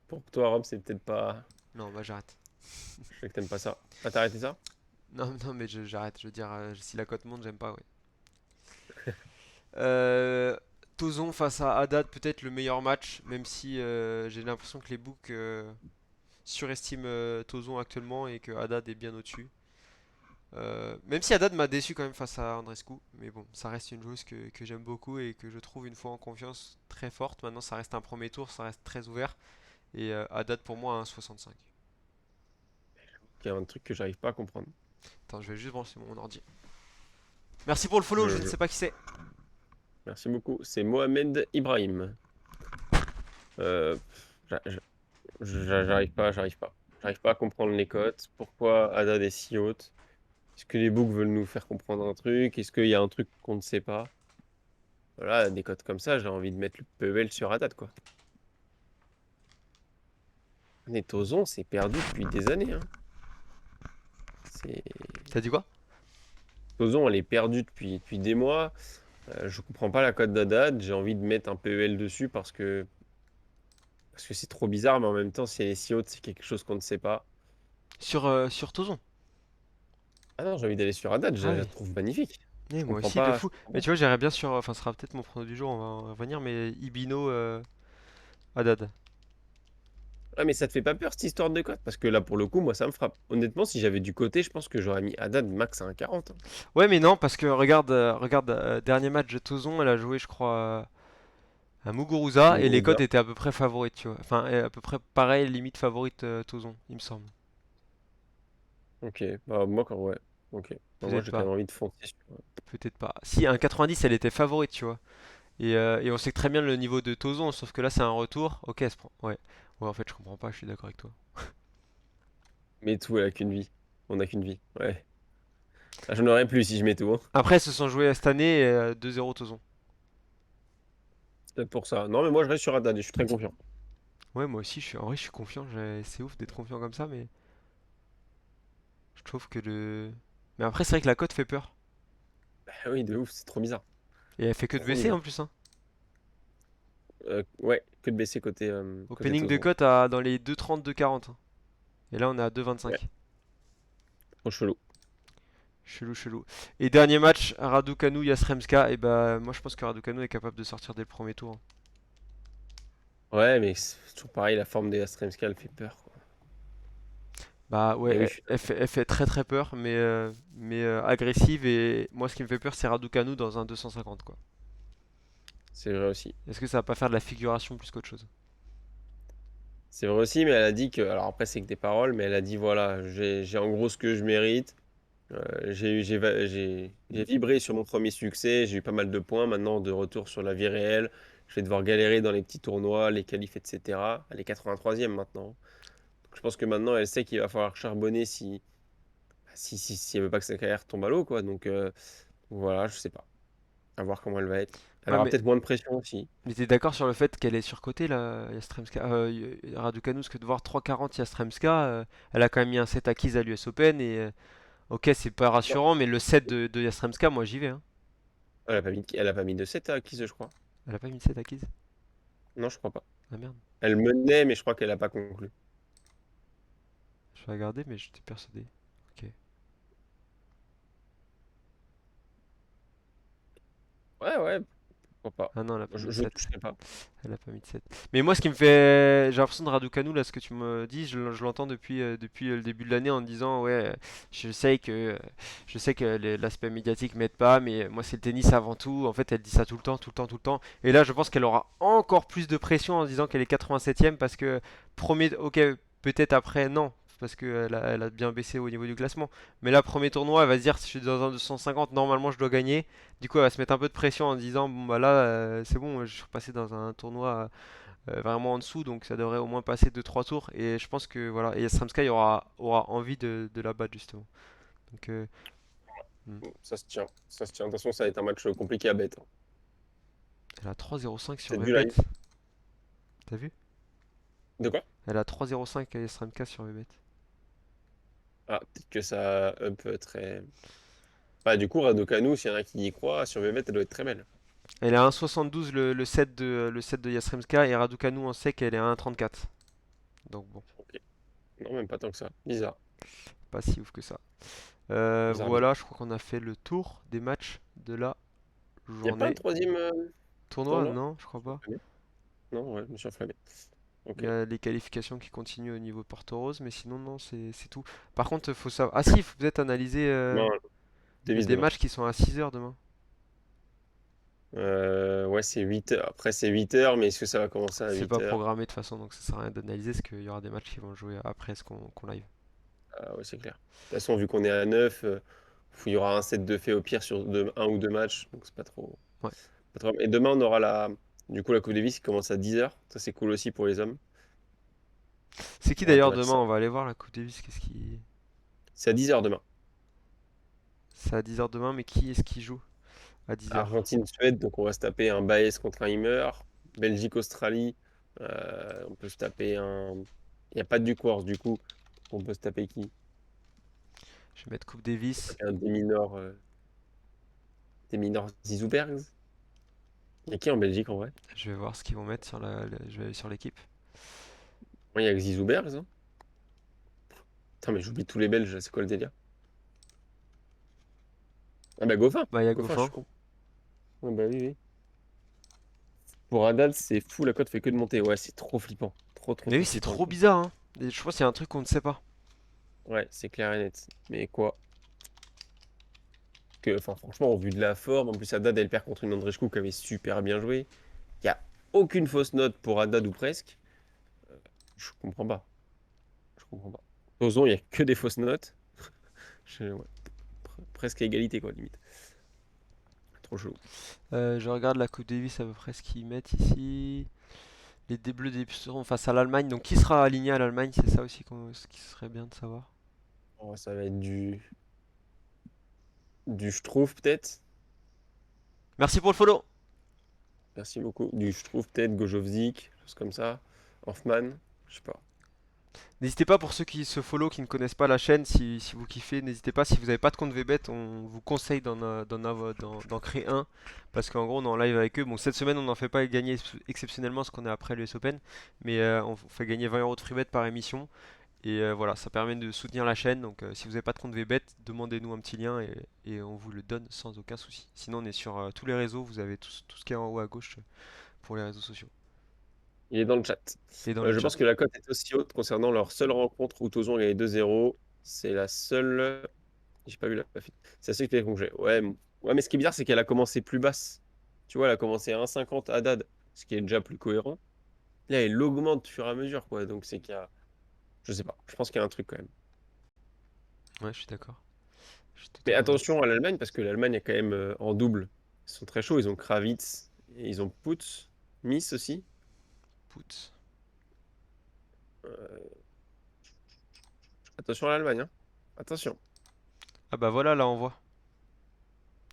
Pour toi, Rob, c'est peut-être pas. Non, bah j'arrête. Je sais que t'aimes pas ça. Ah, t'as arrêté ça? Non, non, mais j'arrête. Je veux dire, si la cote monte, j'aime pas, ouais. Euh, Tozon face à Haddad, peut-être le meilleur match, même si j'ai l'impression que les books surestiment Tozon actuellement et que Haddad est bien au-dessus. Même si Haddad m'a déçu quand même face à Andrescu, mais bon, ça reste une joueuse que j'aime beaucoup et que je trouve une fois en confiance très forte. Maintenant, ça reste un premier tour, ça reste très ouvert. Et Haddad pour moi à 1,65. Il y a un truc que j'arrive pas à comprendre. Attends, je vais juste brancher mon ordi. Merci pour le follow, je ne Je- sais pas qui c'est. Merci beaucoup. C'est Mohamed Ibrahim. Euh, j'a- j'a- j'arrive pas, j'arrive pas. J'arrive pas à comprendre les cotes. Pourquoi Haddad est si haute? Est-ce que les books veulent nous faire comprendre un truc? Est-ce qu'il y a un truc qu'on ne sait pas? Voilà, des cotes comme ça, j'ai envie de mettre le PEL sur Haddad, quoi. Mais Tozon, c'est perdu depuis des années, hein. C'est... T'as dit quoi? Tozon, elle est perdue depuis des mois. Je comprends pas la cote d'Haddad. J'ai envie de mettre un PEL dessus parce que c'est trop bizarre, mais en même temps, si elle est si haute, c'est quelque chose qu'on ne sait pas. Sur Tozon. Ah non, j'ai envie d'aller sur Haddad, Ah je la oui. trouve magnifique. Eh, Je moi comprends aussi, de pas. Je fou. comprends Mais pas. tu vois, j'irais bien sur. Enfin, ce sera peut-être mon prono du jour, on va en revenir. Mais Ibino Haddad. Ah, mais ça te fait pas peur cette histoire de cote? Parce que là, pour le coup, moi, ça me frappe. Honnêtement, si j'avais du côté, je pense que j'aurais mis Haddad max à 1,40, hein. Ouais, mais non, parce que regarde, dernier match de Tozon, elle a joué, je crois, à Muguruza, et les Muguruza. cotes étaient à peu près favorites, tu vois. Enfin, à peu près pareil, limite favorite Tozon, il me semble. Ok, bah, moi, quand, ouais. Ok. Bah, moi, Peut-être j'ai quand même pas, envie de foncer sur. peut-être pas. Si, un 90, elle était favorite, tu vois. Et on sait très bien le niveau de Tozon, sauf que là, c'est un retour. Ok, elle se prend. Ouais. Ouais, en fait, je comprends pas, je suis d'accord avec toi. Mais tout, elle a qu'une vie. On a qu'une vie. Ouais. Ah, j'en aurais plus si je mets tout, hein. Après, elles se sont jouées cette année 2-0 Tozon. C'est peut-être pour ça. Non, mais moi, je reste sur Haddad et je suis très confiant. Ouais, moi aussi, en vrai, je suis confiant. C'est ouf d'être confiant comme ça, mais je trouve que le. Mais après, c'est vrai que la cote fait peur. Ah oui, de ouf, c'est trop bizarre. Et elle fait que de Trop baisser bizarre. en plus, hein. Ouais, que de baisser côté Opening de Tozon. cote dans les 2,30, 2,40, hein. Et là, on est à Ouais, 2,25. trop chelou. Chelou, chelou. Et dernier match, Raducanu, Yastremska. Et bah, moi, je pense que Raducanu est capable de sortir dès le premier tour, hein. Ouais, mais c'est toujours pareil, la forme des Yastremska, elle fait peur, quoi. Bah ouais, Et oui, elle, elle fait très très peur, mais agressive. Et moi, ce qui me fait peur, c'est Raducanu dans un 250, quoi. c'est vrai aussi. Est-ce que ça va pas faire de la figuration plus qu'autre chose? C'est vrai aussi, mais elle a dit que, alors après c'est que des paroles, mais elle a dit voilà, j'ai en gros ce que je mérite. J'ai vibré sur mon premier succès, j'ai eu pas mal de points. Maintenant, de retour sur la vie réelle, je vais devoir galérer dans les petits tournois, les qualifs, etc. Elle est 83e maintenant. Donc, je pense que maintenant, elle sait qu'il va falloir charbonner si elle veut pas que sa carrière tombe à l'eau, quoi. Donc voilà, je sais pas. À voir comment elle va être. Elle Ouais, aura peut-être moins de pression aussi. mais t'es d'accord sur le fait qu'elle est surcotée, là, Yastremska, Raducanu, parce que de voir 3,40 Yastremska, elle a quand même mis un set acquise à l'US Open, et ok, c'est pas Non, rassurant, mais le set de Yastremska, moi j'y vais, hein. elle a pas mis de 7 à qui, je crois. Elle a pas mis de set acquise? Non, je crois pas. Ah merde, Elle menait, mais je crois qu'elle a pas conclu. je vais regarder, mais j'étais persuadé. Ok. Ouais, ouais, pourquoi pas. Ah non, elle a pas mis de Je 7. toucherai pas. Elle a pas mis de 7. Mais moi, ce qui me fait. J'ai l'impression de Raducanu, là, ce que tu me dis, je l'entends depuis le début de l'année en disant, ouais, je sais que, je sais que l'aspect médiatique m'aide pas, mais moi, c'est le tennis avant tout. En fait, elle dit ça tout le temps, tout le temps, tout le temps. Et là, je pense qu'elle aura encore plus de pression en disant qu'elle est 87e parce que, premier. Ok, peut-être après, non. Parce qu'elle a bien baissé au niveau du classement. Mais là, premier tournoi, elle va se dire, si je suis dans un 250, normalement, je dois gagner. Du coup, elle va se mettre un peu de pression en disant, bon bah là, c'est bon, je suis repassé dans un tournoi vraiment en dessous, donc ça devrait au moins passer deux trois tours. Et je pense que voilà, et Sramsky aura envie de la battre justement. Donc, hmm. Ça se tient. Ça se tient. De toute façon, ça va être un match compliqué à bête, hein. Elle a 3,05 sur Peut-être vu là. Webet. T'as vu? De quoi? Elle a 3,05 à Sramka sur Webet. Ah, peut-être que ça up très. Bah, du coup, Raducanu, s'il y en a qui y croient, sur VMet, elle doit être très belle. Elle est à 1,72 le set de Yastremska et Raducanu en sec elle est à 1,34. Donc bon, Ok. Non, même pas tant que ça. Bizarre. pas si ouf que ça. Bizarre, bizarre. Voilà, je crois qu'on a fait le tour des matchs de la Y a pas un journée. troisième Tournoi? tournoi? Non, je crois pas. Non, ouais, je me suis enflammé. Il Ok. y a les qualifications qui continuent au niveau Porto Rose, mais sinon, non, c'est tout. Par contre, faut savoir. Ah si, il faut peut-être analyser. Non, Il y a Davis des demain. matchs qui sont à 6 heures demain. Ouais, c'est 8 heures. Après, c'est 8 heures, mais est-ce que ça va commencer à C'est huit pas heures? programmé de toute façon, donc ça sert à rien d'analyser, parce qu'il y aura des matchs qui vont jouer après ce qu'on live. Ah ouais, c'est clair. De toute façon, vu qu'on est à 9, il y aura un set de fait au pire sur un ou deux matchs, donc c'est pas trop. Ouais. Et demain, on aura du coup, la Coupe Davis qui commence à 10 heures. Ça, c'est cool aussi pour les hommes. C'est qui On aura des d'ailleurs matchs demain? On sympas. va aller voir la Coupe Davis. Qu'est-ce qui. C'est à 10 heures demain. C'est à 10 heures demain, mais qui est-ce qui joue à 10 heures? Argentine-Suède, donc on va se taper un Baez contre un Himmer. Belgique-Australie, on peut se taper un. Il n'y a pas de Duckworth, du coup. On peut se taper qui? Je vais mettre Coupe Davis. Un Des mineurs Zizoubergs. Il y a qui en Belgique en vrai? Je vais voir ce qu'ils vont mettre sur je vais aller sur l'équipe. Ouais, il y a que Zizoubergs, hein. Putain, mais j'oublie tous les Belges, c'est quoi le délire? Ah bah Goffin! Bah, il y a Goffin, je suis Goffin. con. Ouais, bah oui, oui. Pour Haddad, c'est fou, la cote fait que de monter. Ouais, c'est trop flippant. Mais oui, c'est trop bizarre, hein. Et je pense qu'il y a un truc qu'on ne sait pas. Ouais, c'est clair et net. Mais quoi? Enfin, franchement, au vu de la forme, en plus Haddad elle perd contre une Andreescu qui avait super bien joué. Il n'y a aucune fausse note pour Haddad ou presque. Je comprends pas. Je comprends pas. Ozon, il n'y a que des fausses notes. Ouais, presque à égalité, quoi, limite. Trop chaud. Je regarde la Coupe Davis à peu près ce qu'ils mettent ici. Les Bleus des seront face à l'Allemagne. Donc qui sera aligné à l'Allemagne? C'est ça aussi ce qui serait bien de savoir. Oh, ça va être du je trouve peut-être. Merci pour le follow. Merci beaucoup. Du je trouve peut-être Gojovzik, chose comme ça. Hoffman, je sais pas. N'hésitez pas pour ceux qui se follow, qui ne connaissent pas la chaîne, si vous kiffez, n'hésitez pas. Si vous n'avez pas de compte VBet, on vous conseille d'en créer un. Parce qu'en gros, on est en live avec eux. Bon, cette semaine, on n'en fait pas gagner exceptionnellement parce qu'on est après l'US Open. Mais on fait gagner 20 euros de free bet par émission. Et voilà, ça permet de soutenir la chaîne. Donc si vous n'avez pas de compte VBet, demandez-nous un petit lien et on vous le donne sans aucun souci. Sinon, on est sur tous les réseaux. Vous avez tout ce qui est en haut à gauche pour les réseaux sociaux. Il est dans le chat. Et dans le Je chat. pense que la cote est aussi haute concernant leur seule rencontre où Tozon a gagné 2-0. C'est la seule. J'ai pas vu la fille. C'est la seule qui fait congé. Ouais, ouais, mais ce qui est bizarre, c'est qu'elle a commencé plus basse. Tu vois, elle a commencé à 1,50 Haddad, ce qui est déjà plus cohérent. Là, elle augmente au fur et à mesure, quoi. Donc c'est qu'il y a. Je sais pas. Je pense qu'il y a un truc quand même. Ouais, je suis d'accord. Je suis Mais totalement d'accord. attention à l'Allemagne, parce que l'Allemagne est quand même en double. Ils sont très chauds. Ils ont Kravitz et ils ont Putz. Miss aussi. Putz. Euh, Attention à l'Allemagne, hein. Attention. Ah bah voilà, là on voit.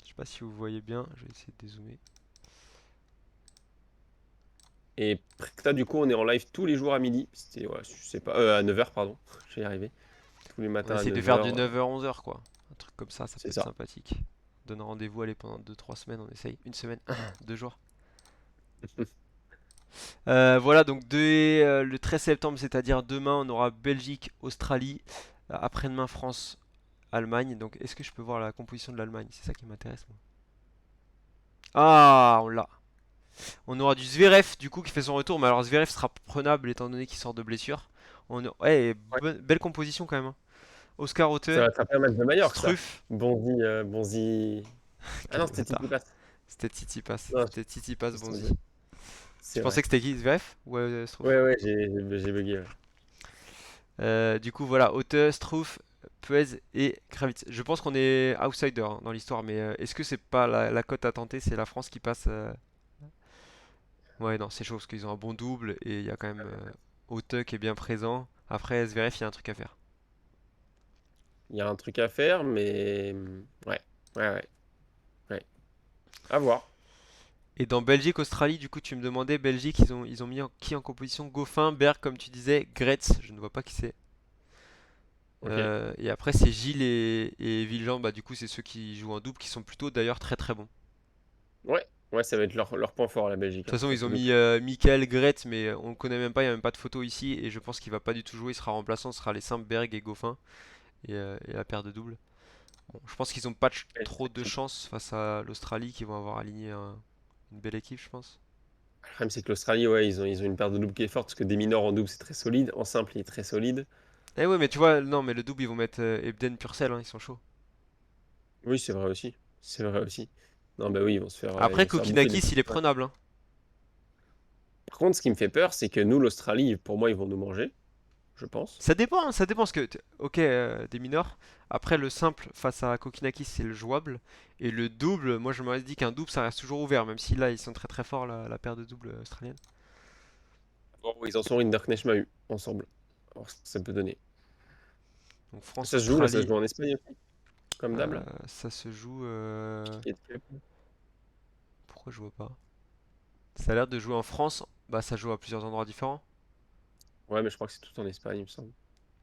Je sais pas si vous voyez bien, je vais essayer de dézoomer. Et Presta, du coup, on est en live tous les jours à midi. C'était, ouais, je sais pas, à 9h, pardon. Je vais y arriver. Tous les On matins à essaye de faire du 9h. 9h-11h quoi. Un truc comme ça peut C'est être ça. sympathique. On donne rendez-vous, allez, pendant 2-3 semaines, on essaye. Une semaine, 2 jours. Voilà, donc le 13 septembre, c'est-à-dire demain, on aura Belgique, Australie. Après-demain, France, Allemagne. Donc est-ce que je peux voir la composition de l'Allemagne? C'est ça qui m'intéresse, moi. Ah, on l'a. On aura du Zverev du coup qui fait son retour, mais alors Zverev sera prenable étant donné qu'il sort de blessure. Ouais, Ouais. belle composition quand même, hein. Oscar Otte, Ça va te rappeler un match de Majorque, ça. Struff, Bonzi, Bonzi. Ah non, quel c'était Titi bâtard. Pass. C'était Tsitsipas, Non, c'était Tsitsipas je Bonzi. trompé. Tu C'est pensais vrai. que c'était qui, Zverev ou Struff? Ouais, ouais, j'ai bugué. Ouais. Du coup voilà, Otte, Struff, Puez et Kravitz. Je pense qu'on est outsider hein, dans l'histoire, mais est-ce que c'est pas la cote à tenter? C'est la France qui passe. Ouais, non, c'est chaud parce qu'ils ont un bon double et il y a quand même Otte qui est bien présent. Après, Zverev, il y a un truc à faire. Il y a un truc à faire, mais. Ouais, ouais, ouais. Ouais. À voir. Et dans Belgique, Australie, du coup, tu me demandais, Belgique, ils ont mis qui en composition? Goffin, Berg, comme tu disais, Gretz, je ne vois pas qui c'est. Ok. Et après, c'est Gilles et Viljean, bah du coup, c'est ceux qui jouent en double, qui sont plutôt d'ailleurs très très bons. De Ouais. Ouais, ça va être leur point fort, la Belgique, toute hein. façon, Ça ils ont peut le mis faire. Michael Gretz, mais on le connaît même pas, il n'y a même pas de photo ici, et je pense qu'il va pas du tout jouer, il sera remplaçant, ce sera les simples Berg et Goffin, et la paire de double. Bon, je pense qu'ils ont pas trop de chance face à l'Australie, qui vont avoir aligné une belle équipe, je pense. Le problème, c'est que l'Australie, ouais, ils ont une paire de doubles qui est forte, parce que des mineurs en double, c'est très solide. En simple, il est très solide. Eh ouais, mais tu vois, non, mais le double, ils vont mettre Ebden Purcell, hein, ils sont chauds. Oui, c'est vrai aussi. C'est vrai aussi. Non, bah oui, ils Après, vont se faire bouffer des Kokinakis, il est ouais. prenable, hein. Par contre, ce qui me fait peur, c'est que nous, l'Australie, pour moi, ils vont nous manger, je pense. Ça dépend, hein, ça dépend. Parce que, ok, des mineurs. Après, le simple face à Kokinakis, c'est le jouable. Et le double, moi je m'aurais dit qu'un double, ça reste toujours ouvert. Même si là, ils sont très très forts, la paire de double australienne. Bon, ils en sont Rinderknecht Mahut, ensemble. Alors, ça peut donner. Donc Ça se joue, là, ça se France-Australie, joue en Espagne aussi, comme d'hab, là. ça se joue. Pourquoi je vois pas? Ça a l'air de jouer en France. Bah, ça joue à plusieurs endroits différents. Ouais, mais je crois que c'est tout en Espagne, il me semble.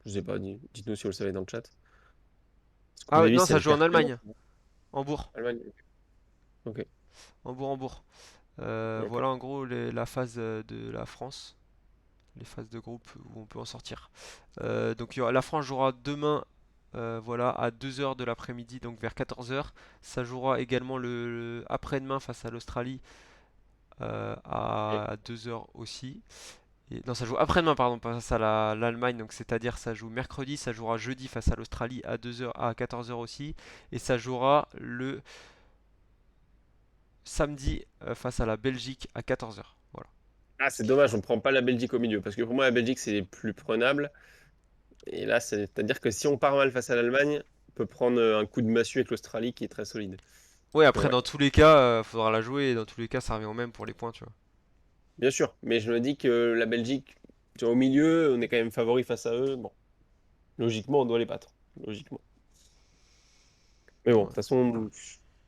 Je sais pas, dites-nous si vous le savez dans le chat. Coupe Ah ouais, Davis, non, c'est ça le joue en père Clément. Allemagne. Hambourg. Allemagne. Ok, Hambourg. ok. Voilà en gros la phase de la France. Les phases de groupe où on peut en sortir. Donc la France jouera demain voilà, à 2h de l'après-midi, donc vers 14h. Ça jouera également après-demain face à l'Australie Ok. à 2h aussi. Non, ça joue après-demain, pardon, pas face à l'Allemagne, donc c'est-à-dire ça joue mercredi, ça jouera jeudi face à l'Australie à 2h, à 14h aussi, et ça jouera le samedi face à la Belgique à 14h. Voilà. Ah, c'est dommage, on prend pas la Belgique au milieu. Parce que pour moi, la Belgique, c'est plus prenable. Et là, c'est-à-dire que si on part mal face à l'Allemagne, on peut prendre un coup de massue avec l'Australie qui est très solide. Ouais, Mais après, ouais, dans tous les cas, faudra la jouer, et dans tous les cas, ça revient au même pour les points, tu vois. bien sûr. Mais je me dis que la Belgique, tu vois, au milieu, on est quand même favori face à eux. Bon, logiquement, on doit les battre. Logiquement. Mais bon, de Ouais. toute façon,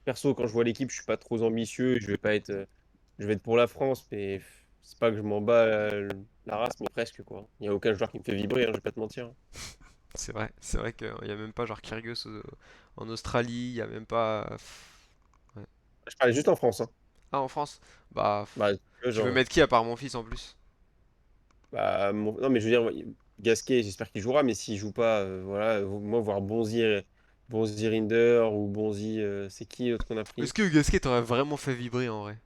perso, quand je vois l'équipe, je suis pas trop ambitieux. Je vais être pour la France, mais c'est pas que je m'en bats la race, mais presque quoi. Il n'y a aucun joueur qui me fait vibrer, hein, je vais pas te mentir. C'est vrai qu'il n'y a même pas genre Kyrgios en Australie, il n'y a même pas. Ouais. Je parlais juste en France, hein. Ah, en France? Bah, Bah, tu vois, tu veux genre, mettre qui à part mon fils en plus? bah, non, mais je veux dire, ouais, Gasquet, j'espère qu'il jouera, mais s'il joue pas, voilà, moi, voir Bonzi Rinder ou Bonzi, c'est qui l'autre qu'on a Est-ce pris? que Gasquet t'aurait vraiment fait vibrer en vrai?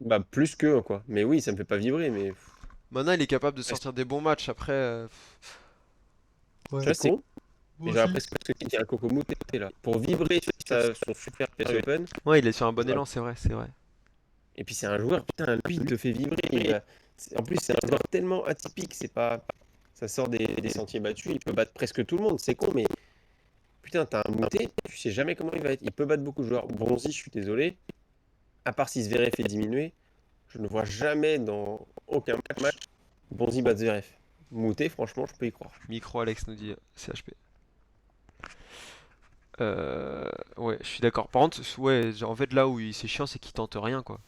Bah, plus que, quoi. Mais oui, ça me fait pas vibrer, mais Maintenant, il est capable de ouais, sortir des bons matchs. Après, tu ouais, vois, c'est con, moi mais j'aurais aussi. presque qu'il y a un Coco Moutet là. Pour vibrer sur son super PS Open, Ouais, il est sur un bon j'aurais élan, c'est vrai, c'est vrai. et puis c'est un joueur, putain, lui, il te fait vibrer. En plus, c'est un joueur tellement atypique, c'est pas. Ça sort des sentiers battus, il peut battre presque tout le monde, c'est con, mais putain, t'as un Moutet, tu sais jamais comment il va être. Il peut battre beaucoup de joueurs. Bronzy, je suis désolé, à part si Zverev fait diminuer, je ne vois jamais dans aucun match Bonzi bat Zverev. Moutet, franchement, je peux y croire. Micro Alex nous dit CHP. Ouais, je suis d'accord. Par contre, ouais, genre, en fait, là où c'est chiant, c'est qu'il tente rien, quoi.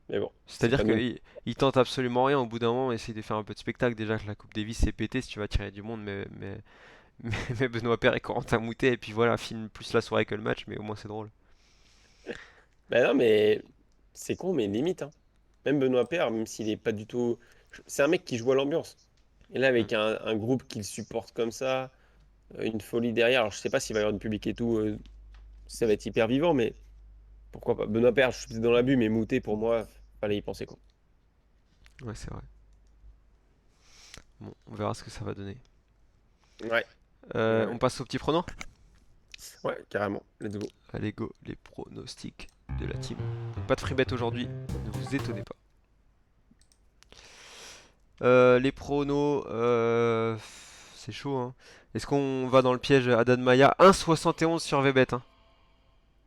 Mais bon, c'est C'est-à-dire pas nous. qu'il tente absolument rien. Au bout d'un moment, essaye de faire un peu de spectacle. Déjà que la Coupe Davis s'est pété, si tu vas tirer du monde, mais Benoît Paire et Corentin Moutet, et puis voilà, filme plus la soirée que le match, mais au moins c'est drôle. Bah non, mais c'est con, mais limite, hein. Même Benoît Paire, même s'il est pas du tout. C'est un mec qui joue à l'ambiance. Et là, Mm. avec un groupe qui le supporte comme ça, une folie derrière. Alors, je sais pas s'il va y avoir du public et tout, ça va être hyper vivant, mais pourquoi pas. Benoît Paire, je suis peut-être dans l'abus, mais Moutet, pour moi, fallait y penser, quoi. Ouais, c'est vrai. Bon, on verra ce que ça va donner. Ouais, ouais, On ouais. passe au petit prono? Ouais, carrément. Let's go. Allez, go, les pronostics de la team. Donc, pas de free bet aujourd'hui, ne vous étonnez pas. Les pronos, c'est chaud, hein. Est-ce qu'on va dans le piège Haddad Maya? 1,71 sur VBet, hein.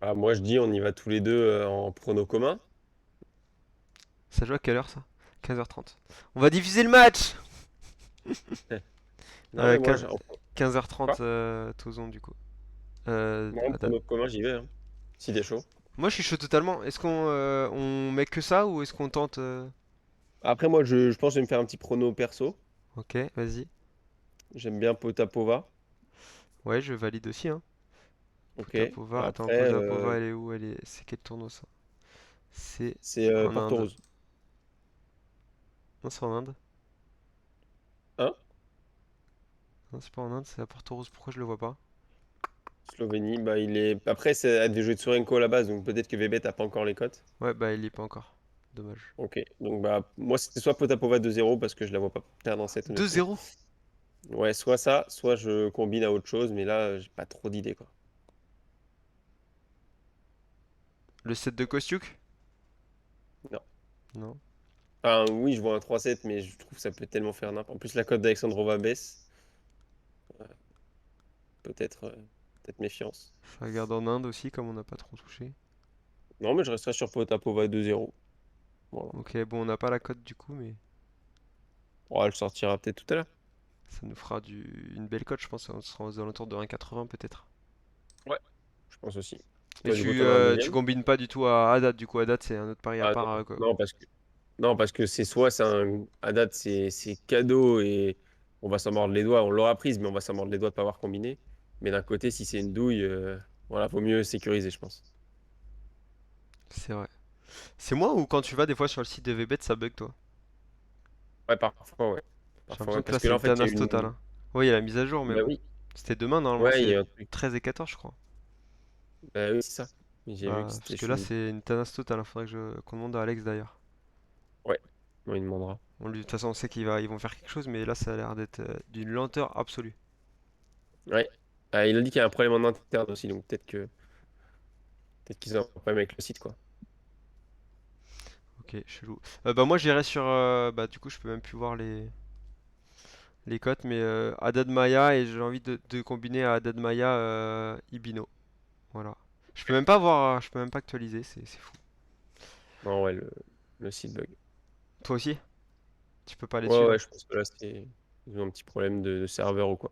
Ah, moi, je dis, on y va tous les deux en prono commun. Ça joue à quelle heure ça? 15h30. On va diffuser le match! Non, mais moi, 15h30 quoi? Tozon du coup. Moi, en Haddad. prono commun, j'y vais, hein. Si t'es chaud. Moi je suis chaud totalement. Est-ce qu'on met que ça ou est-ce qu'on tente Après, moi, je pense que je vais me faire un petit prono perso. Ok, vas-y. J'aime bien Potapova. Ouais, je valide aussi, hein. Ok. Potapova. Attends, Après, Potapova, elle est où? Elle est. C'est quel tournoi ça? C'est c'est en Porto Inde. Rose. Non, c'est en Inde. Hein? Non, c'est pas en Inde, c'est à Porto Rose. Pourquoi je le vois pas? Slovénie, bah il est. Après, elle devait jouer de Sorenko à la base, donc peut-être que Vébet a pas encore les cotes. Ouais, bah il y est pas encore. Dommage. Ok. Donc bah moi c'était soit Potapova 2-0 parce que je la vois pas perdre en 7 honnêtement. 2-0. Ouais, soit ça, soit je combine à autre chose, mais là j'ai pas trop d'idées quoi. Le set de Kostiuk? Non. Non. Enfin oui, je vois un 3-7, mais je trouve que ça peut tellement faire n'importe. En plus la cote d'Alexandrova baisse. Euh, peut-être peut-être méfiance. Je regarde en Inde aussi, comme on n'a pas trop touché. Non, mais je resterai sur Potapova 2-0. Voilà. Ok, bon, on n'a pas la cote du coup, mais Oh, elle sortira peut-être tout à l'heure. ça nous fera une belle cote, je pense. On sera aux alentours de 1,80 peut-être. Ouais. Je pense aussi. Et Toi, du coup, t'en as un tu deuxième? combines pas du tout à Haddad, du coup, Haddad, c'est un autre pari à Ah part, non, quoi. non, parce que c'est soit c'est un à date c'est cadeau et on va s'en mordre les doigts, on l'aura prise mais on va s'en mordre les doigts de pas avoir combiné. Mais d'un côté si c'est une douille, voilà, vaut mieux sécuriser je pense. C'est vrai. C'est moi ou quand tu vas des fois sur le site de VBet, ça bug toi? Ouais parfois ouais. J'ai Parfois l'impression ouais. que là Parce que c'est là en une fait il y a tanasse totale, une. hein. Oui, il y a la mise à jour, mais Bah bon. oui, C'était demain, normalement ouais il y c'est a un truc. 13 et 14, je crois. Bah oui c'est ça. Mais j'ai vu que Bah, parce c'était que là chelou. c'est une tanasse totale, hein. Faudrait qu'on demande à Alex d'ailleurs. Ouais. Bon, il demandera. De toute façon, on sait ils vont faire quelque chose, mais là, ça a l'air d'être d'une lenteur absolue. Ouais. Ah, il a dit qu'il y a un problème en interne aussi, donc peut-être qu'ils ont un problème avec le site, quoi. Ok, chelou. Bah moi, j'irai sur... bah du coup, je peux même plus voir les cotes, mais Haddad Maya, et j'ai envie de combiner à Haddad Maya Ibino. Voilà. Je peux même pas actualiser, c'est fou. Non, ouais, le site bug. Toi aussi? Tu peux pas aller dessus Ouais, là? ouais, je pense que là, ils ont un petit problème de serveur ou quoi.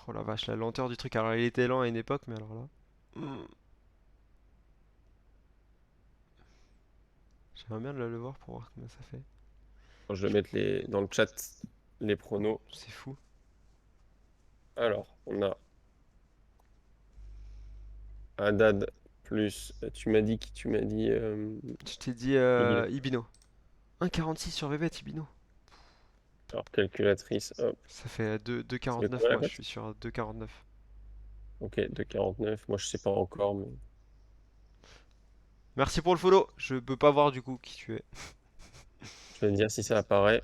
Oh la vache, la lenteur du truc. Alors, il était lent à une époque, mais alors là. J'aimerais bien le voir pour voir combien ça fait. Quand je vais mettre dans le chat les pronos. C'est fou. Alors, on a Haddad plus. Tu m'as dit qui? Tu m'as dit. Je t'ai dit Ibino. Ibino. 1,46 sur VBet Ibino. Alors, calculatrice, hop. Ça fait Ça fait 2,49, combien la moi je cote? suis sur 2,49. Ok, 2,49. Moi, je sais pas encore, mais Merci pour le follow. Je peux pas voir du coup qui tu es. je vais te dire si ça apparaît.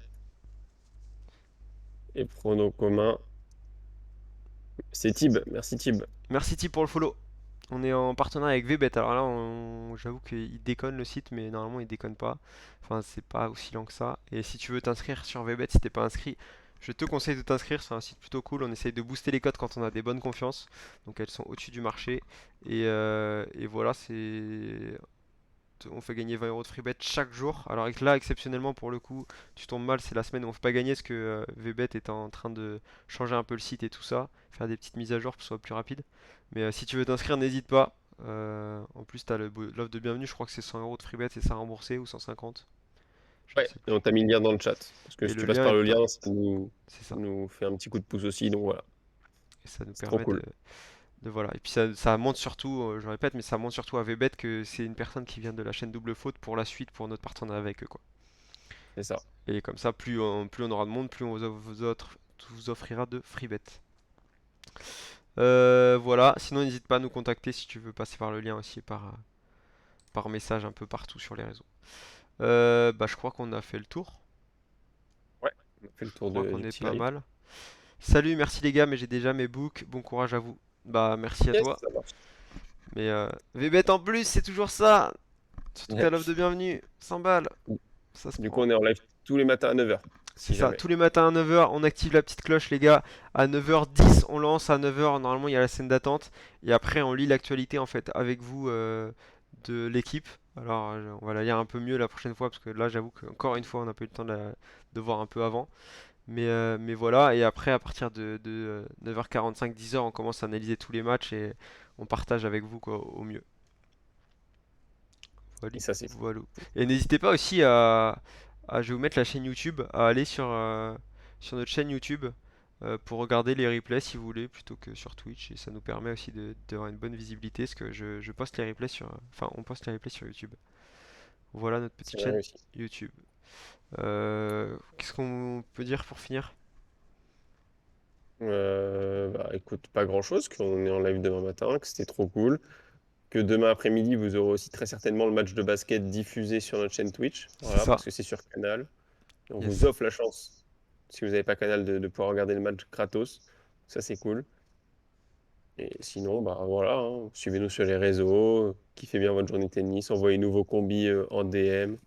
Et pronos communs. C'est Tib. Merci Tib. Merci Tip pour le follow. On est en partenariat avec VBet. Alors là, j'avoue qu'il déconne le site, mais normalement il déconne pas. Enfin, c'est pas aussi lent que ça. Et si tu veux t'inscrire sur VBet, si t'es pas inscrit, je te conseille de t'inscrire. C'est un site plutôt cool. On essaye de booster les cotes quand on a des bonnes confiances. Donc elles sont au-dessus du marché. Et voilà, on fait gagner 20 euros de free bet chaque jour. Alors là, exceptionnellement, pour le coup, tu tombes mal, c'est la semaine où on ne fait pas gagner parce que VBet est en train de changer un peu le site et tout ça, faire des petites mises à jour pour que ce soit plus rapide. Mais si tu veux t'inscrire, n'hésite pas. En plus, tu as l'offre de bienvenue, je crois que c'est 100 euros de free bet et ça remboursé ou 150. Je ne Ouais, sais et on plus. t'a mis le lien dans le chat. Parce que Et si le tu passes lien par est le pas. lien, C'est ça ça. nous fait un petit coup de pouce aussi. Donc voilà, Et ça nous c'est trop permet cool. voilà. Et puis ça montre surtout, je le répète, mais ça montre surtout à VBet que c'est une personne qui vient de la chaîne Double Faute pour la suite, pour notre partenariat avec eux, quoi. C'est ça. Et comme ça, plus on aura de monde, plus on vous offrira de free bet. Voilà, sinon n'hésite pas à nous contacter si tu veux passer par le lien aussi, par message un peu partout sur les réseaux. Bah, je crois qu'on a fait le tour. Ouais, on a fait le Je tour crois qu'on du est petit pas live. mal. Salut, merci les gars, mais j'ai déjà mes books. Bon courage à vous. Bah, merci à Yes, toi. ça marche. Mais VBet en plus, c'est toujours ça. Surtout Ouais. qu'à l'offre de bienvenue, 100 balles. Ça se Du coup, prend. on est en live tous les matins à 9h. C'est Si ça, jamais. tous les matins à 9h, on active la petite cloche les gars. À 9h10, on lance. À 9h, normalement, il y a la scène d'attente. Et après, on lit l'actualité en fait avec vous de l'équipe. Alors, on va la lire un peu mieux la prochaine fois parce que là, j'avoue qu'encore une fois, on n'a pas eu le temps de voir un peu avant. Mais voilà, et après, à partir de 9h45, 10h, on commence à analyser tous les matchs et on partage avec vous quoi, au mieux. Voilà. Et ça, c'est fou. Voilà. Et n'hésitez pas aussi je vais vous mettre la chaîne YouTube, à aller sur notre chaîne YouTube pour regarder les replays si vous voulez, plutôt que sur Twitch. Et ça nous permet aussi d'avoir une bonne visibilité, parce que je poste les replays enfin, on poste les replays sur YouTube. Voilà notre C'est petite vrai chaîne aussi. YouTube. Qu'est-ce qu'on peut dire pour finir? Bah, écoute, pas grand-chose, qu'on est en live demain matin, que c'était trop cool. Que demain après-midi, vous aurez aussi très certainement le match de basket diffusé sur notre chaîne Twitch. C'est Voilà, ça. parce que c'est sur Canal. Et on vous Yes. offre la chance, si vous n'avez pas Canal, de pouvoir regarder le match gratos. Ça, c'est cool. Et sinon, bah voilà, hein, suivez-nous sur les réseaux, kiffez bien votre journée de tennis, envoyez-nous vos combis en DM.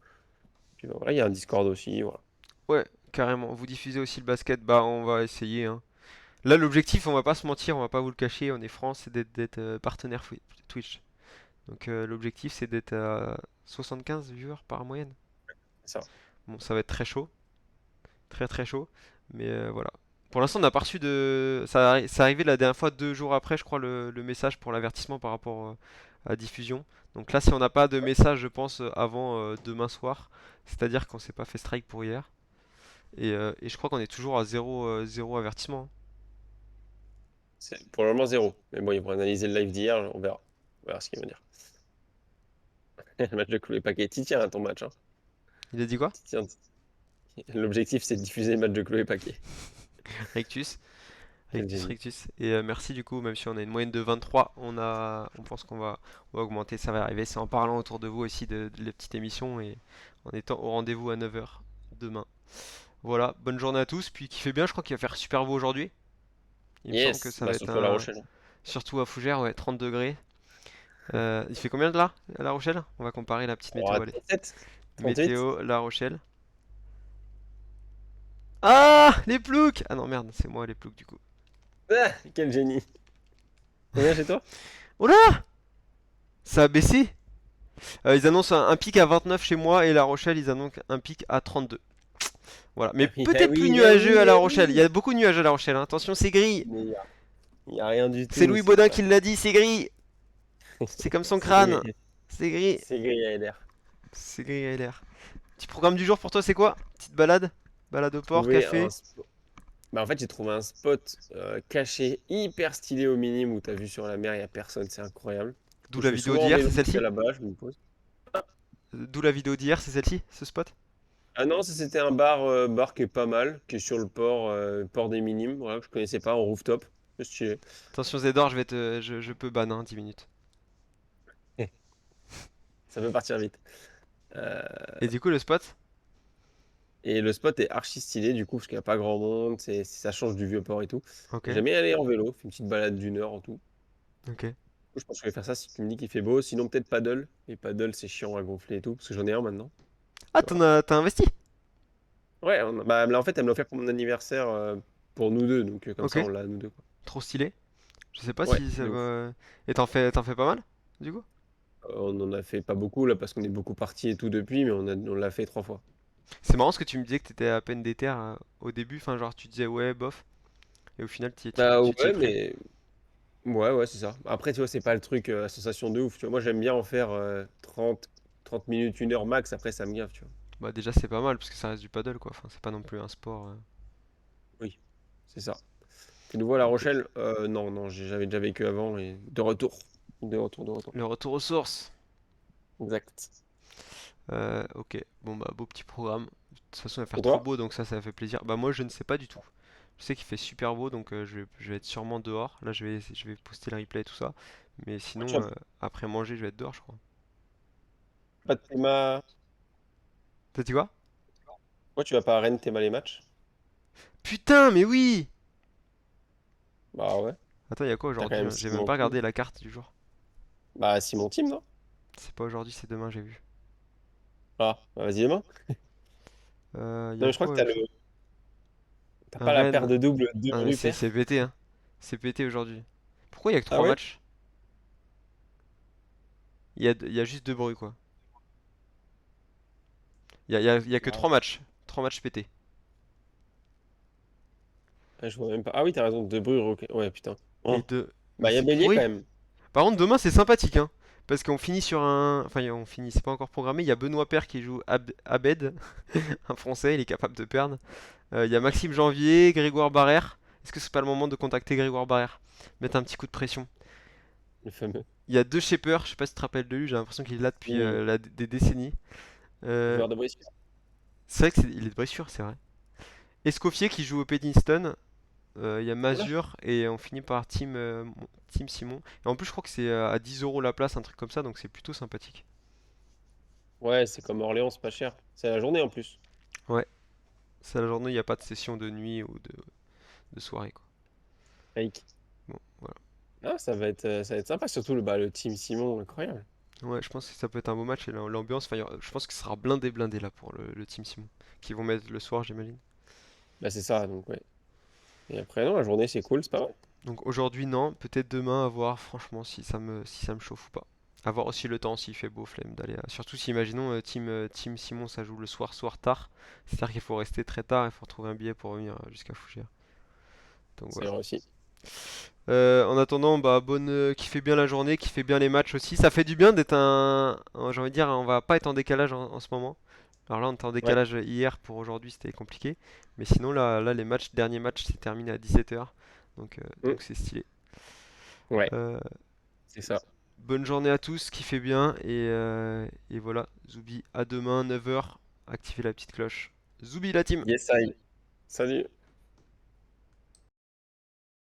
Puis bah, voilà, il y a un Discord aussi. Voilà. Ouais, carrément. Vous diffusez aussi le basket, bah on va essayer, hein. Là, l'objectif, on va pas se mentir, on va pas vous le cacher, on est France, c'est d'être partenaire Twitch. Donc l'objectif c'est d'être à 75 viewers par moyenne. C'est ça. Bon, ça va être très chaud, très très chaud, mais voilà. Pour l'instant, on n'a pas reçu de. Ça arrivé la dernière fois 2 jours après, je crois, le message pour l'avertissement par rapport à la diffusion. Donc là, si on n'a pas de message, je pense, avant demain soir, c'est-à-dire qu'on s'est pas fait strike pour hier. Et je crois qu'on est toujours à zéro avertissement, hein. C'est pour le moment zéro. Mais bon, ils vont analyser le live d'hier, on verra. On verra ce qu'ils vont dire. Le match de Clou et Paquet. T'y tiens à ton match. Hein. Il a dit quoi? T'y tiens. L'objectif, c'est de diffuser le match de Chloé et Paquet. Rictus. Quel Rictus, génie. Rictus. Et merci du coup, même si on a une moyenne de 23, on pense qu'on va augmenter, ça va arriver. C'est en parlant autour de vous aussi de la petite émission et en étant au rendez-vous à 9h demain. Voilà, bonne journée à tous. Puis kiffez bien, je crois qu'il va faire super beau aujourd'hui. Il me semble que Yes, ça bah va être surtout à La un. Rochelle. Surtout à Fougères, ouais, 30 degrés. Il fait combien de là, à La Rochelle? On va comparer la petite On météo, aura allez. 37, 38. Météo, La Rochelle. Ah, les ploucs! Ah non, merde, c'est moi les ploucs du coup. Ah, quel génie. Combien chez toi? Oh là! Ça a baissé. Ils annoncent un pic à 29 chez moi et La Rochelle, ils annoncent un pic à 32. Voilà, mais Ah oui, ah peut-être plus oui, ah nuageux à oui, La ah Rochelle. Il y oui. a beaucoup de nuages à La Rochelle, hein. Attention, c'est gris. Mais y a rien du C'est tout. Louis Baudin qui l'a dit, c'est gris. C'est comme son C'est gris, crâne. C'est gris. c'est gris à LR. C'est gris à l'air. Petit programme du jour pour toi, c'est quoi? Petite balade? Balade au port, Trouver un café? spot. Bah en fait, j'ai trouvé un spot caché hyper stylé au minime où t'as vu sur la mer, il y a personne, c'est incroyable. D'où Je la fais vidéo souvent en d'hier, vélo c'est jusqu'à celle-ci? là-bas, je me pose. D'où la vidéo d'hier, c'est celle-ci, ce spot? Ah non, ça c'était un bar qui est pas mal, qui est sur le port des Minimes, voilà, que je connaissais pas, en rooftop. C'est stylé. Attention Zedor, je peux ban, hein, 10 minutes. Ça peut partir vite. Euh, Et du coup, le spot? et le spot est archi stylé du coup, parce qu'il n'y a pas grand monde, ça change du vieux port et tout. Ok, J'aime bien aller en vélo, fais une petite balade d'1 heure en tout. ok. Du coup, je pense que je vais faire ça si tu me dis qu'il fait beau, sinon peut-être paddle. Et paddle, c'est chiant à gonfler et tout, parce que j'en ai un maintenant. Ah, Tu vois. t'as investi? Ouais, bah, là, en fait, elle me l'a offert pour mon anniversaire pour nous deux, donc comme Ok, ça on l'a nous deux, quoi. trop stylé. Je sais pas Ouais, si ça de ouf. va. Et t'en fais pas mal, du coup? On en a fait pas beaucoup là parce qu'on est beaucoup partis et tout depuis, mais on l'a fait 3 fois. C'est marrant ce que tu me disais que t'étais à peine déter au début, enfin genre tu disais ouais bof, et au final Bah tu t'y es ouais, pris. mais ouais, c'est ça. Après, tu vois, c'est pas le truc à sensation de ouf. Tu vois, moi j'aime bien en faire 30 minutes, 1 heure max. Après, ça me gaffe, tu vois. Bah déjà c'est pas mal parce que ça reste du paddle quoi, enfin c'est pas non plus un sport. Oui, c'est ça. T'es nouveau à La Ok. Rochelle? Non, non, j'avais déjà vécu avant et de retour. De retour, de retour. Le retour aux sources. Exact. Ok, bon bah beau petit programme. De toute façon il va faire Et trop toi? beau donc ça fait plaisir. Bah moi je ne sais pas du tout. Je sais qu'il fait super beau donc je vais être sûrement dehors. Là je vais poster le replay et tout ça. Mais Pourquoi tu sinon vas après manger je vais être dehors je crois. pas de Théma... T'as dit quoi? Pourquoi tu vas pas à Rennes Théma les matchs? Putain mais oui! Bah ouais, Attends il y a quoi t'as quand aujourd'hui même là? J'ai même Simon pas Team. regardé la carte du jour. Bah Simon Team, non? C'est pas aujourd'hui c'est demain j'ai vu. Ah, bah vas-y demain. Il y Non a mais je crois que quoi aujourd'hui? t'as pas la paire Rennes. de doubles de Ah mais c'est Rupert. pété hein. C'est pété aujourd'hui. Pourquoi il y a que Ah 3 ouais? matchs? Il y a juste deux bruits quoi. Il y a que Bah, 3 matchs. 3 matchs pétés. ah, je vois même pas. Ah oui, t'as raison, De Bruyne, ok. Ouais, putain. Et Oh. deux. Mais Bah, il y a c'est Bélier quand pourri. même. Par contre, demain, c'est sympathique, hein. Parce qu'on finit sur un. Enfin, on finit, c'est pas encore programmé. Il y a Benoît Paire qui joue Abed, un Français, il est capable de perdre. Il y a Maxime Janvier, Grégoire Barrère. Est-ce que c'est pas le moment de contacter Grégoire Barrère? Mettre un petit coup de pression. Le fameux. Il y a deux Shepers, je sais pas si tu te rappelles de lui, j'ai l'impression qu'il est là depuis Oui, des décennies. Euh, joueur de Brescia. c'est vrai il est de Bressuire, c'est vrai. Escoffier qui joue au Pédiston. Il y a Oula. Mazur et on finit par Team Simon. Et en plus, je crois que c'est à 10 euros la place, un truc comme ça, donc c'est plutôt sympathique. Ouais, c'est comme Orléans, c'est pas cher. C'est la journée en plus. Ouais, c'est la journée, il n'y a pas de session de nuit ou de soirée, quoi. Fake. Bon, voilà. Ah, ça va être sympa, surtout le team Simon, incroyable. Ouais, je pense que ça peut être un beau match et l'ambiance, enfin, je pense que ce sera blindé là pour le Team Simon. Qui vont mettre le soir, j'imagine. Bah, c'est ça, donc ouais. Et après, non, la journée, c'est cool, c'est pas vrai. Donc aujourd'hui, non, peut-être demain, à voir, franchement, si ça me chauffe ou pas. À voir aussi le temps, s'il fait beau, flemme d'aller. Surtout si, imaginons, Team Simon, ça joue le soir tard. C'est-à-dire qu'il faut rester très tard, il faut retrouver un billet pour revenir jusqu'à Fougères. Donc C'est voilà. vrai aussi. En attendant, bah, kiffez bien la journée, kiffez bien les matchs aussi. Ça fait du bien d'être j'ai envie de dire, on va pas être en décalage en ce moment. Alors là, on était en Ouais, décalage hier pour aujourd'hui, c'était compliqué. Mais sinon, là, les derniers matchs, c'est terminé à 17 h. mm, Donc c'est stylé. ouais, Euh, c'est ça. Bonne journée à tous, kiffez bien. Et voilà, Zoubi, à demain, 9 h. Activez la petite cloche. Zoubi la team! Yes, I. Salut.